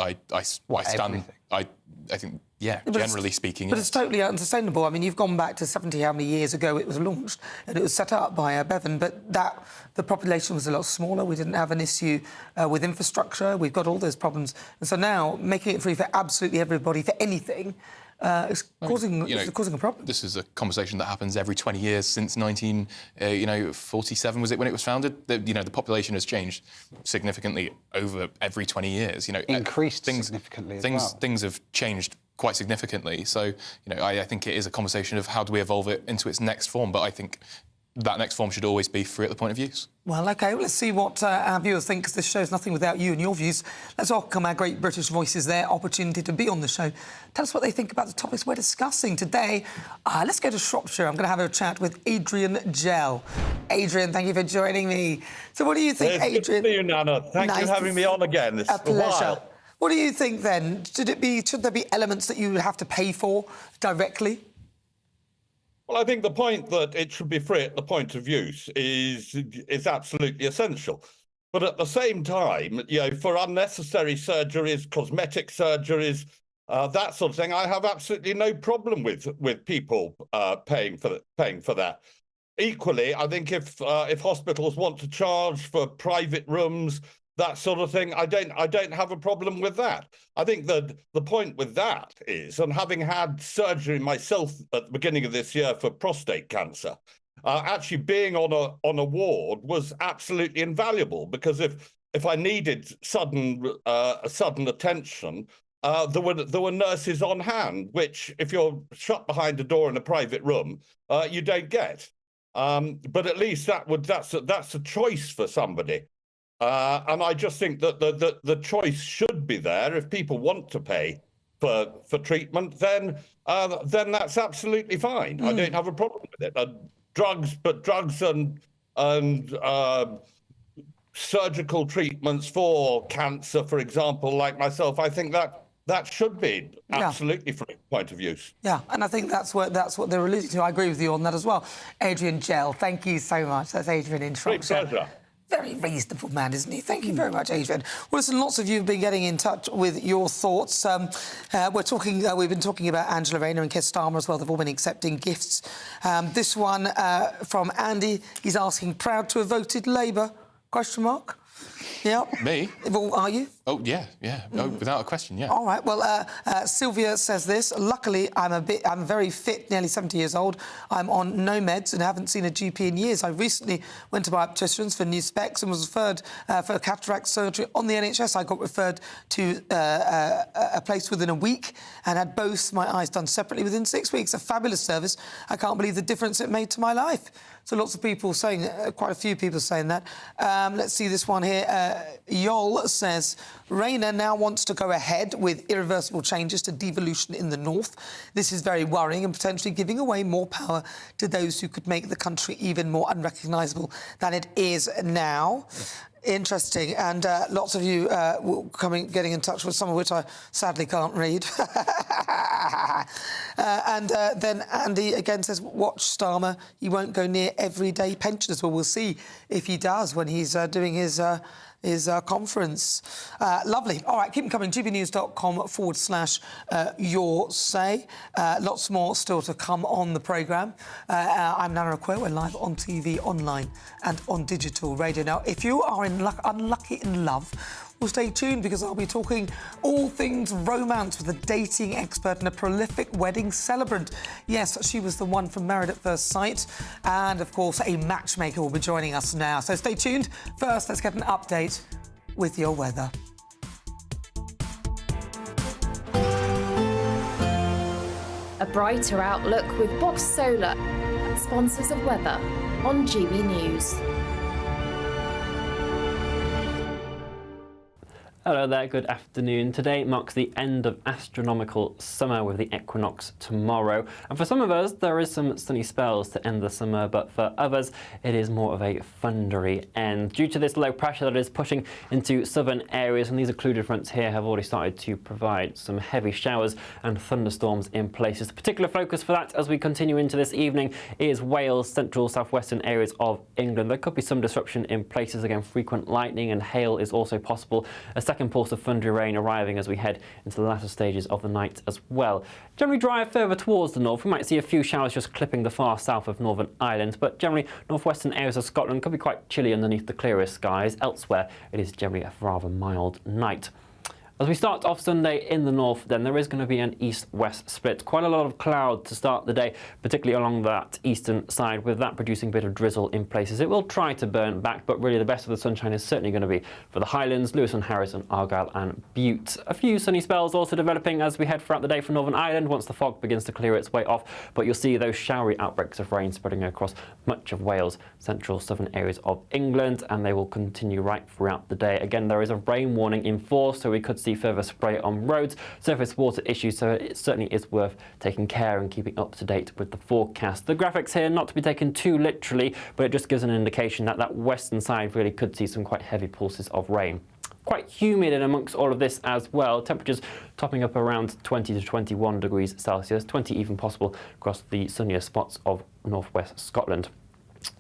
I think, generally speaking, But it's totally unsustainable. I mean, you've gone back to 70 how many years ago it was launched, and it was set up by Bevan, but the population was a lot smaller. We didn't have an issue with infrastructure. We've got all those problems. And so now, making it free for absolutely everybody, for anything, is causing a problem. This is a conversation that happens every 20 years since 1947, was it, when it was founded? The population has changed significantly over every 20 years. Increased significantly as well. Things have changed quite significantly. So, I think it is a conversation of how do we evolve it into its next form, but I think that next form should always be free at the point of use. Well, OK, let's see what our viewers think, because this show's nothing without you and your views. Let's welcome our great British voices, their opportunity to be on the show. Tell us what they think about the topics we're discussing today. Let's go to Shropshire. I'm going to have a chat with Adrian Gell. Adrian, thank you for joining me. So what do you think, Adrian? Good to see you, Nana. Thank you for having me on again. It's a pleasure. While. What do you think, then? Should there be elements that you would have to pay for directly? Well, I think the point that it should be free at the point of use is absolutely essential. But at the same time, for unnecessary surgeries, cosmetic surgeries, that sort of thing, I have absolutely no problem with people paying for that. Equally, I think if hospitals want to charge for private rooms, that sort of thing, I don't have a problem with that. I think that the point with that is, and having had surgery myself at the beginning of this year for prostate cancer, actually being on a ward was absolutely invaluable, because if I needed sudden attention, there were nurses on hand, which if you're shut behind a door in a private room, you don't get. But at least that's a choice for somebody. And I just think that the choice should be there. If people want to pay for treatment, then that's absolutely fine. I don't have a problem with it. Drugs and surgical treatments for cancer, for example, like myself, I think that should be absolutely from point of use. Yeah, and I think that's what they're alluding to. I agree with you on that as well. Adrian Gell, thank you so much. That's Adrian in Shropshire. Great pleasure. Very reasonable man, isn't he? Thank you very much, Adrian. Well, listen, lots of you have been getting in touch with your thoughts. We've been talking about Angela Rayner and Keir Starmer as well. They've all been accepting gifts. This one from Andy, he's asking, proud to have voted Labour? Question mark. Yeah. Me? Well, are you? Oh, yeah. Oh, without a question, yeah. All right. Well, Sylvia says this. Luckily, I'm very fit, nearly 70 years old. I'm on no meds and haven't seen a GP in years. I recently went to my opticians for new specs and was referred for cataract surgery on the NHS. I got referred to a place within a week and had both my eyes done separately within 6 weeks. A fabulous service. I can't believe the difference it made to my life. So lots of people saying, quite a few people saying that. Let's see this one here. Yol says, Rayner now wants to go ahead with irreversible changes to devolution in the north. This is very worrying and potentially giving away more power to those who could make the country even more unrecognisable than it is now. Interesting, and lots of you getting in touch with some of which I sadly can't read. Then Andy again says, watch Starmer, he won't go near everyday pensioners. Well, we'll see if he does when he's doing his conference. Lovely. All right, keep them coming. gbnews.com/your say. Lots more still to come on the programme. I'm Nana Akua. We're live on TV, online and on digital radio. Now, if you are unlucky in love, well, stay tuned because I'll be talking all things romance with a dating expert and a prolific wedding celebrant. Yes, she was the one from Married at First Sight. And, of course, a matchmaker will be joining us now. So stay tuned. First, let's get an update with your weather. A brighter outlook with Box Solar, sponsors of weather on GB News. Hello there, good afternoon. Today marks the end of astronomical summer with the equinox tomorrow. And for some of us, there is some sunny spells to end the summer, but for others, it is more of a thundery end. Due to this low pressure that is pushing into southern areas, and these occluded fronts here have already started to provide some heavy showers and thunderstorms in places. The particular focus for that as we continue into this evening is Wales, central, southwestern areas of England. There could be some disruption in places. Again, frequent lightning and hail is also possible. A second pulse of thundery rain arriving as we head into the latter stages of the night as well. Generally dry further towards the north. We might see a few showers just clipping the far south of Northern Ireland, but generally northwestern areas of Scotland could be quite chilly underneath the clearest skies. Elsewhere, it is generally a rather mild night. As we start off Sunday in the north, then there is going to be an east-west split. Quite a lot of cloud to start the day, particularly along that eastern side, with that producing a bit of drizzle in places. It will try to burn back, but really the best of the sunshine is certainly going to be for the Highlands, Lewis and Harris and Argyll and Bute. A few sunny spells also developing as we head throughout the day for Northern Ireland once the fog begins to clear its way off, but you'll see those showery outbreaks of rain spreading across much of Wales, central southern areas of England, and they will continue right throughout the day. Again, there is a rain warning in force, so we could see further spray on roads, surface water issues, so it certainly is worth taking care and keeping up to date with the forecast. The graphics here not to be taken too literally, but it just gives an indication that that western side really could see some quite heavy pulses of rain. Quite humid in amongst all of this as well. Temperatures topping up around 20 to 21 degrees Celsius, 20 even possible across the sunnier spots of northwest Scotland.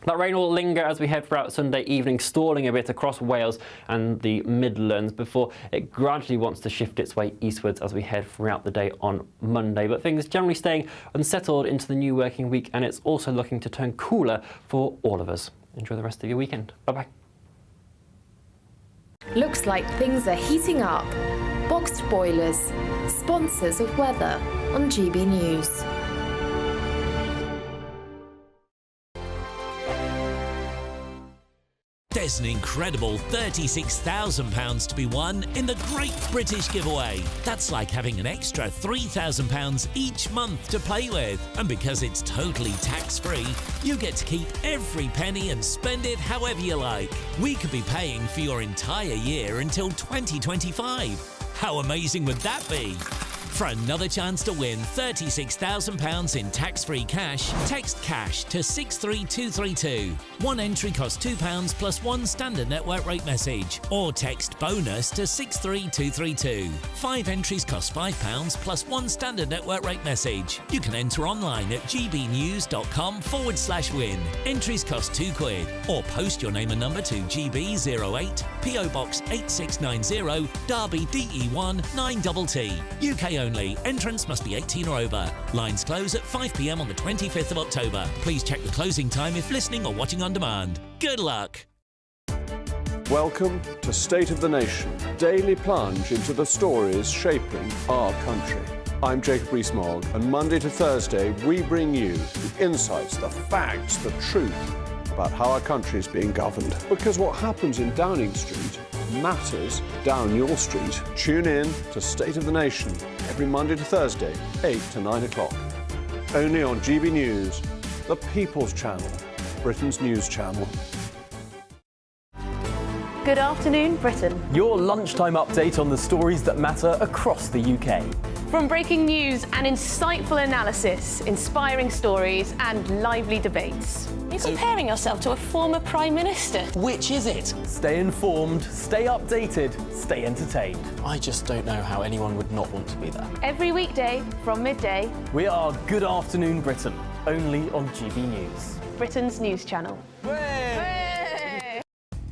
That rain will linger as we head throughout Sunday evening, stalling a bit across Wales and the Midlands before it gradually wants to shift its way eastwards as we head throughout the day on Monday. But things generally staying unsettled into the new working week, and it's also looking to turn cooler for all of us. Enjoy the rest of your weekend. Bye-bye. Looks like things are heating up. Boxed Boilers, sponsors of weather on GB News. There's an incredible £36,000 to be won in the Great British Giveaway. That's like having an extra £3,000 each month to play with. And because it's totally tax-free, you get to keep every penny and spend it however you like. We could be paying for your entire year until 2025. How amazing would that be? For another chance to win £36,000 in tax-free cash, text cash to 63232. One entry costs £2 plus one standard network rate message, or text bonus to 63232. 5 entries cost £5 plus one standard network rate message. You can enter online at gbnews.com/win. Entries cost £2, or post your name and number to GB08 PO Box 8690 Derby DE1 9TT. UK only. Entrance must be 18 or over. Lines close at 5 p.m. on the 25th of October. Please check the closing time if listening or watching on demand. Good luck. Welcome to State of the Nation, daily plunge into the stories shaping our country. I'm Jacob Rees-Mogg, and Monday to Thursday we bring you the insights, the facts, the truth about how our country is being governed. Because what happens in Downing Street matters down your street. Tune in to State of the Nation every Monday to Thursday, 8 to 9 o'clock. Only on GB News, the People's Channel, Britain's news channel. Good afternoon, Britain. Your lunchtime update on the stories that matter across the UK. From breaking news and insightful analysis, inspiring stories and lively debates. You're comparing yourself to a former Prime Minister. Which is it? Stay informed, stay updated, stay entertained. I just don't know how anyone would not want to be there. Every weekday from midday. We are Good Afternoon Britain, only on GB News. Britain's news channel.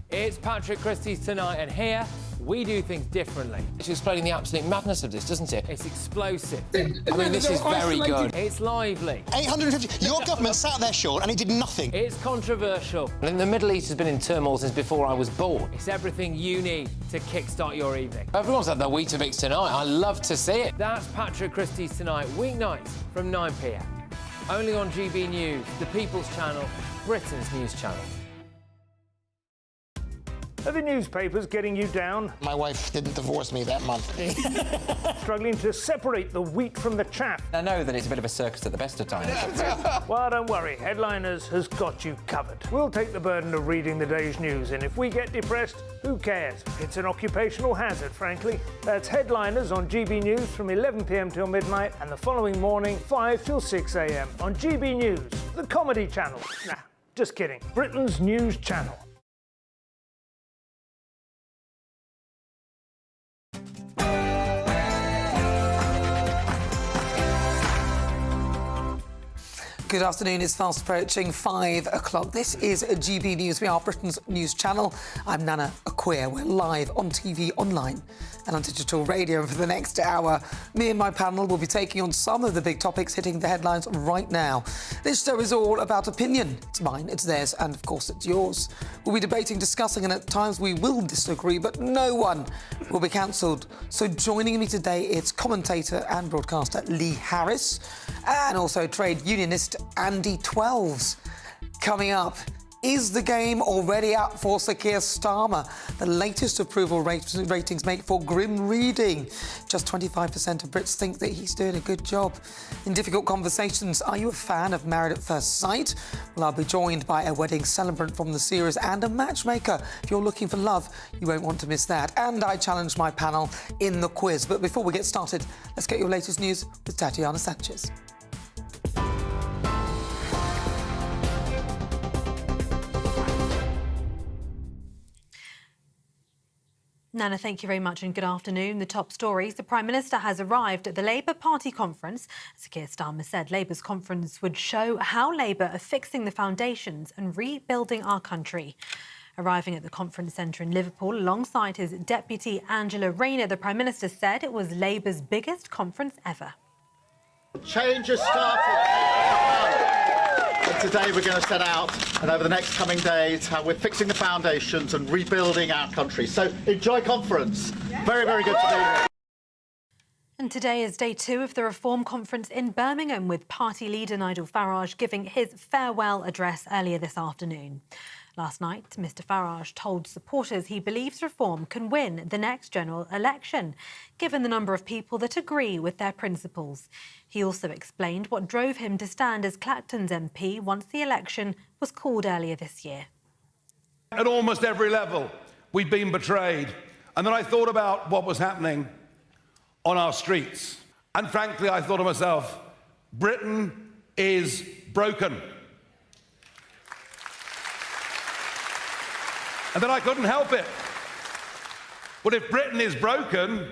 It's Patrick Christie's Tonight, and here we do things differently. It's explaining the absolute madness of this, doesn't it? It's explosive. I mean, this is very good. It's lively. 850. Your government sat there short and it did nothing. It's controversial. And the Middle East has been in turmoil since before I was born. It's everything you need to kickstart your evening. Everyone's had their Weetabix tonight. I love to see it. That's Patrick Christie's Tonight, weeknights from 9 p.m. Only on GB News, the People's Channel, Britain's news channel. Are the newspapers getting you down? My wife didn't divorce me that month. Struggling to separate the wheat from the chaff? I know that it's a bit of a circus at the best of times. Well, don't worry, Headliners has got you covered. We'll take the burden of reading the day's news, and if we get depressed, who cares? It's an occupational hazard, frankly. That's Headliners on GB News from 11 p.m. till midnight, and the following morning, 5 till 6 a.m. on GB News, the comedy channel. Nah, just kidding. Britain's news channel. Good afternoon, it's fast approaching 5 o'clock. This is GB News. We are Britain's news channel. I'm Nana Akua. We're live on TV, online and on digital radio. And for the next hour, me and my panel will be taking on some of the big topics hitting the headlines right now. This show is all about opinion. It's mine, it's theirs, and of course it's yours. We'll be debating, discussing, and at times we will disagree, but no one will be cancelled. So joining me today, it's commentator and broadcaster Lee Harris, and also trade unionist Andy Twelves. Coming up, is the game already up for Sir Keir Starmer? The latest approval ratings make for grim reading. Just 25% of Brits think that he's doing a good job. In difficult conversations, are you a fan of Married at First Sight? Well, I'll be joined by a wedding celebrant from the series and a matchmaker. If you're looking for love, you won't want to miss that. And I challenge my panel in the quiz. But before we get started, let's get your latest news with Tatiana Sanchez. Nana, thank you very much and good afternoon. The top stories. The Prime Minister has arrived at the Labour Party conference. As Keir Starmer said, Labour's conference would show how Labour are fixing the foundations and rebuilding our country. Arriving at the conference centre in Liverpool alongside his deputy Angela Rayner, the Prime Minister said it was Labour's biggest conference ever. Change has started. And today we're going to set out, and over the next coming days, how we're fixing the foundations and rebuilding our country. So enjoy conference. Very, very good to be here. And today is day 2 of the Reform Conference in Birmingham, with party leader Nigel Farage giving his farewell address earlier this afternoon. Last night, Mr Farage told supporters he believes Reform can win the next general election, given the number of people that agree with their principles. He also explained what drove him to stand as Clacton's MP once the election was called earlier this year. At almost every level, we've been betrayed. And then I thought about what was happening on our streets. And frankly, I thought to myself, Britain is broken. And then I couldn't help it. But if Britain is broken,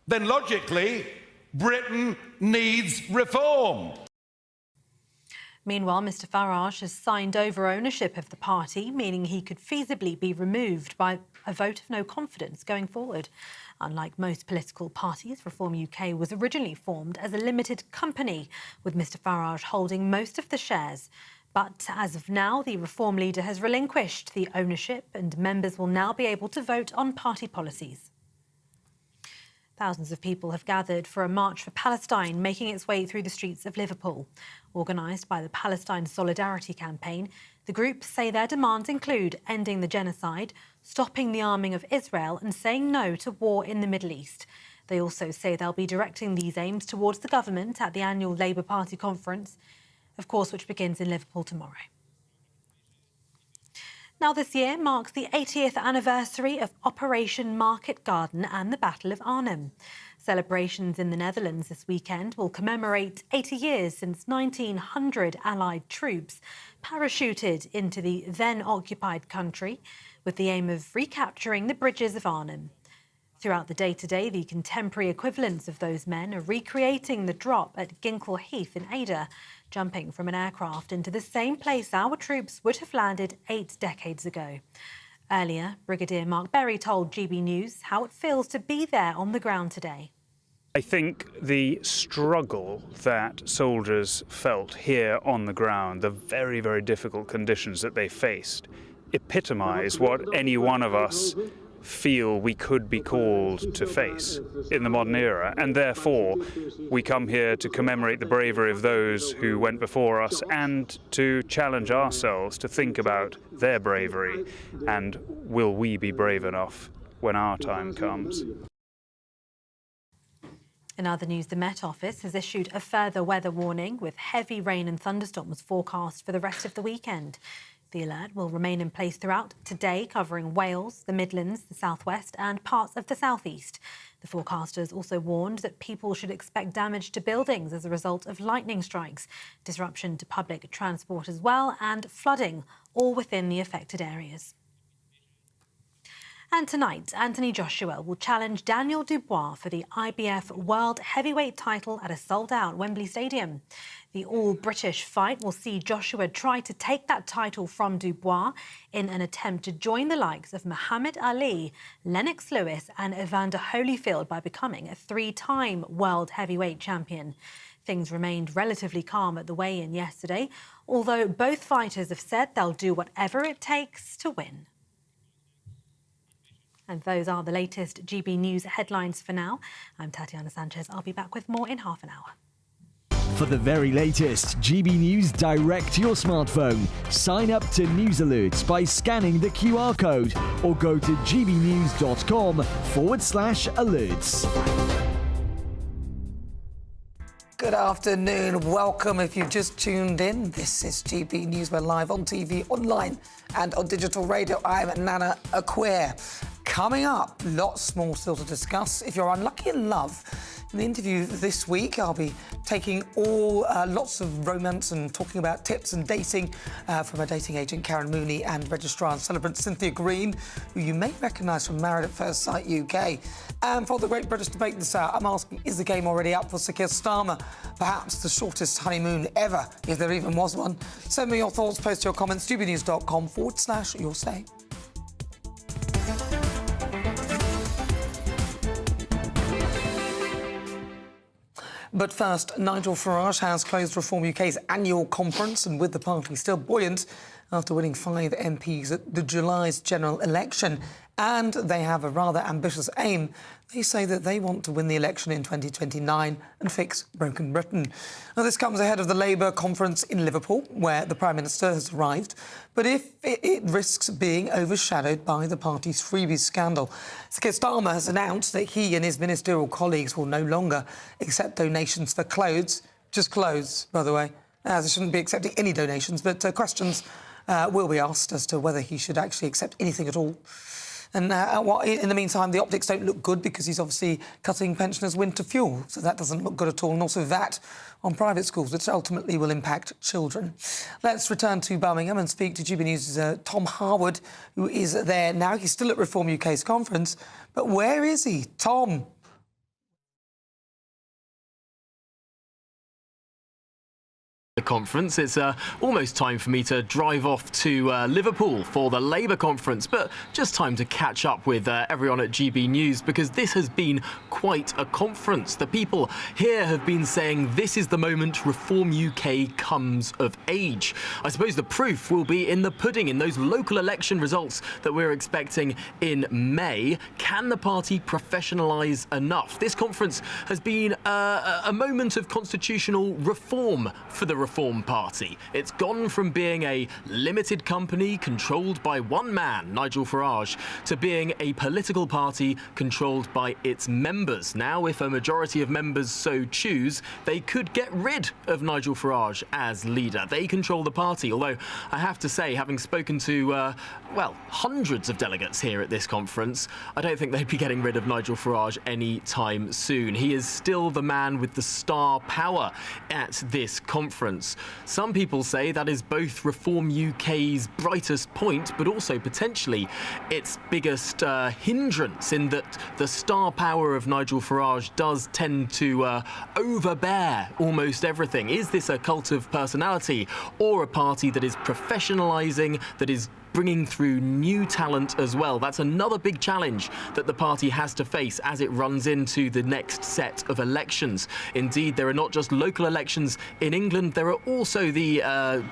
then logically, Britain needs reform. Meanwhile, Mr Farage has signed over ownership of the party, meaning he could feasibly be removed by a vote of no confidence going forward. Unlike most political parties, Reform UK was originally formed as a limited company, with Mr Farage holding most of the shares. But as of now, the Reform leader has relinquished the ownership and members will now be able to vote on party policies. Thousands of people have gathered for a march for Palestine, making its way through the streets of Liverpool. Organised by the Palestine Solidarity Campaign, the group say their demands include ending the genocide, stopping the arming of Israel and saying no to war in the Middle East. They also say they'll be directing these aims towards the government at the annual Labour Party conference, of course, which begins in Liverpool tomorrow. Now, this year marks the 80th anniversary of Operation Market Garden and the Battle of Arnhem. Celebrations in the Netherlands this weekend will commemorate 80 years since 1,900 Allied troops parachuted into the then-occupied country with the aim of recapturing the bridges of Arnhem. Throughout the day today, the contemporary equivalents of those men are recreating the drop at Ginkle Heath in Ada, jumping from an aircraft into the same place our troops would have landed 8 decades ago. Earlier, Brigadier Mark Berry told GB News how it feels to be there on the ground today. I think the struggle that soldiers felt here on the ground, the very, very difficult conditions that they faced, epitomise what any one of us feel we could be called to face in the modern era, and therefore we come here to commemorate the bravery of those who went before us and to challenge ourselves to think about their bravery and will we be brave enough when our time comes. In other news, the Met Office has issued a further weather warning with heavy rain and thunderstorms forecast for the rest of the weekend. The alert will remain in place throughout today, covering Wales, the Midlands, the South West and parts of the South East. The forecasters also warned that people should expect damage to buildings as a result of lightning strikes, disruption to public transport as well, and flooding, all within the affected areas. And tonight, Anthony Joshua will challenge Daniel Dubois for the IBF World Heavyweight title at a sold-out Wembley Stadium. The all-British fight will see Joshua try to take that title from Dubois in an attempt to join the likes of Muhammad Ali, Lennox Lewis and Evander Holyfield by becoming a 3-time world heavyweight champion. Things remained relatively calm at the weigh-in yesterday, although both fighters have said they'll do whatever it takes to win. And those are the latest GB News headlines for now. I'm Tatiana Sanchez. I'll be back with more in half an hour. For the very latest GB News direct to your smartphone, sign up to News Alerts by scanning the QR code or go to gbnews.com/alerts. Good afternoon. Welcome if you've just tuned in. This is GB News. We're live on TV, online and on digital radio. I'm Nana Akua. Coming up, lots more still to discuss. If you're unlucky in love, in the interview this week, I'll be taking lots of romance and talking about tips and dating from a dating agent, Karen Mooney, and registrar and celebrant Cynthia Green, who you may recognise from Married at First Sight UK. And for the Great British Debate this hour, I'm asking, is the game already up for Sir Keir Starmer? Perhaps the shortest honeymoon ever, if there even was one. Send me your thoughts, post your comments, gbnews.com/your say. But first, Nigel Farage has closed Reform UK's annual conference, and with the party still buoyant after winning 5 MPs at the July's general election. And they have a rather ambitious aim. They say that they want to win the election in 2029 and fix broken Britain. Now, this comes ahead of the Labour conference in Liverpool, where the Prime Minister has arrived. But if it risks being overshadowed by the party's freebies scandal. Sir Keir Starmer has announced that he and his ministerial colleagues will no longer accept donations for clothes. Just clothes, by the way. They shouldn't be accepting any donations, but questions will be asked as to whether he should actually accept anything at all. And in the meantime, the optics don't look good because he's obviously cutting pensioners' winter fuel. So that doesn't look good at all. And also VAT on private schools, which ultimately will impact children. Let's return to Birmingham and speak to GB News' Tom Harwood, who is there now. He's still at Reform UK's conference. But where is he? Tom? Conference. It's almost time for me to drive off to Liverpool for the Labour conference, but just time to catch up with everyone at GB News, because this has been quite a conference. The people here have been saying this is the moment Reform UK comes of age. I suppose the proof will be in the pudding, in those local election results that we're expecting in May. Can the party professionalise enough? This conference has been a moment of constitutional reform for the Reform Party. It's gone from being a limited company controlled by one man, Nigel Farage, to being a political party controlled by its members. Now, if a majority of members so choose, they could get rid of Nigel Farage as leader. They control the party, although I have to say, having spoken to, well, hundreds of delegates here at this conference, I don't think they'd be getting rid of Nigel Farage any time soon. He is still the man with the star power at this conference. Some people say that is both Reform UK's brightest point, but also potentially its biggest hindrance, in that the star power of Nigel Farage does tend to overbear almost everything. Is this a cult of personality, or a party that is professionalising, that is bringing through new talent as well? That's another big challenge that the party has to face as it runs into the next set of elections. Indeed, there are not just local elections in England, there are also the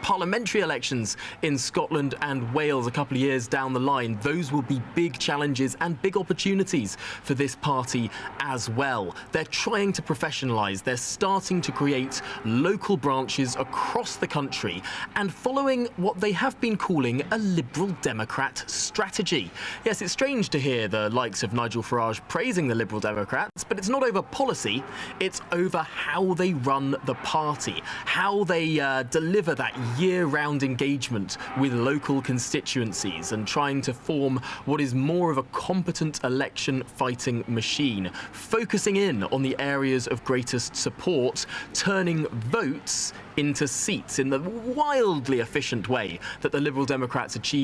parliamentary elections in Scotland and Wales a couple of years down the line. Those will be big challenges and big opportunities for this party as well. They're trying to professionalise, they're starting to create local branches across the country, and following what they have been calling a Liberal Democrat strategy. Yes, it's strange to hear the likes of Nigel Farage praising the Liberal Democrats, but it's not over policy, it's over how they run the party, how they deliver that year-round engagement with local constituencies and trying to form what is more of a competent election-fighting machine, focusing in on the areas of greatest support, turning votes into seats in the wildly efficient way that the Liberal Democrats achieved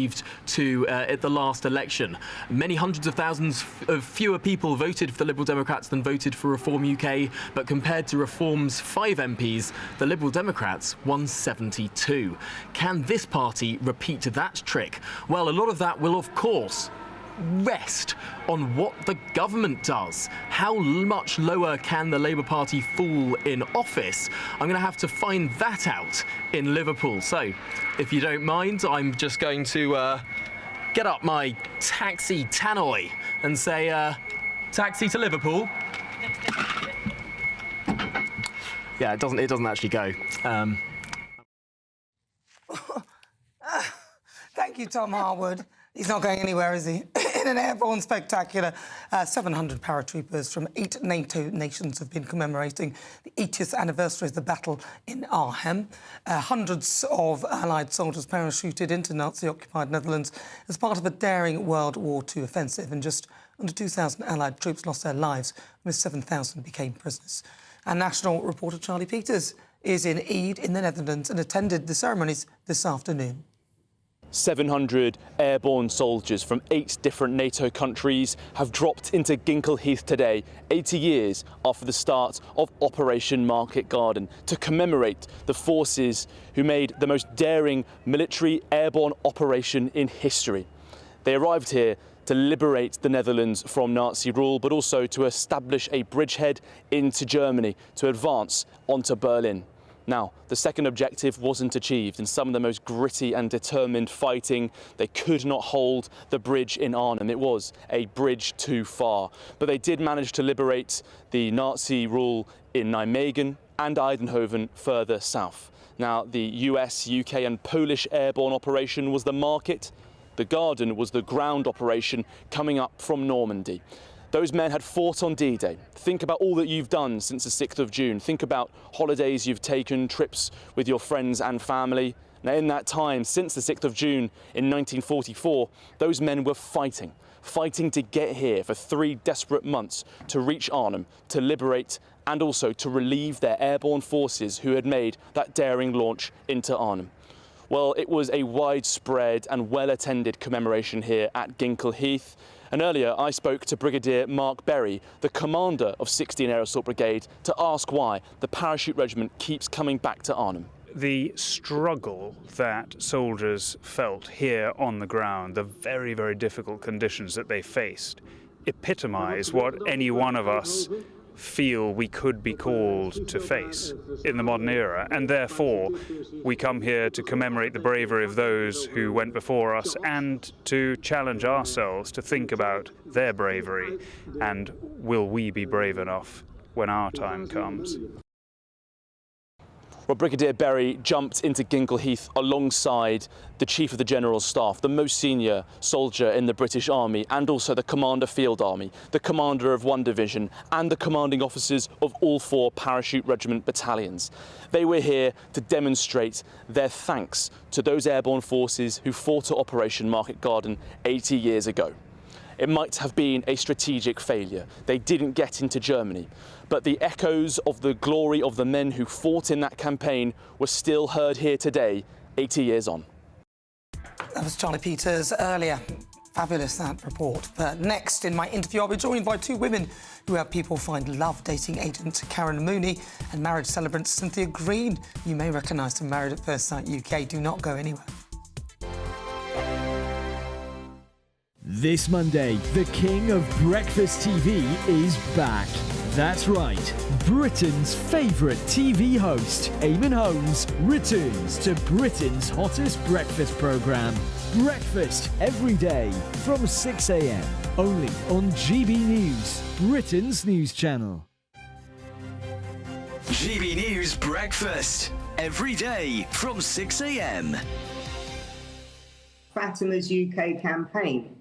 at the last election. Many hundreds of thousands of fewer people voted for the Liberal Democrats than voted for Reform UK, but compared to Reform's 5 MPs, the Liberal Democrats won 72. Can this party repeat that trick? Well, a lot of that will, of course, rest on what the government does. How much lower can the Labour Party fall in office? I'm going to have to find that out in Liverpool. So, if you don't mind, I'm just going to get up my taxi tannoy and say, taxi to Liverpool. Yeah, it doesn't actually go. Thank you, Tom Harwood. He's not going anywhere, is he? In an airborne spectacular, 700 paratroopers from 8 NATO nations have been commemorating the 80th anniversary of the battle in Arnhem. Hundreds of Allied soldiers parachuted into Nazi-occupied Netherlands as part of a daring World War II offensive, and just under 2,000 Allied troops lost their lives, and 7,000 became prisoners. Our national reporter Charlie Peters is in Eid in the Netherlands and attended the ceremonies this afternoon. 700 airborne soldiers from 8 different NATO countries have dropped into Ginkle Heath today, 80 years after the start of Operation Market Garden, to commemorate the forces who made the most daring military airborne operation in history. They arrived here to liberate the Netherlands from Nazi rule, but also to establish a bridgehead into Germany, to advance onto Berlin. Now, the second objective wasn't achieved. In some of the most gritty and determined fighting, they could not hold the bridge in Arnhem. It was a bridge too far. But they did manage to liberate the Nazi rule in Nijmegen and Eindhoven further south. Now, the US, UK and Polish airborne operation was the market. The Garden was the ground operation coming up from Normandy. Those men had fought on D-Day. Think about all that you've done since the 6th of June. Think about holidays you've taken, trips with your friends and family. Now, in that time, since the 6th of June in 1944, those men were fighting to get here for 3 desperate months to reach Arnhem, to liberate and also to relieve their airborne forces who had made that daring launch into Arnhem. Well, it was a widespread and well-attended commemoration here at Ginkle Heath. And earlier I spoke to Brigadier Mark Berry, the commander of 16 Air Assault Brigade, to ask why the parachute regiment keeps coming back to Arnhem. The struggle that soldiers felt here on the ground, the very, very difficult conditions that they faced, epitomise what any one of us feel we could be called to face in the modern era, and therefore we come here to commemorate the bravery of those who went before us and to challenge ourselves to think about their bravery and will we be brave enough when our time comes. Well, Brigadier Berry jumped into Ginkle Heath alongside the Chief of the General Staff, the most senior soldier in the British Army, and also the Commander Field Army, the commander of 1 division, and the commanding officers of all 4 parachute regiment battalions. They were here to demonstrate their thanks to those airborne forces who fought at Operation Market Garden 80 years ago. It might have been a strategic failure. They didn't get into Germany. But the echoes of the glory of the men who fought in that campaign were still heard here today, 80 years on. That was Charlie Peters earlier. Fabulous, that report. But next in my interview, I'll be joined by 2 women who help people find love, dating agent Karen Mooney and marriage celebrant Cynthia Green. You may recognise from Married at First Sight UK. Do not go anywhere. This Monday, the king of breakfast TV is back. That's right, Britain's favourite TV host, Eamon Holmes, returns to Britain's hottest breakfast programme. Breakfast every day from 6 a.m. Only on GB News, Britain's news channel. GB News Breakfast every day from 6 a.m. Fatima's UK campaign,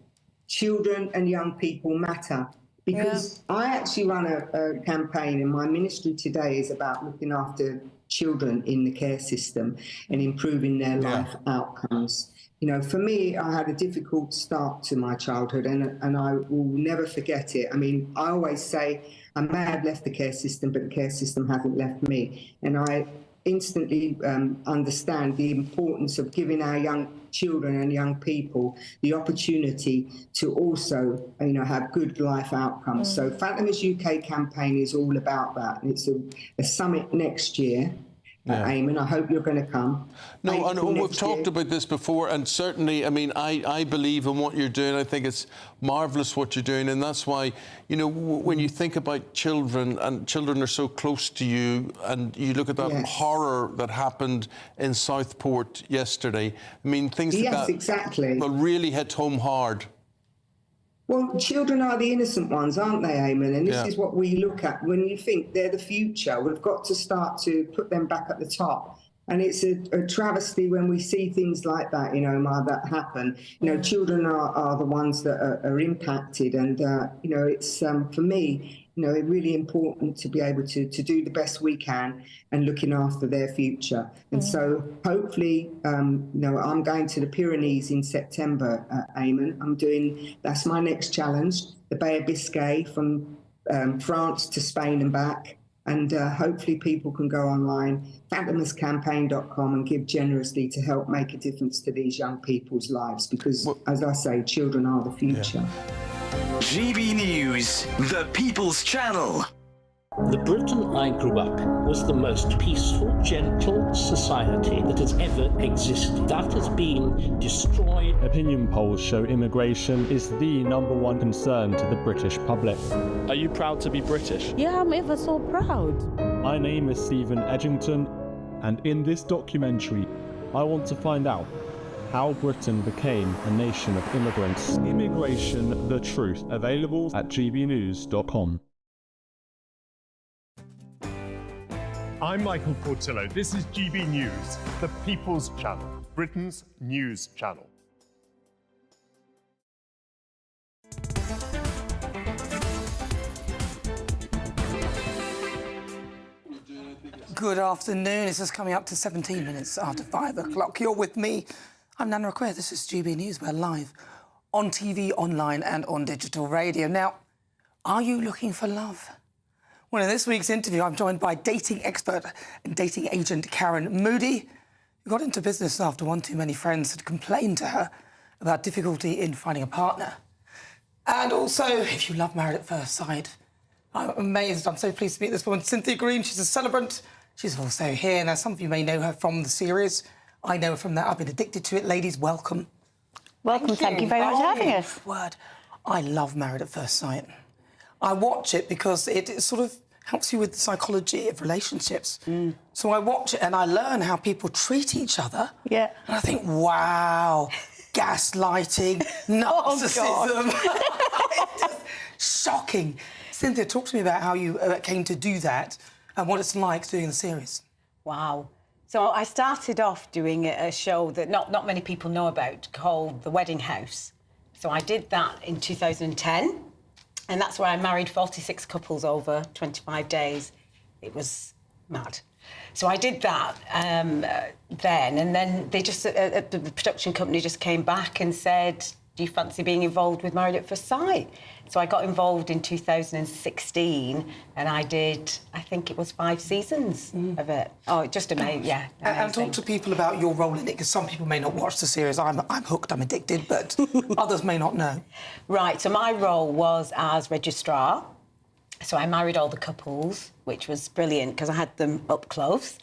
Children and Young People Matter. Because I actually run a campaign, and my ministry today is about looking after children in the care system and improving their life outcomes. You know, for me, I had a difficult start to my childhood, and I will never forget it. I mean, I always say I may have left the care system, but the care system hasn't left me. And I instantly understand the importance of giving our young children and young people the opportunity to also, you know, have good life outcomes. So Fatima's UK campaign is all about that. And it's a summit next year. Eamon, I hope you're going to come. No, I know we've talked about this before, and certainly, I mean, I believe in what you're doing. I think it's marvellous what you're doing, and that's why, you know, when you think about children, and children are so close to you, and you look at that horror that happened in Southport yesterday, I mean, things like that exactly. will really hit home hard. Well, children are the innocent ones, aren't they, Eamon? And this is what we look at when you think they're the future. We've got to start to put them back at the top. And it's a travesty when we see things like that, you know, Omar, that happen. You know, children are the ones that are impacted. And, you know, it's, for me, you know, really important to be able to do the best we can and looking after their future. And so hopefully, you know, I'm going to the Pyrenees in September, Eamon. That's my next challenge, the Bay of Biscay from France to Spain and back. And hopefully people can go online, fatimascampaign.com, and give generously to help make a difference to these young people's lives. Because, as I say, children are the future. GB News, the People's Channel. The Britain I grew up was the most peaceful, gentle society that has ever existed. That has been destroyed. Opinion polls show immigration is the #1 concern to the British public. Are you proud to be British? Yeah, I'm ever so proud. My name is Stephen Edgington, and in this documentary, I want to find out how Britain became a nation of immigrants. Immigration, the truth, available at gbnews.com. I'm Michael Portillo. This is GB News, the People's Channel, Britain's news channel. Good afternoon. This is coming up to 17 minutes after 5 o'clock. You're with me. I'm Nana Akua. This is GB News. We're live on TV, online and on digital radio. Now, are you looking for love? Well, in this week's interview, I'm joined by dating expert and dating agent Karen Moody, who got into business after one too many friends had complained to her about difficulty in finding a partner. And also, if you love Married at First Sight, I'm amazed. I'm so pleased to meet this woman, Cynthia Green. She's a celebrant. She's also here. Now, some of you may know her from the series. I know her from that. I've been addicted to it. Ladies, welcome. Welcome. Thank you very much for having us. Word. I love Married at First Sight. I watch it because it sort of helps you with the psychology of relationships. So I watch it and I learn how people treat each other. Yeah. And I think, wow, gaslighting, narcissism. It's just shocking. Cynthia, talk to me about how you came to do that and what it's like doing the series. Wow. So I started off doing a show that not many people know about called The Wedding House. So I did that in 2010, and that's where I married 46 couples over 25 days. It was mad. So I did that then, and then they just, the production company just came back and said, do you fancy being involved with Married at First Sight? So I got involved in 2016 and I did, I think it was 5 seasons of it. Oh, just amazing, yeah. Amazing. And talk to people about your role in it, because some people may not watch the series. I'm hooked, I'm addicted, but others may not know. Right, so my role was as registrar. So I married all the couples, which was brilliant because I had them up close.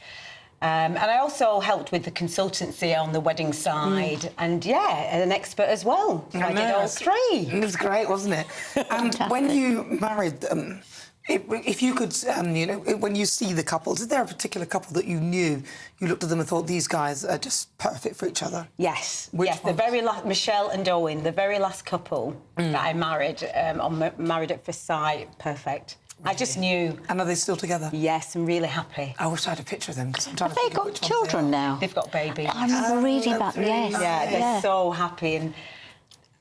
And I also helped with the consultancy on the wedding side and, yeah, an expert as well. So I did all 3. It was great, wasn't it? And when you married them, if you could, you know, when you see the couples, is there a particular couple that you knew, you looked at them and thought, these guys are just perfect for each other? Yes. Which yes, the very last, Michelle and Owen, the very last couple that I married on Married at First Sight, perfect. I just knew. And are they still together? Yes, I'm really happy. I wish I had a picture of them because I'm trying Have to they think of got which ones children they are. now? They've got babies. I remember reading about them, yes. Yeah, they're so happy, and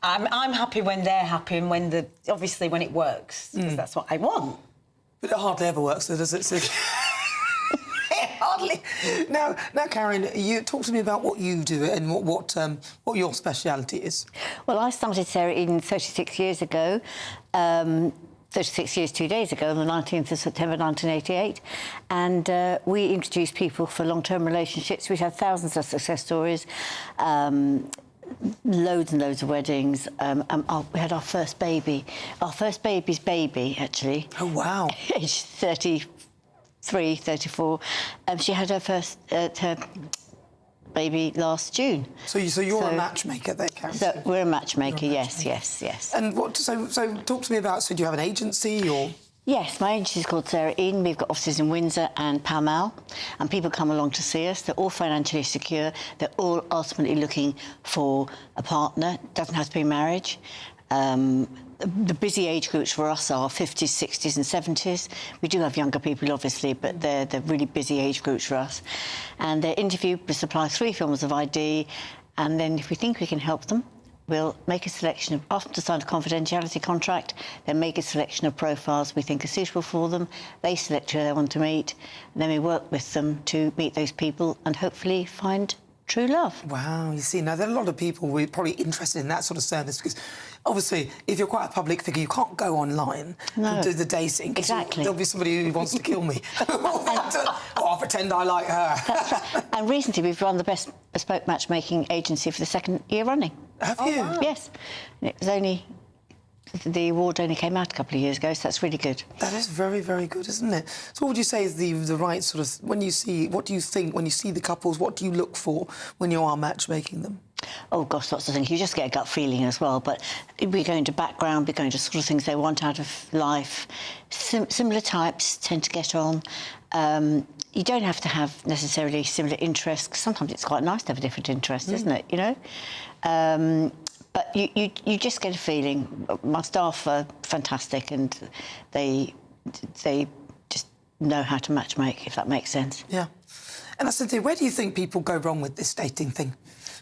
I'm happy when they're happy and when obviously when it works, because that's what I want. But it hardly ever works, though, does it, Sid? Hardly. Now, Karen, you talk to me about what you do and what your speciality is. Well, I started Sarah Eden 36 years ago. 36 years, 2 days ago, on the 19th of September 1988. And we introduced people for long-term relationships. We've had thousands of success stories, loads and loads of weddings. We had our first baby. Our first baby's baby, actually. Oh, wow. Age 33, 34. She had her first... her baby last June. So you're a matchmaker there, Karen? So we're a matchmaker, yes. And so talk to me about, so do you have an agency or...? Yes, my agency is called Sarah Eden. We've got offices in Windsor and Pall Mall, and people come along to see us. They're all financially secure. They're all ultimately looking for a partner. It doesn't have to be marriage. The busy age groups for us are 50s, 60s and 70s. We do have younger people, obviously, but they're really busy age groups for us. And they're interviewed, we supply 3 films of ID, and then if we think we can help them, we'll make a selection of, after sign a confidentiality contract, then make a selection of profiles we think are suitable for them. They select who they want to meet, and then we work with them to meet those people and hopefully find true love. Wow, you see, now there are a lot of people who are probably interested in that sort of service because, obviously, if you're quite a public figure, you can't go online and do the dating. Exactly. There'll be somebody who wants to kill me. I'll pretend I like her. That's right. And recently we've run the best bespoke matchmaking agency for the 2nd year running. Have you? Wow. Yes. It was only... The award only came out a couple of years ago, so that's really good. That is very, very good, isn't it? So what would you say is the right sort of... When you see... What do you think when you see the couples? What do you look for when you are matchmaking them? Oh, gosh, lots of things. You just get a gut feeling as well, but we go into background, we go into sort of things they want out of life. Similar types tend to get on. You don't have to have necessarily similar interests, 'cause sometimes it's quite nice to have a different interest, isn't it, you know? But you just get a feeling. My staff are fantastic and they just know how to matchmake, if that makes sense. Yeah. And I said, where do you think people go wrong with this dating thing?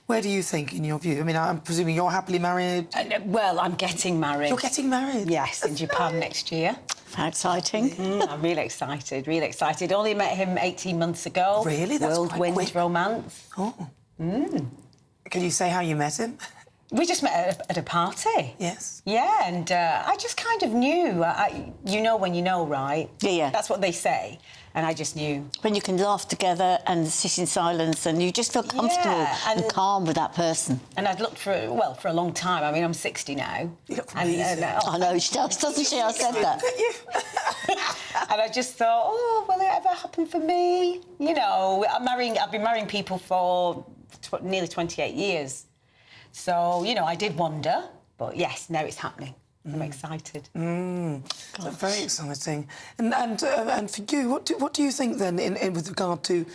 Where do you think, in your view? I mean, I'm presuming you're happily married. Well, I'm getting married. You're getting married? Yes, in Japan next year. How exciting. I'm really excited, really excited. Only met him 18 months ago. Really? That's Whirlwind quite quick. romance. Oh. Can you say how you met him? We just met at a party. Yes. Yeah, and I just kind of knew. You know when you know, right? Yeah. That's what they say. And I just knew. When you can laugh together and sit in silence and you just feel comfortable and calm with that person. And I'd looked for a long time. I mean, I'm 60 now. You look amazing. I know, she does, doesn't she? I said that. And I just thought, oh, will it ever happen for me? You know, I've been marrying people for nearly 28 years. So, you know, I did wonder, but yes, now it's happening. I'm excited. That's very exciting. And for you, what do you think then, in with regard to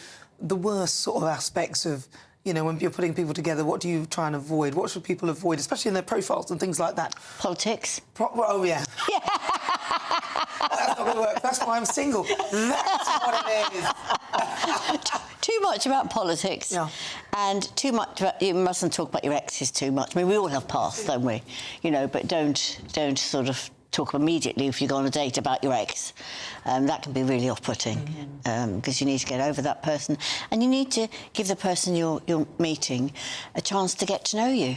the worst sort of aspects of, you know, when you're putting people together? What do you try and avoid? What should people avoid, especially in their profiles and things like that? Politics. Oh yeah. That's not going to work. That's why I'm single. That's what it is. Too much about politics, and too much about, you mustn't talk about your exes too much. I mean, we all have pasts, don't we? You know, but don't sort of talk immediately if you go on a date about your ex. That can be really off-putting because you need to get over that person, and you need to give the person you're meeting a chance to get to know you.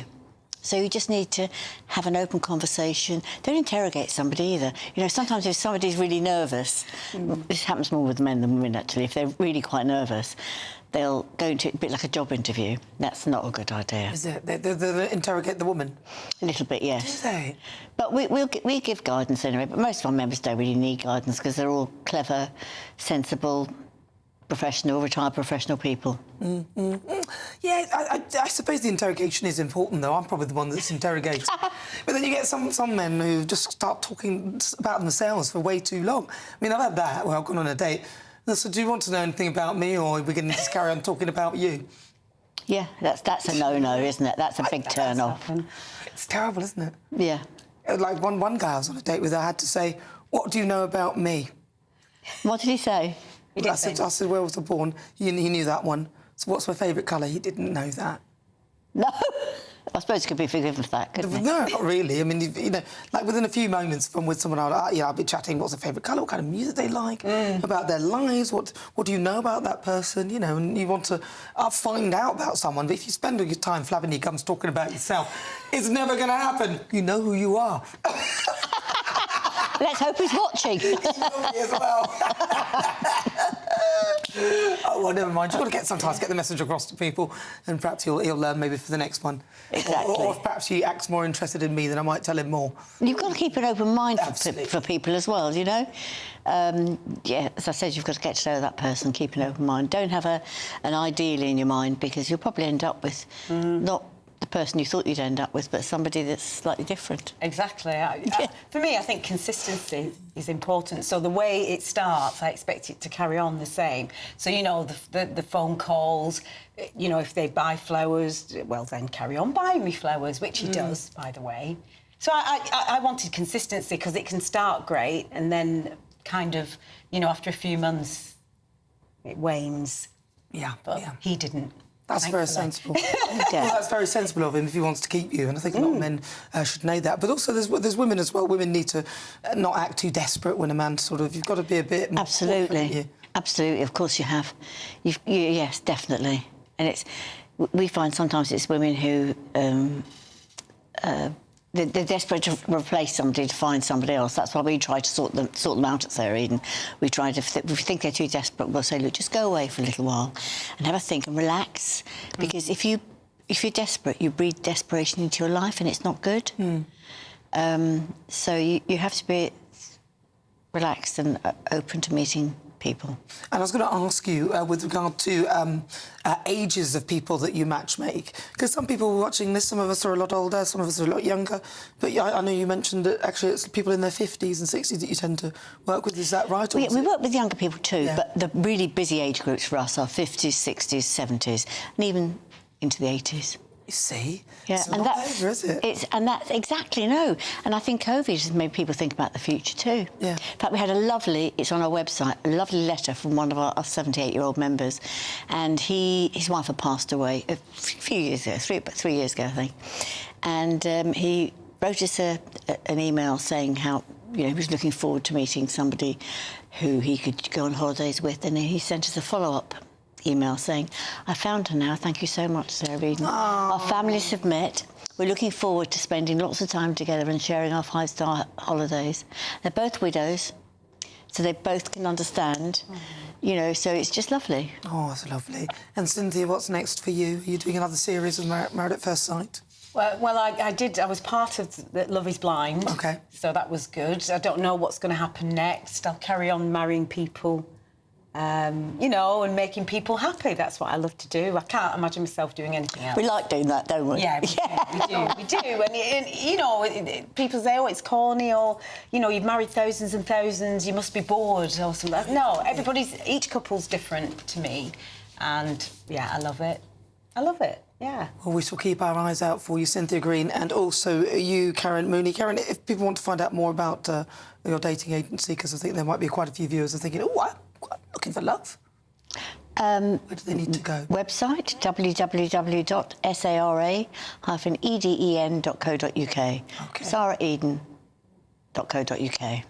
So you just need to have an open conversation. Don't interrogate somebody either. You know, sometimes if somebody's really nervous, this happens more with men than women, actually. If they're really quite nervous, they'll go into it a bit like a job interview. That's not a good idea. Is it? They interrogate the woman? A little bit, yes. Do they? But we give guidance anyway, but most of our members don't really need guidance because they're all clever, sensible, professional, retired professional people. Yeah, I suppose the interrogation is important, though. I'm probably the one that's interrogated. But then you get some men who just start talking about themselves for way too long. I mean, I've had that where I've gone on a date. So, do you want to know anything about me, or are we going to just carry on talking about you? Yeah, that's a no-no, isn't it? That's a big turn-off. It's terrible, isn't it? Yeah. Like one guy I was on a date with, I had to say, "What do you know about me?" What did he say? I said, where was I born? He knew that one. So what's my favourite colour? He didn't know that. No. I suppose he could be forgiven for that, couldn't he? No, not really. I mean, you know, like within a few moments if I'm with someone, I'll be chatting, what's their favourite colour, what kind of music they like, about their lives, what do you know about that person, you know, and you want to find out about someone, but if you spend all your time flapping your gums talking about yourself, it's never going to happen. You know who you are. Let's hope he's watching. As well. Oh, well, never mind. You've got to sometimes get the message across to people, and perhaps he'll learn maybe for the next one. Exactly. Or if perhaps he acts more interested in me, then I might tell him more. You've got to keep an open mind for people as well, you know? Yeah, as I said, you've got to get to know that person, keep an open mind. Don't have an ideal in your mind, because you'll probably end up with not the person you thought you'd end up with, but somebody that's slightly different. Exactly. For me, I think consistency is important. So the way it starts, I expect it to carry on the same. So, you know, the phone calls, you know, if they buy flowers, well, then carry on buying me flowers, which he does, by the way. So I wanted consistency, because it can start great and then kind of, you know, after a few months, it wanes. Yeah, but he didn't. That's very sensible. Well, that's very sensible of him if he wants to keep you, and I think a lot of men should know that. But also, there's women as well. Women need to not act too desperate when a man you've got to be a bit more... Absolutely. Absolutely, of course you have. Yes, definitely. And we find sometimes it's women who... they're desperate to replace somebody to find somebody else. That's why we try to sort them out at Sarah Eden. We try to, if we think they're too desperate, we'll say, look, just go away for a little while and have a think and relax. Because if you're desperate, you breed desperation into your life, and it's not good. So you have to be relaxed and open to meeting people. And I was going to ask you, with regard to ages of people that you matchmake, because some people watching this, some of us are a lot older, some of us are a lot younger, but I know you mentioned that actually it's people in their 50s and 60s that you tend to work with. Is that right? We work with younger people too, but the really busy age groups for us are 50s, 60s, 70s, and even into the 80s. You see? Yeah, it's not over, is it? That's exactly, no. And I think COVID has made people think about the future too. Yeah. In fact, we had it's on our website, a lovely letter from one of our 78-year-old members, and his wife had passed away a few years ago, 3 years ago, I think. And he wrote us an email saying how he was looking forward to meeting somebody who he could go on holidays with, and he sent us a follow-up email saying, "I found her now. Thank you so much, Sarah Eden. Our families have met. We're looking forward to spending lots of time together and sharing our 5-star holidays." They're both widows, so they both can understand, so it's just lovely. Oh, that's lovely. And Cynthia, what's next for you? Are you doing another series of Married at First Sight? Well, I did. I was part of Love is Blind. OK. So that was good. I don't know what's going to happen next. I'll carry on marrying people, and making people happy. That's what I love to do. I can't imagine myself doing anything else. We like doing that, don't we? Yeah, we do. And people say, oh, it's corny, or, you've married thousands and thousands, you must be bored, or something. No, each couple's different to me. And, yeah, I love it. I love it, yeah. Well, we shall keep our eyes out for you, Cynthia Green, and also you, Karen Mooney. Karen, if people want to find out more about your dating agency, because I think there might be quite a few viewers who are thinking, oh, I'm looking for love. Where do they need to go? Website, www.sara-eden.co.uk. OK. saraeden.co.uk.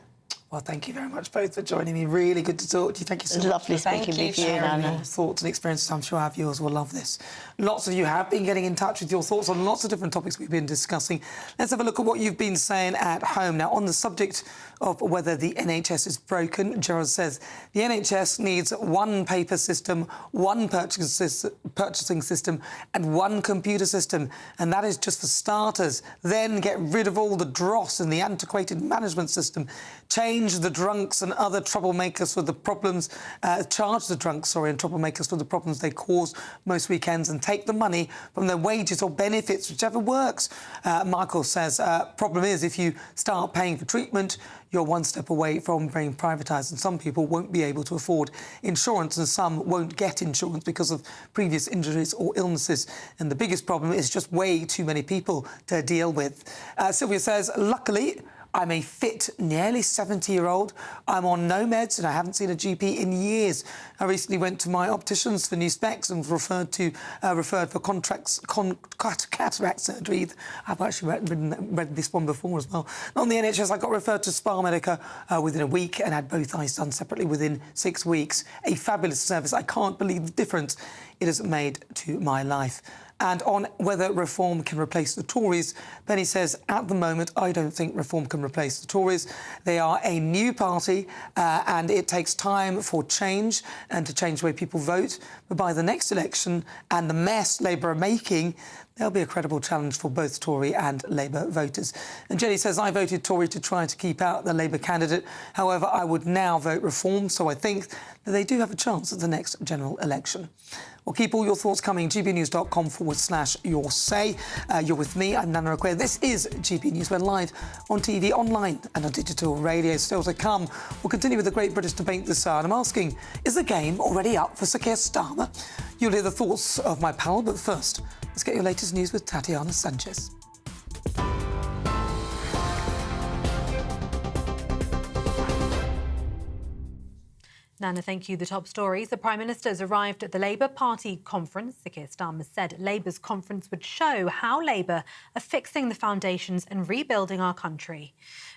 Well, thank you very much both for joining me. Really good to talk to you. Thank you so much. Lovely speaking with you, Nana. Your thoughts and experiences. I'm sure our viewers will love this. Lots of you have been getting in touch with your thoughts on lots of different topics we've been discussing. Let's have a look at what you've been saying at home. Now, on the subject of whether the NHS is broken, Gerard says the NHS needs one paper system, one purchasing system and one computer system, and that is just for starters. Then get rid of all the dross and the antiquated management system. Change the drunks and other troublemakers for the problems, charge the drunks, and troublemakers for the problems they cause most weekends, and take the money from their wages or benefits, whichever works. Michael says, problem is, if you start paying for treatment, you're one step away from being privatised, and some people won't be able to afford insurance, and some won't get insurance because of previous injuries or illnesses. And the biggest problem is just way too many people to deal with. Sylvia says, luckily, I'm a fit, nearly 70-year-old. I'm on no meds and I haven't seen a GP in years. I recently went to my opticians for new specs and referred for cataract surgery. I've actually read this one before as well. On the NHS, I got referred to Spa Medica within a week and had both eyes done separately within 6 weeks. A fabulous service. I can't believe the difference it has made to my life. And on whether Reform can replace the Tories, Benny says, at the moment, I don't think Reform can replace the Tories. They are a new party and it takes time for change and to change the way people vote. But by the next election and the mess Labour are making, there'll be a credible challenge for both Tory and Labour voters. And Jenny says, I voted Tory to try to keep out the Labour candidate. However, I would now vote Reform, so I think that they do have a chance at the next general election. Well, keep all your thoughts coming. gbnews.com/your say. You're with me. I'm Nana Akua. This is GB News. We're live on TV, online and on digital radio. Still to come, we'll continue with the Great British Debate this hour. And I'm asking, is the game already up for Sir Keir Starmer? You'll hear the thoughts of my panel, but first, let's get your latest news with Tatiana Sanchez. Nana, thank you. The top stories. The Prime Minister's arrived at the Labour Party conference. Sir Keir Starmer said Labour's conference would show how Labour are fixing the foundations and rebuilding our country.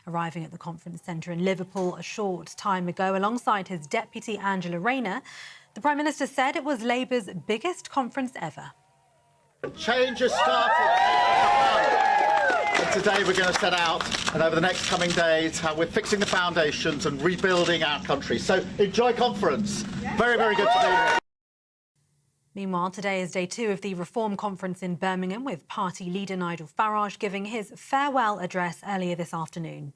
Arriving at the conference centre in Liverpool a short time ago alongside his deputy Angela Rayner, the Prime Minister said it was Labour's biggest conference ever. Change has started. And today we're going to set out, and over the next coming days, how we're fixing the foundations and rebuilding our country. So enjoy conference. Very, very good to be here. Meanwhile, today is day 2 of the Reform Conference in Birmingham, with party leader Nigel Farage giving his farewell address earlier this afternoon.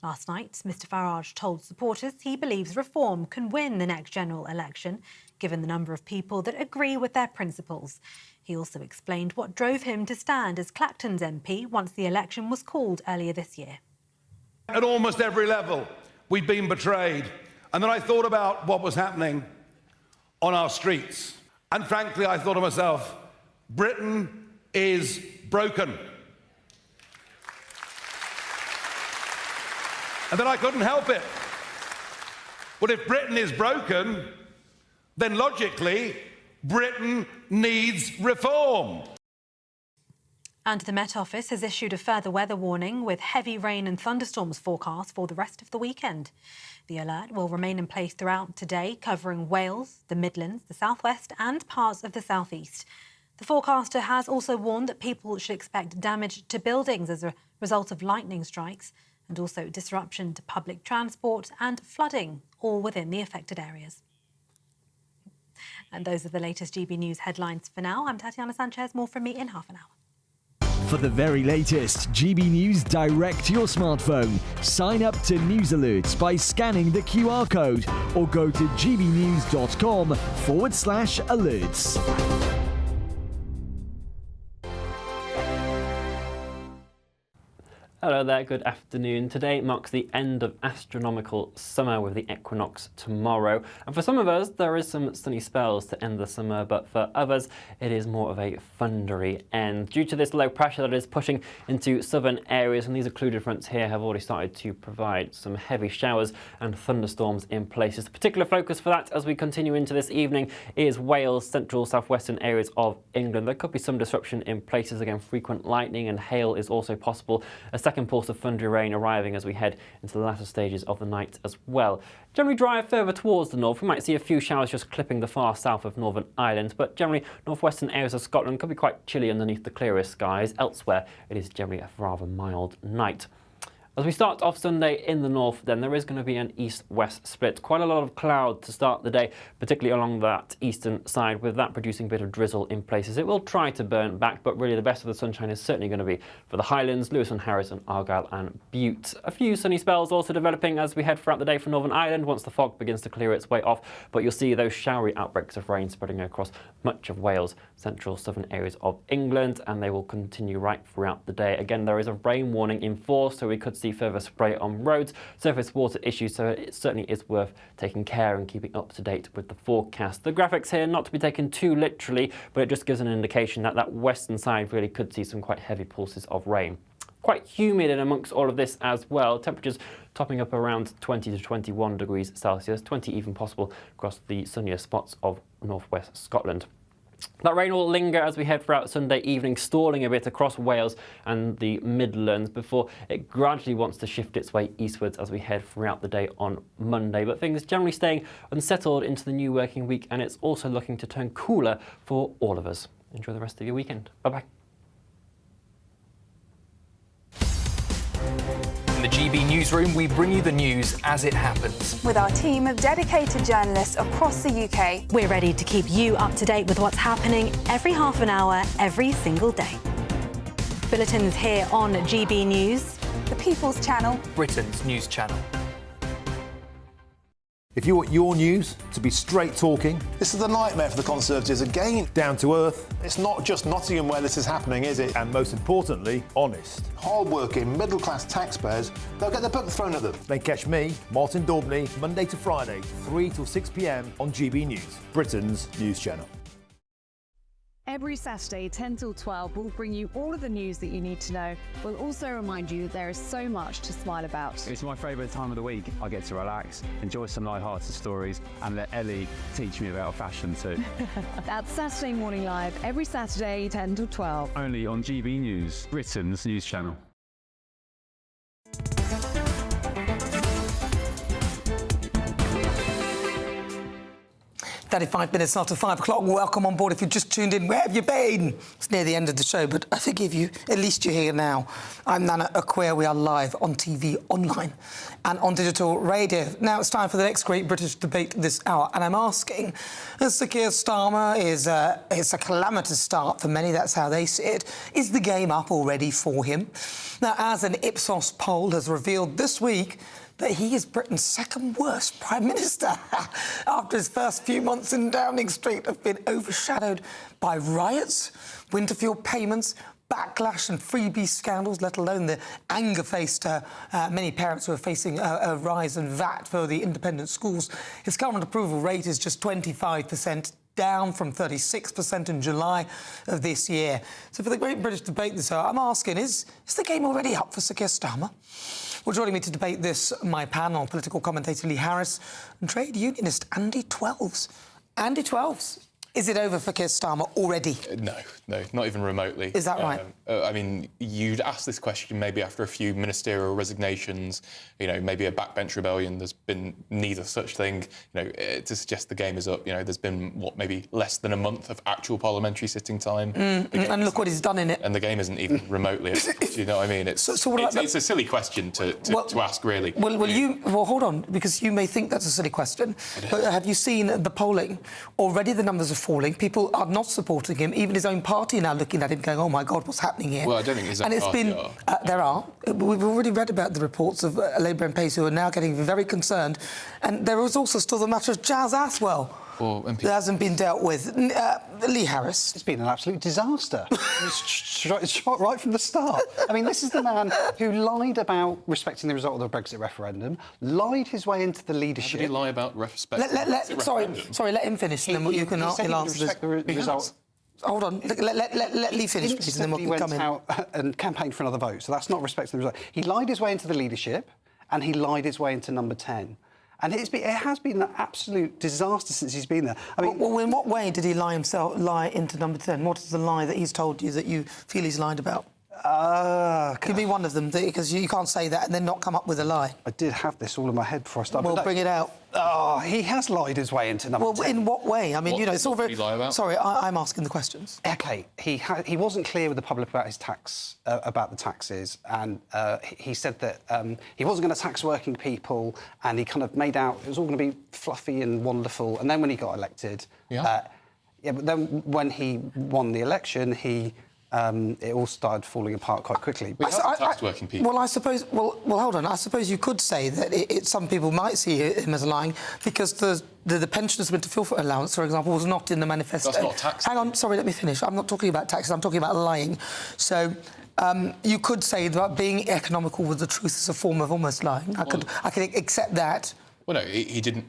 Last night, Mr Farage told supporters he believes Reform can win the next general election, given the number of people that agree with their principles. He also explained what drove him to stand as Clacton's MP once the election was called earlier this year. At almost every level, we'd been betrayed. And then I thought about what was happening on our streets. And frankly, I thought to myself, Britain is broken. And then I couldn't help it. But if Britain is broken, then logically, Britain needs reform. And the Met Office has issued a further weather warning with heavy rain and thunderstorms forecast for the rest of the weekend. The alert will remain in place throughout today, covering Wales, the Midlands, the South West and parts of the South East. The forecaster has also warned that people should expect damage to buildings as a result of lightning strikes and also disruption to public transport and flooding, all within the affected areas. And those are the latest GB News headlines for now. I'm Tatiana Sanchez. More from me in half an hour. For the very latest GB News direct to your smartphone, sign up to News Alerts by scanning the QR code or go to gbnews.com/alerts. Hello there, good afternoon. Today marks the end of astronomical summer with the equinox tomorrow. And for some of us, there is some sunny spells to end the summer, but for others, it is more of a thundery end. Due to this low pressure that is pushing into southern areas, and these occluded fronts here have already started to provide some heavy showers and thunderstorms in places. The particular focus for that as we continue into this evening is Wales, central, southwestern areas of England. There could be some disruption in places. Again, frequent lightning and hail is also possible. A second pulse of thundery rain arriving as we head into the latter stages of the night as well. Generally dry further towards the north. We might see a few showers just clipping the far south of Northern Ireland, but generally northwestern areas of Scotland could be quite chilly underneath the clearest skies. Elsewhere, it is generally a rather mild night. As we start off Sunday in the north, then there is going to be an east-west split. Quite a lot of cloud to start the day, particularly along that eastern side, with that producing a bit of drizzle in places. It will try to burn back, but really the best of the sunshine is certainly going to be for the Highlands, Lewis and Harris and Argyll and Bute. A few sunny spells also developing as we head throughout the day for Northern Ireland once the fog begins to clear its way off, but you'll see those showery outbreaks of rain spreading across much of Wales, central southern areas of England, and they will continue right throughout the day. Again, there is a rain warning in force, so we could see further spray on roads, surface water issues, so it certainly is worth taking care and keeping up to date with the forecast. The graphics here not to be taken too literally, but it just gives an indication that that western side really could see some quite heavy pulses of rain. Quite humid in amongst all of this as well. Temperatures topping up around 20 to 21 degrees Celsius, 20 even possible across the sunnier spots of northwest Scotland. That rain will linger as we head throughout Sunday evening, stalling a bit across Wales and the Midlands before it gradually wants to shift its way eastwards as we head throughout the day on Monday. But things generally staying unsettled into the new working week, and it's also looking to turn cooler for all of us. Enjoy the rest of your weekend. Bye-bye. In the GB Newsroom, we bring you the news as it happens. With our team of dedicated journalists across the UK, we're ready to keep you up to date with what's happening every half an hour, every single day. Bulletins here on GB News, the People's Channel, Britain's news channel. If you want your news to be straight talking, this is a nightmare for the Conservatives again. Down to earth. It's not just Nottingham where this is happening, is it? And most importantly, honest. Hard-working, middle-class taxpayers, they'll get their book thrown at them. Then catch me, Martin Daubney, Monday to Friday, 3 till 6 p.m. on GB News, Britain's news channel. Every Saturday, 10 till 12, we'll bring you all of the news that you need to know. We'll also remind you there is so much to smile about. It's my favourite time of the week. I get to relax, enjoy some light-hearted stories, and let Ellie teach me about fashion too. That's Saturday Morning Live, every Saturday, 10 till 12. Only on GB News, Britain's news channel. 35 minutes after 5 o'clock. Welcome on board if you've just tuned in. Where have you been? It's near the end of the show, but I forgive you. At least you're here now. I'm Nana Akua. We are live on TV, online and on digital radio. Now it's time for the next great British debate this hour, and I'm asking, Sir Keir Starmer is it's a calamitous start for many. That's how they see it. Is the game up already for him? Now, as an Ipsos poll has revealed this week, that he is Britain's second worst Prime Minister after his first few months in Downing Street have been overshadowed by riots, winter fuel payments, backlash and freebie scandals, let alone the anger faced many parents who are facing a rise in VAT for the independent schools. His current approval rate is just 25%, down from 36% in July of this year. So for the great British debate this hour, I'm asking, is the game already up for Sir Keir Starmer? Well, joining me to debate this, my panel, political commentator Lee Harris and trade unionist Andy Twelves. Andy Twelves, Is it over for Keir Starmer already? No, not even remotely. Is that right? I mean, you'd ask this question maybe after a few ministerial resignations, maybe a backbench rebellion. There's been neither such thing. To suggest the game is up, there's been, maybe less than a month of actual parliamentary sitting time. And look what he's done in it. And the game isn't even remotely. Do you know what I mean? It's a silly question to ask, really. Well, hold on, because you may think that's a silly question, but have you seen the polling? Already the numbers are falling. People are not supporting him. Even his own party now looking at him going, oh, my God, what's happening here? Well, I don't think his own party are. There are. We've already read about the reports of Labour MPs who are now getting very concerned. And there is also still the matter of Jazz Aswell. That hasn't been dealt with. Lee Harris. It's been an absolute disaster. It's shot right from the start. I mean, this is the man who lied about respecting the result of the Brexit referendum, lied his way into the leadership. How did he lie about respecting the Brexit referendum? Sorry, let him finish, and then you can answer the result. Hold on, let Lee finish, please, and then we can come in. He went out and campaigned for another vote, so that's not respecting the result. He lied his way into the leadership, and he lied his way into number 10. And it has been an absolute disaster since he's been there. I mean, well, in what way did he lie into number 10? What is the lie that he's told you that you feel he's lied about? Give me one of them, because you can't say that and then not come up with a lie. I did have this all in my head before I started. Well, bring it out. Oh, he has lied his way into number 10. Well, in what way? I mean, it's all very... What did he lie about? Sorry, I'm asking the questions. OK, he wasn't clear with the public about his about the taxes, and he said that he wasn't going to tax working people, and he kind of made out it was all going to be fluffy and wonderful. And then when he got elected... but then when he won the election, it all started falling apart quite quickly. Taxed working people. Well, I suppose... Well, hold on. I suppose you could say that some people might see him as lying because the pensioners' winter fuel allowance, for example, was not in the manifesto. That's not tax. Hang on, sorry, let me finish. I'm not talking about taxes, I'm talking about lying. So... you could say that being economical with the truth is a form of almost lying. I could accept that. Well, no, he didn't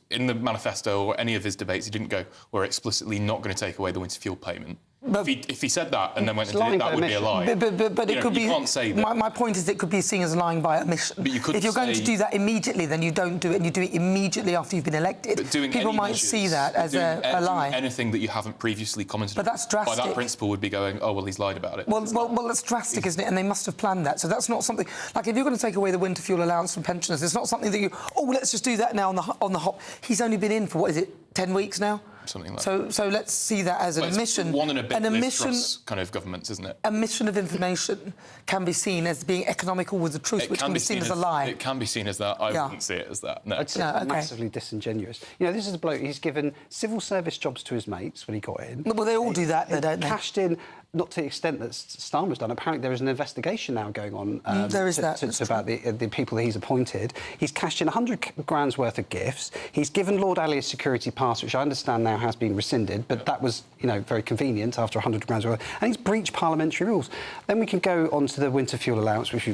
in the manifesto or any of his debates, he didn't go, we're explicitly not going to take away the winter fuel payment. But if he said that and then went and did it, that would be a lie. But it could be... You can't say that. My point is it could be seen as lying by omission. But you could if you're going to do that immediately, then you don't do it, and you do it immediately after you've been elected. But doing people might see that as a lie. Anything that you haven't previously commented on. But that's drastic. By that principle would be going, oh, well, he's lied about it. Well, that's drastic, isn't it? And they must have planned that. So that's not something... Like, if you're going to take away the winter fuel allowance from pensioners, it's not something that you... Oh, let's just do that now on the hop. He's only been in for, what is it, 10 weeks now? Something like that. So let's see that as an omission. One and a bit across kind of governments, isn't it? A mission of information can be seen as being economical with the truth, which can be seen as a lie. It can be seen as that. I wouldn't see it as that. No. I'd say it's massively disingenuous. This is a bloke, he's given civil service jobs to his mates when he got in. Well, they all do that, don't they? Cashed in, not to the extent that Starmer's done. Apparently there is an investigation now going on there is that. About the people that he's appointed. He's cashed in 100 grand's worth of gifts. He's given Lord Ali a security pass, which I understand now has been rescinded, but that was, very convenient after 100 grand's worth. And he's breached parliamentary rules. Then we can go on to the winter fuel allowance, which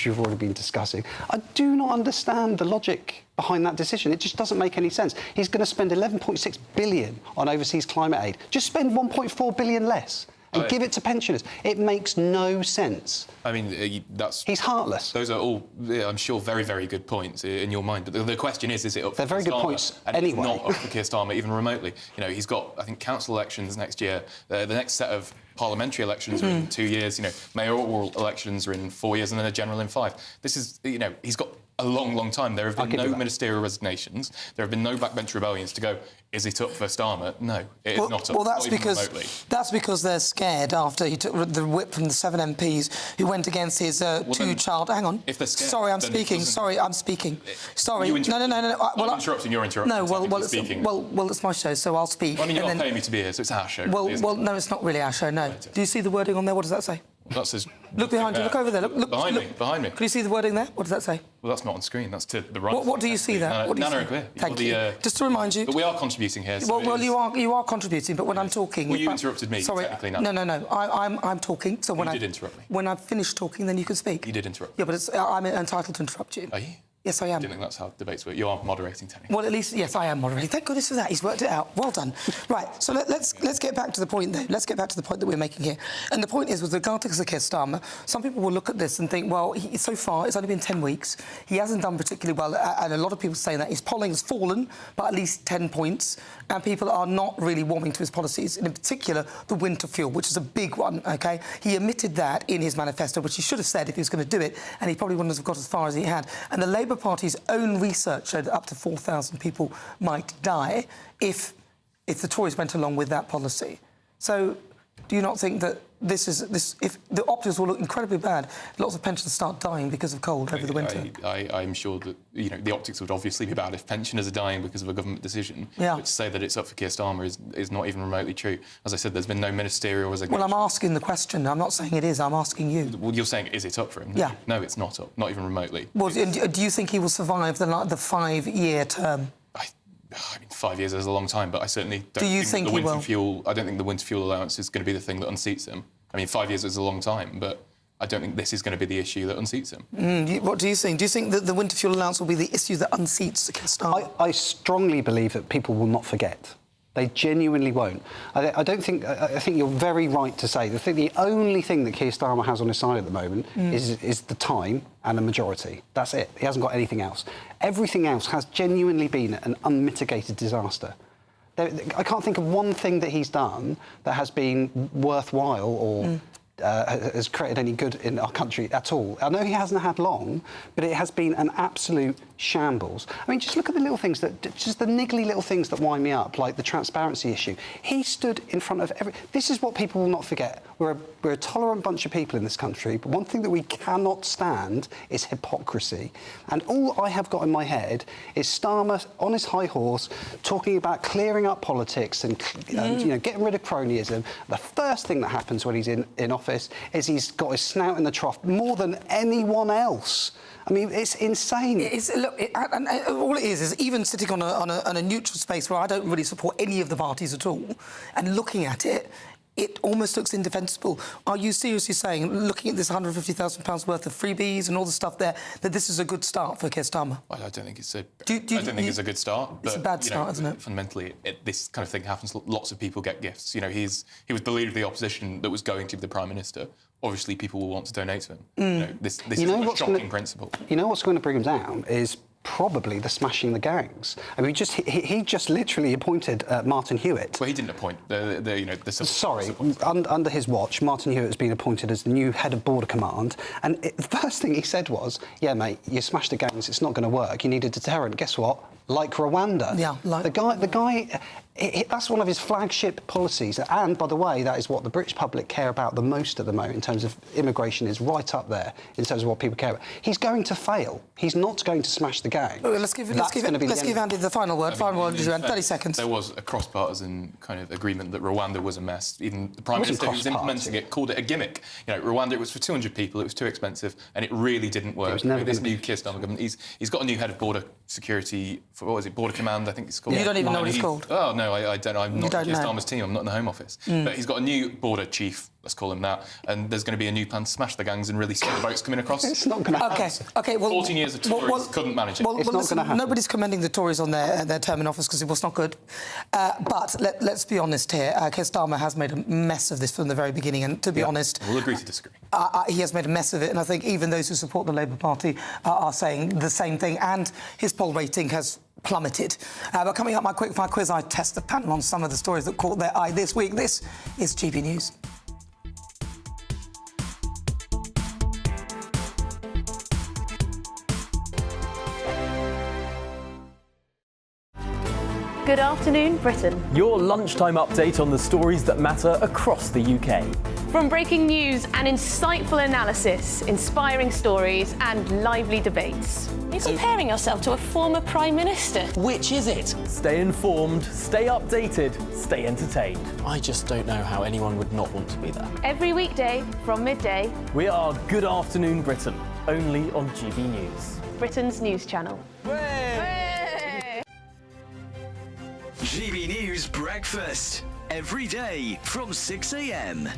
you've already been discussing. I do not understand the logic behind that decision. It just doesn't make any sense. He's going to spend 11.6 billion on overseas climate aid. Just spend 1.4 billion less. And give it to pensioners. It makes no sense. I mean, he's heartless. Those are all, I'm sure, very, very good points in your mind. But the question is it up for They're very good points anyway. It's not up for Keir Starmer, even remotely. He's got, I think, council elections next year. The next set of parliamentary elections are in 2 years. Mayoral elections are in 4 years, and then a general in 5. This is, he's got a long, long time. There have been no ministerial resignations. There have been no backbench rebellions to go, is it up for Starmer? No, it is not up. Well, that's because they're scared after he took the whip from the 7 MPs who went against his two-child... Hang on. If they're scared, sorry, I'm speaking. Sorry. No. I'm interrupting. You're interrupting. No, well, it's my show, so I'll speak. Well, I mean, you're not paying me to be here, so it's our show. Well, no, it's not really our show, no. Do you see the wording on there? What does that say? That says... Look behind you. Look over there. Look behind me. Can you see the wording there? What does that say? Well, that's not on screen. That's to the right. What do you see there? Nana Akua. Thank you. Just to remind you. But we are contributing here. So well, you are contributing, but when I'm talking... Well, you interrupted me, technically, Nana. No. I'm talking, so when You did interrupt me. When I've finished talking, then you can speak. You did interrupt. Yeah, but I'm entitled to interrupt you. Are you? Yes, I am. I don't think that's how debates work. You are moderating, technically. Well, at least, yes, I am moderating. Thank goodness for that. He's worked it out. Well done. Right, so let's get back to the point, though. Let's get back to the point that we're making here. And the point is, with regard to Keir Starmer, some people will look at this and think, well, so far, it's only been 10 weeks. He hasn't done particularly well, and a lot of people saying that his polling has fallen by at least 10 points, and people are not really warming to his policies, and in particular, the winter fuel, which is a big one, OK? He omitted that in his manifesto, which he should have said if he was going to do it, and he probably wouldn't have got as far as he had. And the Labour Party's own research showed that up to 4,000 people might die if the Tories went along with that policy. So do you not think that if the optics will look incredibly bad, lots of pensioners start dying because of cold over the winter? I'm sure that, the optics would obviously be bad if pensioners are dying because of a government decision. Yeah. But to say that it's up for Keir Starmer is not even remotely true. As I said, there's been no ministerial resignation. Well, I'm asking the question. I'm not saying it is. I'm asking you. Well, you're saying, is it up for him? Yeah. No, it's not up. Not even remotely. Well, do you think he will survive the 5-year term? I mean, 5 years is a long time, but I certainly don't think the he winter will? fuel. I don't think the winter fuel allowance is going to be the thing that unseats him. I mean, 5 years is a long time, but I don't think this is going to be the issue that unseats him. What do you think? Do you think that the winter fuel allowance will be the issue that unseats Keir Starmer? I strongly believe that people will not forget. They genuinely won't. I think you're very right to say the only thing that Keir Starmer has on his side at the moment is the time and a majority. That's it. He hasn't got anything else. Everything else has genuinely been an unmitigated disaster. I can't think of one thing that he's done that has been worthwhile or has created any good in our country at all. I know he hasn't had long, but it has been an absolute shambles. I mean, just look at the little things just the niggly little things that wind me up, like the transparency issue. He stood in front of this is what people will not forget. We're a tolerant bunch of people in this country, but one thing that we cannot stand is hypocrisy. And all I have got in my head is Starmer on his high horse talking about clearing up politics and getting rid of cronyism. The first thing that happens when he's in office is he's got his snout in the trough more than anyone else. I mean, it's insane. All it is even sitting on a neutral space where I don't really support any of the parties at all, and looking at it, it almost looks indefensible. Are you seriously saying, looking at this £150,000 worth of freebies and all the stuff there, that this is a good start for Keir Starmer? I don't think it's a. I don't think it's a good start. It's a bad start, isn't it? Fundamentally, this kind of thing happens. Lots of people get gifts. He was the leader of the opposition that was going to be the Prime Minister. Obviously, people will want to donate to him. This is a shocking principle. You know what's going to bring him down is probably the smashing the gangs. I mean, he just literally appointed Martin Hewitt. Well, he didn't appoint the Sorry, under his watch, Martin Hewitt has been appointed as the new head of Border Command, and the first thing he said was, "Yeah, mate, you smashed the gangs. It's not going to work. You need a deterrent." Guess what? Like Rwanda. Yeah, the guy. That's one of his flagship policies, and by the way, that is what the British public care about the most at the moment in terms of immigration. Is right up there in terms of what people care about. He's going to fail. He's not going to smash the gang. Let's give Andy the final word. 30 seconds. There was a cross-partisan kind of agreement that Rwanda was a mess. Even the Prime Minister who was implementing it called it a gimmick. Rwanda, it was for 200 people. It was too expensive, and it really didn't work. This new Keir Starmer government, he's got a new head of border security. Border Command, I think it's called. You don't even know what it's called. Oh no, I don't. I'm not Keir Starmer's team. I'm not in the Home Office. But he's got a new border chief. Let's call him that. And there's going to be a new plan to smash the gangs and really stop the boats coming across. It's not going to happen. Okay. Well, 14 years of Tories couldn't manage it. It's not going to happen. Nobody's commending the Tories on their term in office because it was not good. But let's be honest here. Keir Starmer has made a mess of this from the very beginning. And to be honest, we'll agree to disagree. He has made a mess of it. And I think even those who support the Labour Party are saying the same thing. And his poll rating has plummeted. But coming up, my quickfire quiz, I test the panel on some of the stories that caught their eye this week. This is GB News. Good afternoon, Britain. Your lunchtime update on the stories that matter across the UK. From breaking news and insightful analysis, inspiring stories and lively debates. You're comparing yourself to a former Prime Minister. Which is it? Stay informed, stay updated, stay entertained. I just don't know how anyone would not want to be there. Every weekday from midday. We are Good Afternoon Britain, only on GB News. Britain's news channel. GB News Breakfast. 6 News, breakfast, every day from 6 a.m.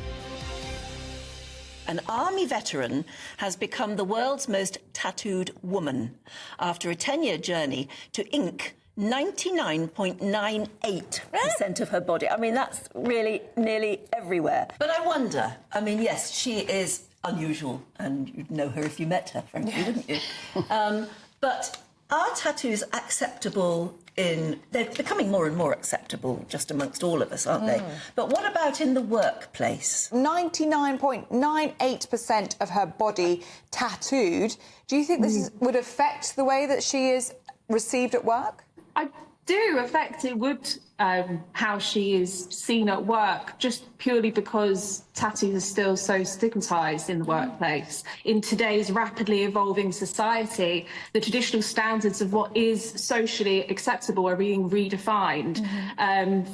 An army veteran has become the world's most tattooed woman after a 10-year journey to ink 99.98% of her body. I mean, that's really nearly everywhere. But I wonder, I mean, yes, she is unusual, and you'd know her if you met her, frankly, wouldn't you? But are tattoos acceptable they're becoming more and more acceptable just amongst all of us, aren't they? But what about in the workplace? 99.98% of her body tattooed. Do you think this would affect the way that she is received at work? I do affect it would how she is seen at work, just purely because tattoos are still so stigmatised in the workplace. In today's rapidly evolving society, the traditional standards of what is socially acceptable are being redefined.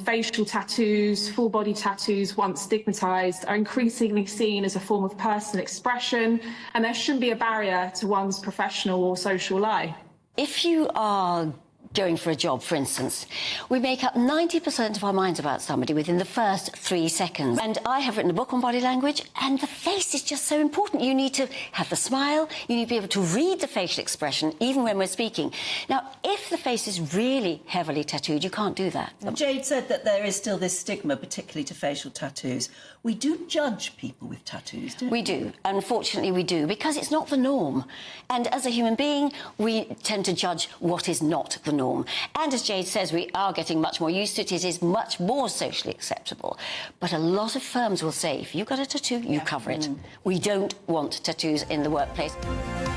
Facial tattoos, full body tattoos, once stigmatised, are increasingly seen as a form of personal expression, and there shouldn't be a barrier to one's professional or social life. If you are going for a job, for instance, we make up 90% of our minds about somebody within the first 3 seconds. And I have written a book on body language, and the face is just so important. You need to have the smile, you need to be able to read the facial expression, even when we're speaking. Now, if the face is really heavily tattooed, you can't do that. Jade said that there is still this stigma, particularly to facial tattoos. We do judge people with tattoos, don't we? We do. Unfortunately, we do, because it's not the norm. And as a human being, we tend to judge what is not the norm. And as Jade says, we are getting much more used to it. It is much more socially acceptable. But a lot of firms will say, if you've got a tattoo, you cover it. We don't want tattoos in the workplace.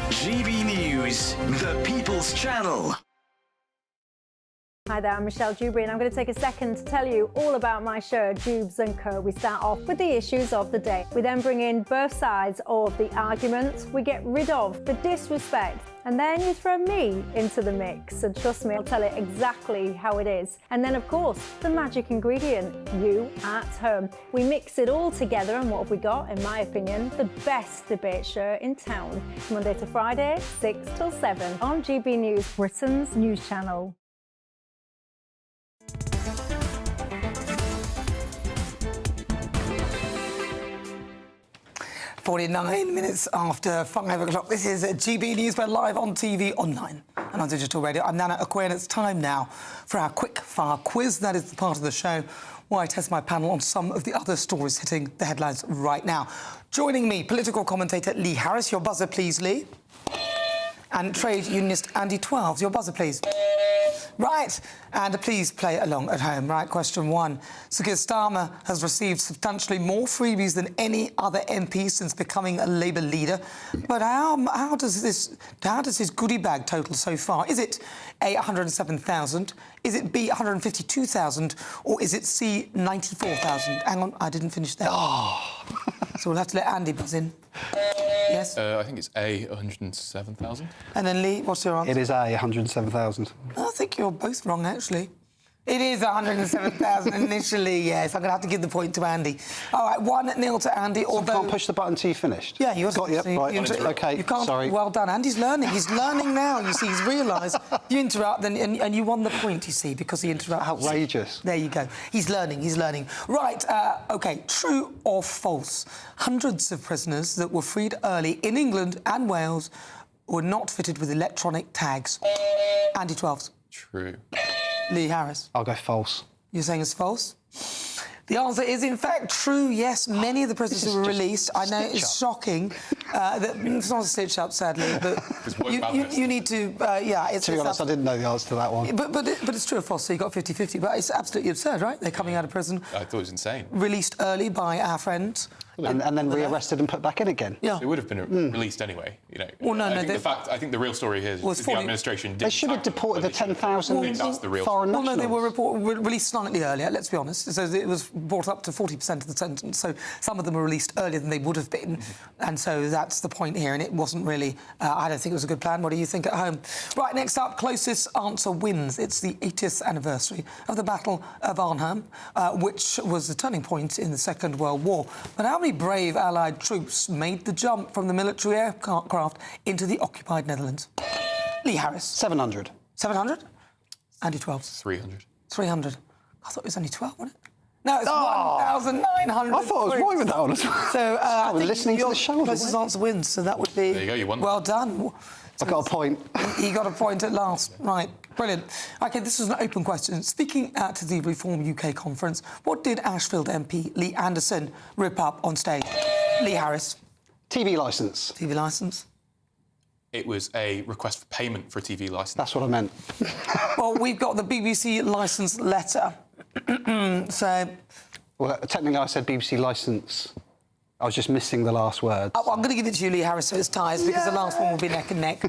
GB News, the People's Channel. Hi there, I'm Michelle Dewberry, and I'm going to take a second to tell you all about my show, Dubes & Co. We start off with the issues of the day. We then bring in both sides of the argument. We get rid of the disrespect. And then you throw me into the mix. And trust me, I'll tell it exactly how it is. And then, of course, the magic ingredient, you at home. We mix it all together, and what have we got? In my opinion, the best debate show in town. Monday to Friday, 6 till 7 on GB News, Britain's news channel. 49 minutes after 5 o'clock. This is GB News. We're live on TV, online and on digital radio. I'm Nana Akua, and it's time now for our quick fire quiz. That is the part of the show where I test my panel on some of the other stories hitting the headlines right now. Joining me, political commentator Lee Harris. Your buzzer, please, Lee. And trade unionist Andy Twelves. Your buzzer, please. Right, and please play along at home. Right, question 1. Sir Keir Starmer has received substantially more freebies than any other MP since becoming a Labour leader. But how does his goodie bag total so far? Is it A, 107,000? Is it B, 152,000? Or is it C, 94,000? Hang on, I didn't finish that. So we'll have to let Andy buzz in. Yes? I think it's A, 107,000. And then Lee, what's your answer? It is A, 107,000. I think you're both wrong, actually. It is 107,000 initially, yes. I'm going to have to give the point to Andy. All right, 1-0 to Andy, although... So you can't push the button till you finished? Yeah, you're... Got you, right. OK, you can't... sorry. Well done. Andy's learning. He's learning now. You see, he's realised you interrupt and you won the point, you see, because he interrupted. Outrageous. There you go. He's learning, he's learning. Right, OK, true or false? Hundreds of prisoners that were freed early in England and Wales were not fitted with electronic tags. Andy Twelves. True. Lee Harris. I'll go false. You're saying it's false? The answer is, in fact, true, yes. Many of the prisoners who were released, I know it's shocking. That, it's not a stitch-up, sadly, but you need to... yeah, it's... To be honest, I didn't know the answer to that one. But it's true or false, so you got 50-50. But it's absolutely absurd, right? They're coming out of prison. I thought it was insane. Released early by our friends. And then rearrested and put back in again. Yeah. They would have been released anyway, you know. Well, no, I think the real story here is the administration didn't... They should have deported the 10,000 foreign nationals. Well, no, they were released slightly earlier, let's be honest. So it was brought up to 40% of the sentence. So some of them were released earlier than they would have been. And so that's the point here. And it wasn't really... I don't think it was a good plan. What do you think at home? Right, next up, closest answer wins. It's the 80th anniversary of the Battle of Arnhem, which was the turning point in the Second World War. But how many brave Allied troops made the jump from the military aircraft into the occupied Netherlands? Lee Harris. 700. 700? Andy Twelves. 300. 300. I thought it was only 12, wasn't it? No, it's 1,900. I thought I was right with that one. So I was listening to the show. Closest answer wins, so that would be... There you go, you won. Well done. I got a point. He got a point at last. Right, brilliant. OK, this is an open question. Speaking at the Reform UK conference, what did Ashfield MP Lee Anderson rip up on stage? Lee Harris. TV licence. TV licence. It was a request for payment for a TV licence. That's what I meant. Well, we've got the BBC licence letter. So... Well, technically I said BBC licence. I was just missing the last word. I'm going to give it to you, Lee Harris, so it's ties, because the last one will be neck and neck.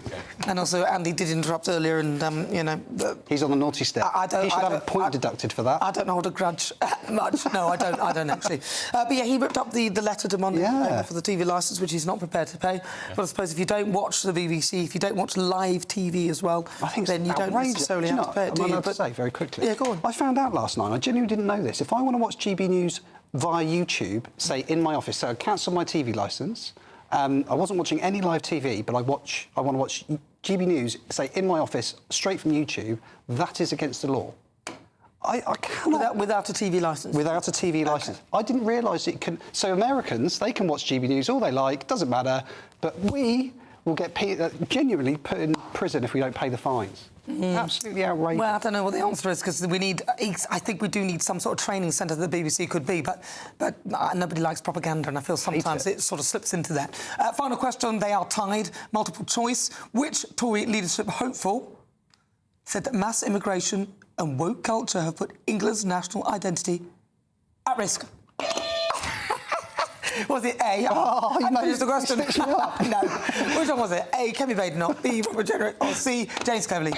And also, Andy did interrupt earlier, and, you know... He's on the naughty step. He should have a point deducted for that. I don't hold a grudge much. No, I don't actually. But yeah, he ripped up the letter demanding payment for the TV licence, which he's not prepared to pay. But I suppose if you don't watch the BBC, if you don't watch live TV as well, then you don't necessarily have to pay it, do you? But say very quickly. Yeah, go on. I found out last night, I genuinely didn't know this. If I want to watch GB News via YouTube, say in my office, so I cancel my TV licence. I wasn't watching any live TV, but I want to watch GB News, say in my office, straight from YouTube. That is against the law. I cannot... Without a TV licence? Without a TV licence. I didn't realise it can... So Americans, they can watch GB News all they like, doesn't matter, but we will get genuinely put in prison if we don't pay the fines. Absolutely outrageous. Well, I don't know what the answer is, because we need... I think we do need some sort of training centre that the BBC could be, but nobody likes propaganda, and I feel sometimes it sort of slips into that. Final question, they are tied. Multiple choice. Which Tory leadership hopeful said that mass immigration and woke culture have put England's national identity at risk? Was it A? Oh, you finished the question. No. Which one was it? A, Kemi Badenoch, B, Robert Jenrick, or C, James Cleverly?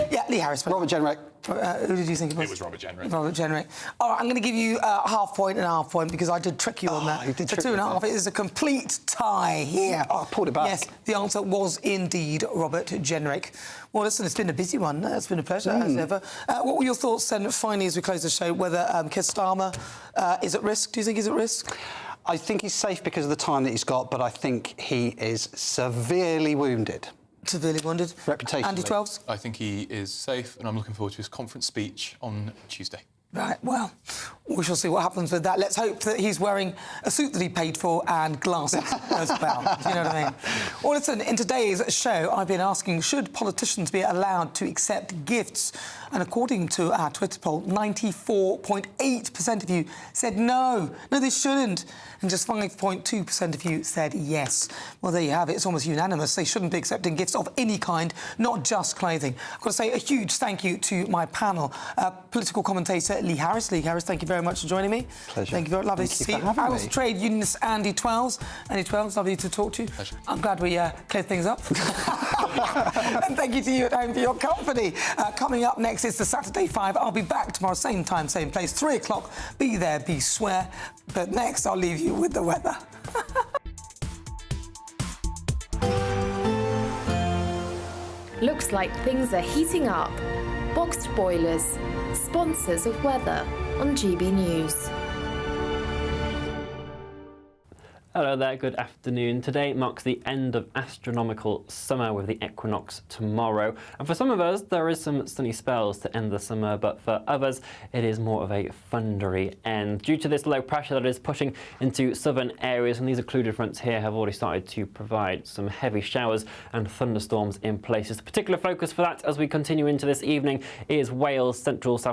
Yeah, Lee Harris. Robert Jenrick. Who did you think it was? It was Robert Jenrick. Robert Jenrick. All right, I'm going to give you half point and half point because I did trick you on that. You did so trick 2.5. It is a complete tie here. Oh, I pulled it back. Yes, the answer was indeed Robert Jenrick. Well, listen, it's been a busy one. It's been a pleasure, as ever. What were your thoughts then, finally, as we close the show, whether Keir Starmer is at risk? Do you think he's at risk? I think he's safe because of the time that he's got, but I think he is severely wounded. Severely wounded? Reputationally. Andy 12s? I think he is safe, and I'm looking forward to his conference speech on Tuesday. Right, well, we shall see what happens with that. Let's hope that he's wearing a suit that he paid for and glasses as well. Do you know what I mean? Well, listen, in today's show, I've been asking, should politicians be allowed to accept gifts? And according to our Twitter poll, 94.8% of you said no. No, they shouldn't. And just 5.2% of you said yes. Well, there you have it. It's almost unanimous. They shouldn't be accepting gifts of any kind, not just clothing. I've got to say a huge thank you to my panel. Political commentator Lee Harris. Lee Harris, thank you very much for joining me. Pleasure. Thank you very much. Lovely to see you. Irish Trade Unionist Andy 12s. Andy 12s, lovely to talk to you. Pleasure. I'm glad we cleared things up. And thank you to you at home for your company. Coming up next is the Saturday 5. I'll be back tomorrow, same time, same place, 3 o'clock. Be there, be square. But next, I'll leave you with the weather. Looks like things are heating up. Boxed boilers, sponsors of weather on GB News. Hello there, good afternoon. Today marks the end of astronomical summer with the equinox tomorrow. And for some of us, there is some sunny spells to end the summer, but for others, it is more of a thundery end. Due to this low pressure that is pushing into southern areas, and these occluded fronts here have already started to provide some heavy showers and thunderstorms in places. The particular focus for that as we continue into this evening is Wales, central South